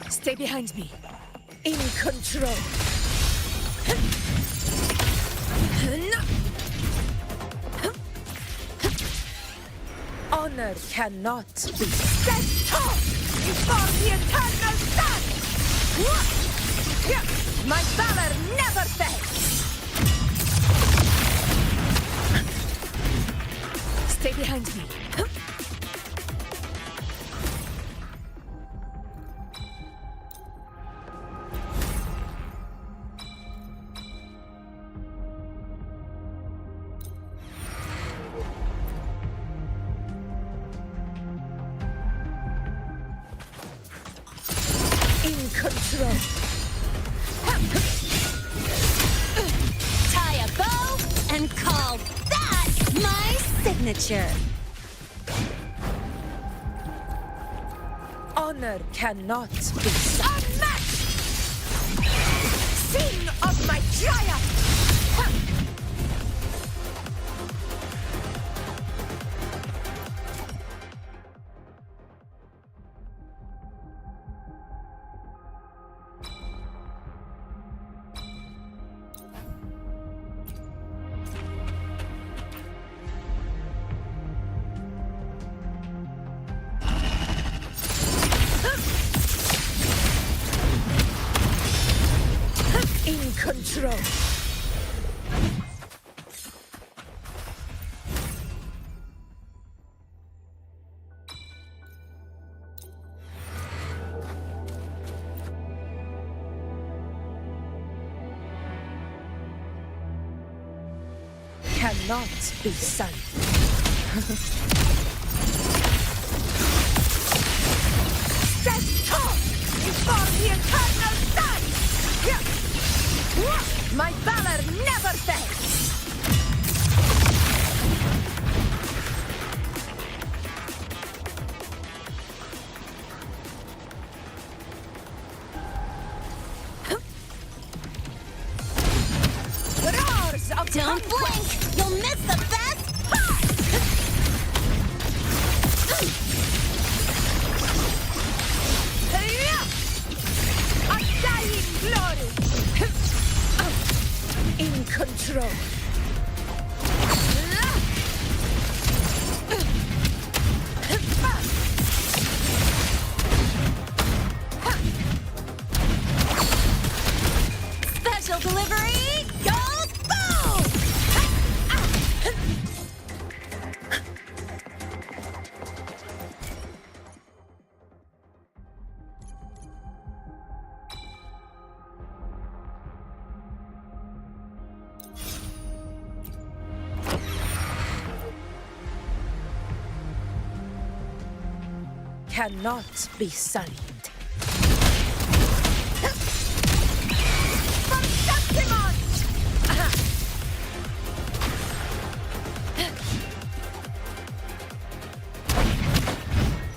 Stay behind me. In control. Honor cannot be stand tall before the eternal sun! My valor never fades! Stay behind me. Control. Tie a bow and call that my signature. Honor cannot be unmatched! Sing of my triumph! in control. Cannot be sunk. Stand tall before the eternal sun! My valor never fails! Roars of Don't blink! You'll miss the best part! A dying glory! In control. Special delivery goes boom! Cannot be sullied.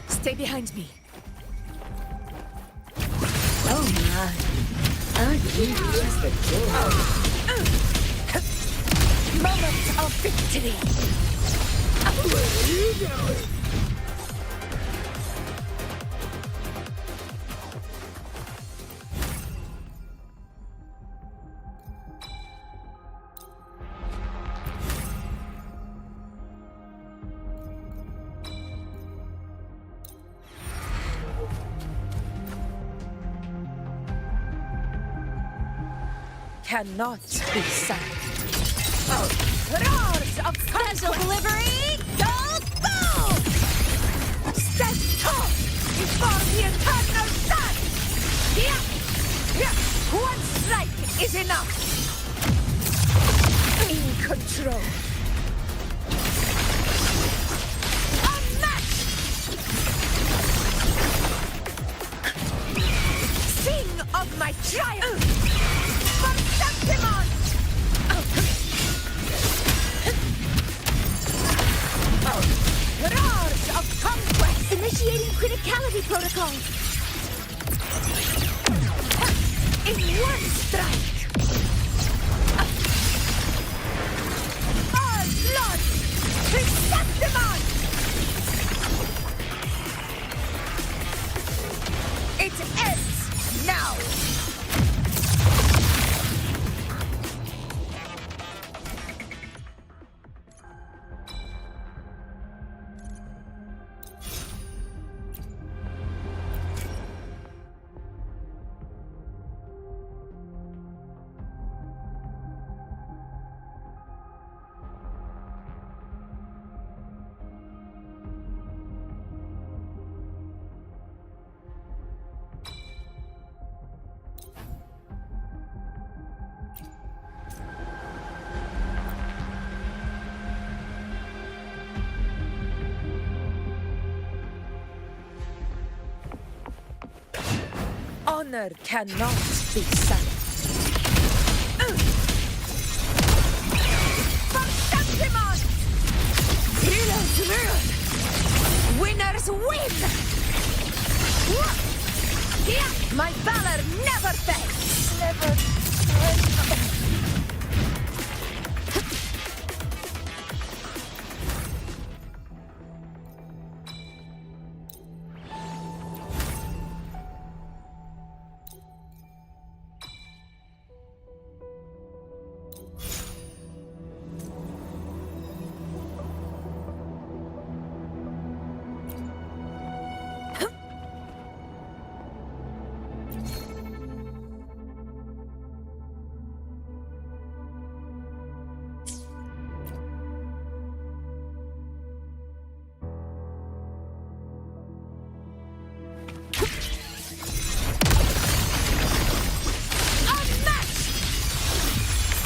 Stay behind me. Oh my. Aren't you just adorable? Moment of victory. Where are you going? Cannot be sunk. Roars of special delivery goes boom! Stand tall before the eternal sun! One strike is enough! In control. Unmatched! Sing of my triumph! Roars of conquest! Initiating criticality protocol! In one strike! All blood! Chrysanthemum! It ends now! Honor cannot be sunk. Winners win! My valor never fails! Never.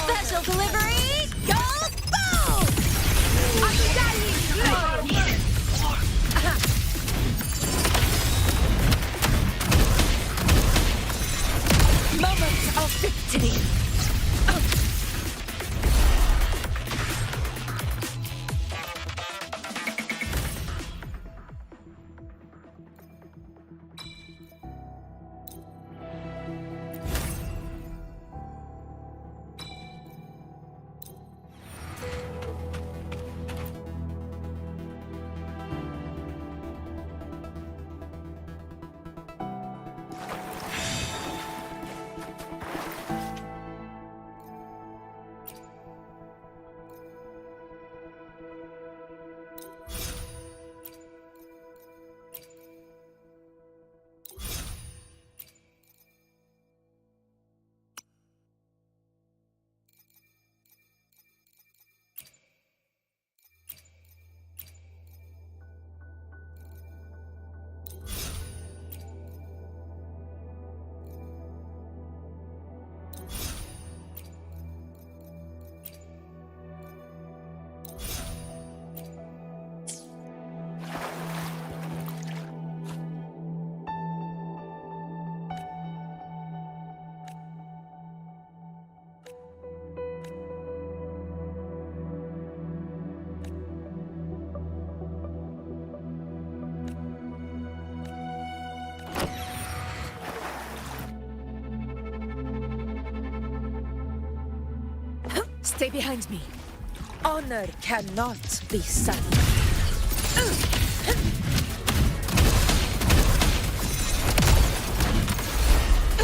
Special delivery! Go boom! Undying glory! Moment of victory! Stay behind me. Honor cannot be silenced.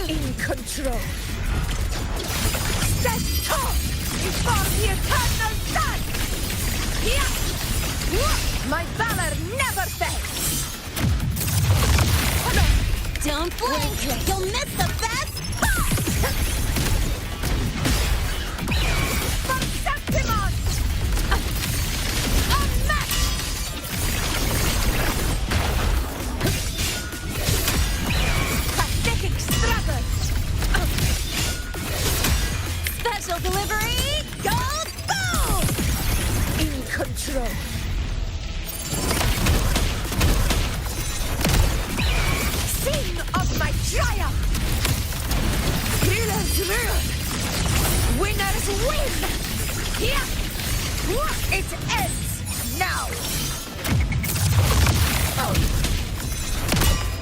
In control. Stand tall before the eternal sun! My valor never fails! Don't blink! You'll miss the best part! Special delivery! Go boom! In control. Sing of my triumph! Thrillers rule! Winners win! Here! It ends now!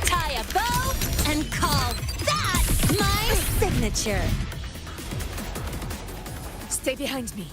Tie a bow and call that my signature! Stay behind me.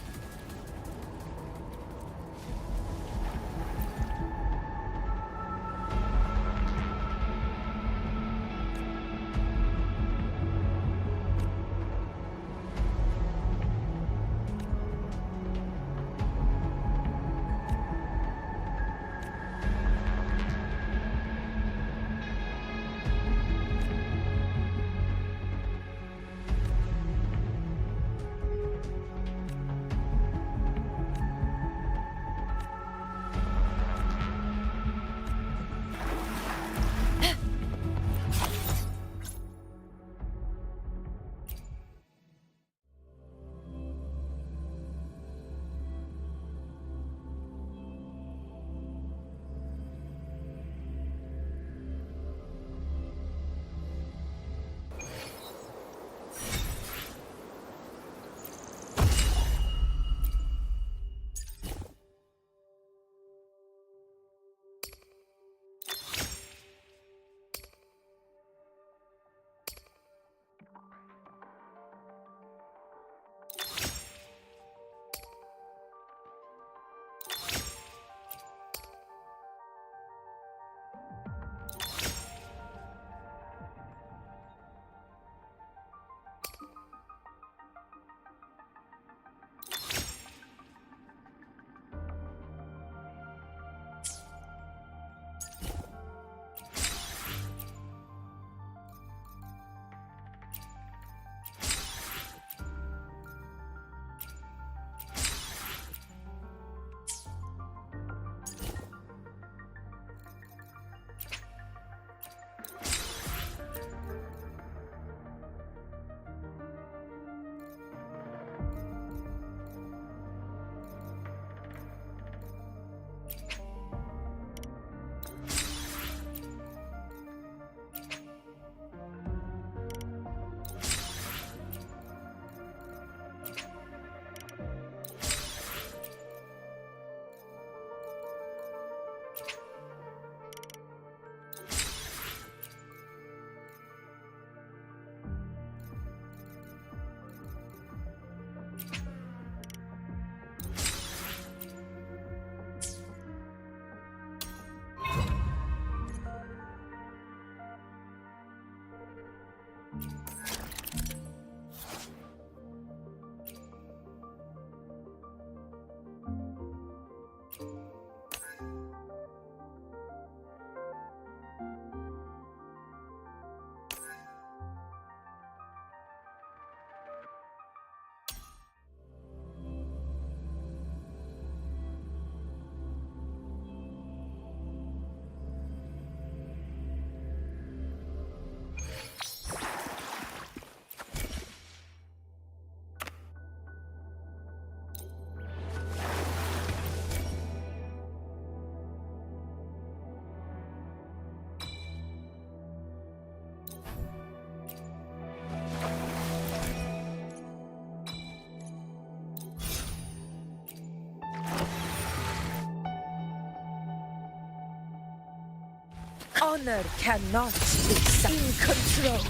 Honor cannot be in control.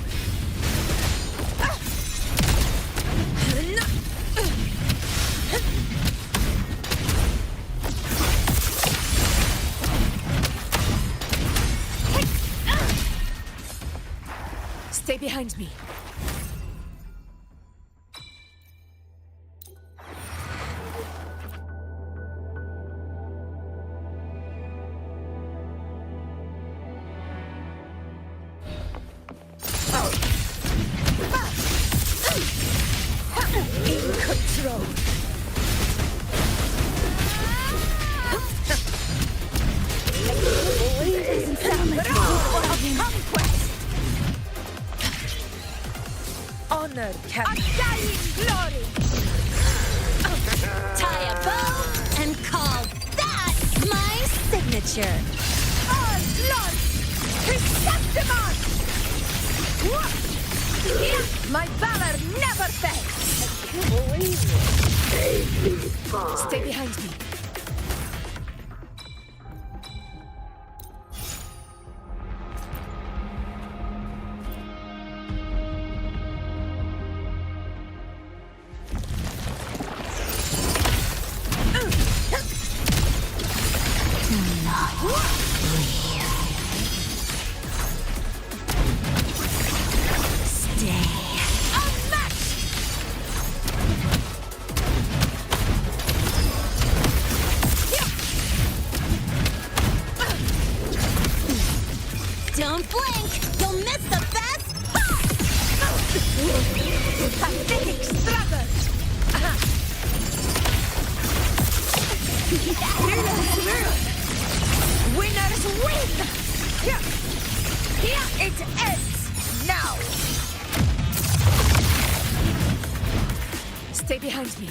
Stay behind me. In control. Honor can undying glory. Tie a bow and call that my signature. Oh, Lord! Receptimon! My valor never fails! Stay behind me. Don't blink! You'll miss the best part! Pathetic struggle! Winners win! Here it ends now! Stay behind me.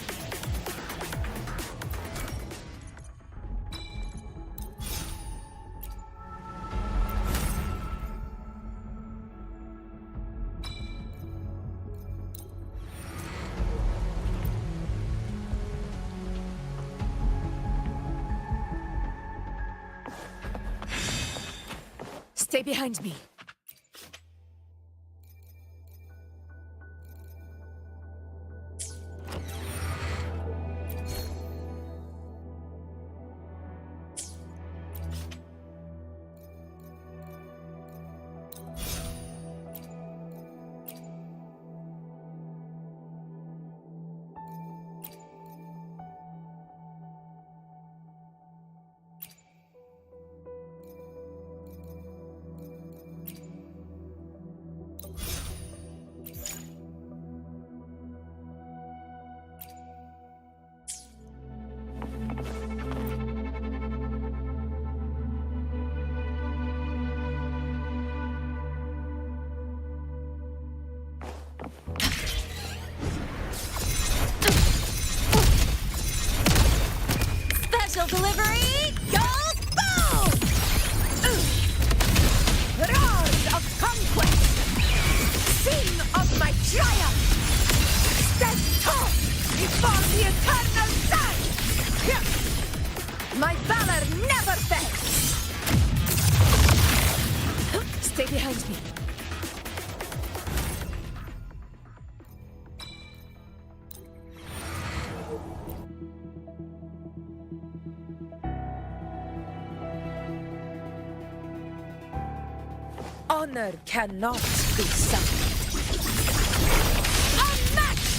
Stay behind me. Special delivery, goes boom! Roars of conquest! Sing of my triumph! Stand tall before the eternal sun! My valor never fails! Stay behind me. Honor cannot be suffered. Unmatched!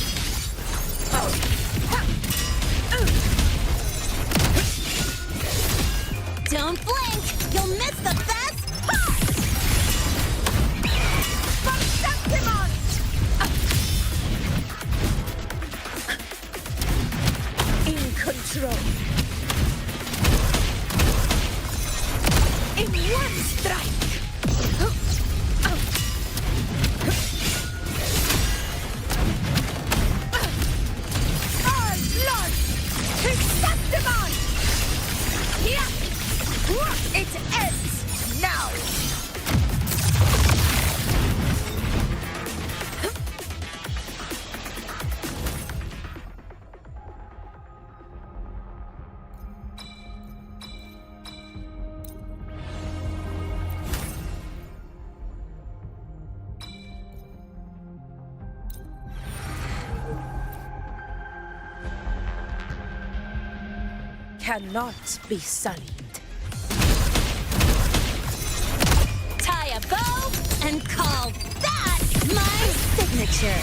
Don't blink! You'll miss the best part! Perceptimon! In control. In one strike! It ends now! cannot be sullied. Tie a bow and call that my signature.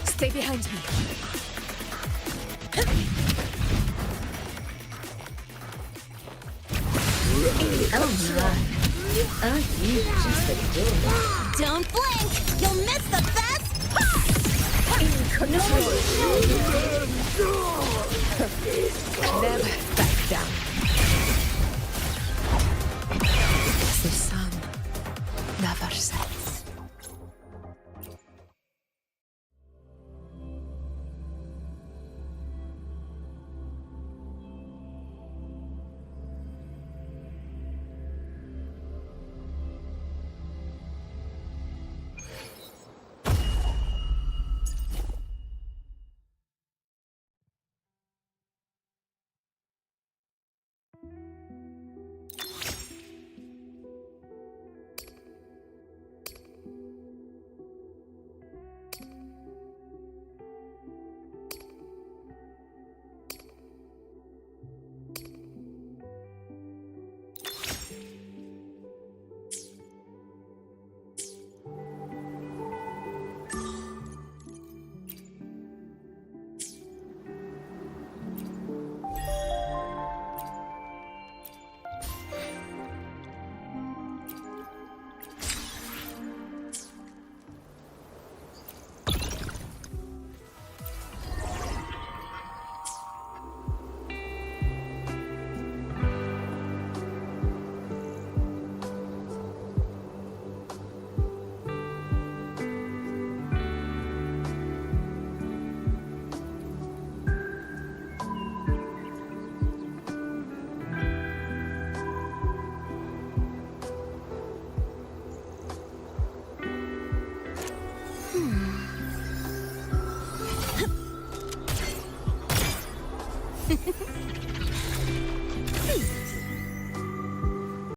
Stay behind me. Oh my. Aren't you just adorable? Don't blink! You'll miss the best part! Never back down. The sun never sets.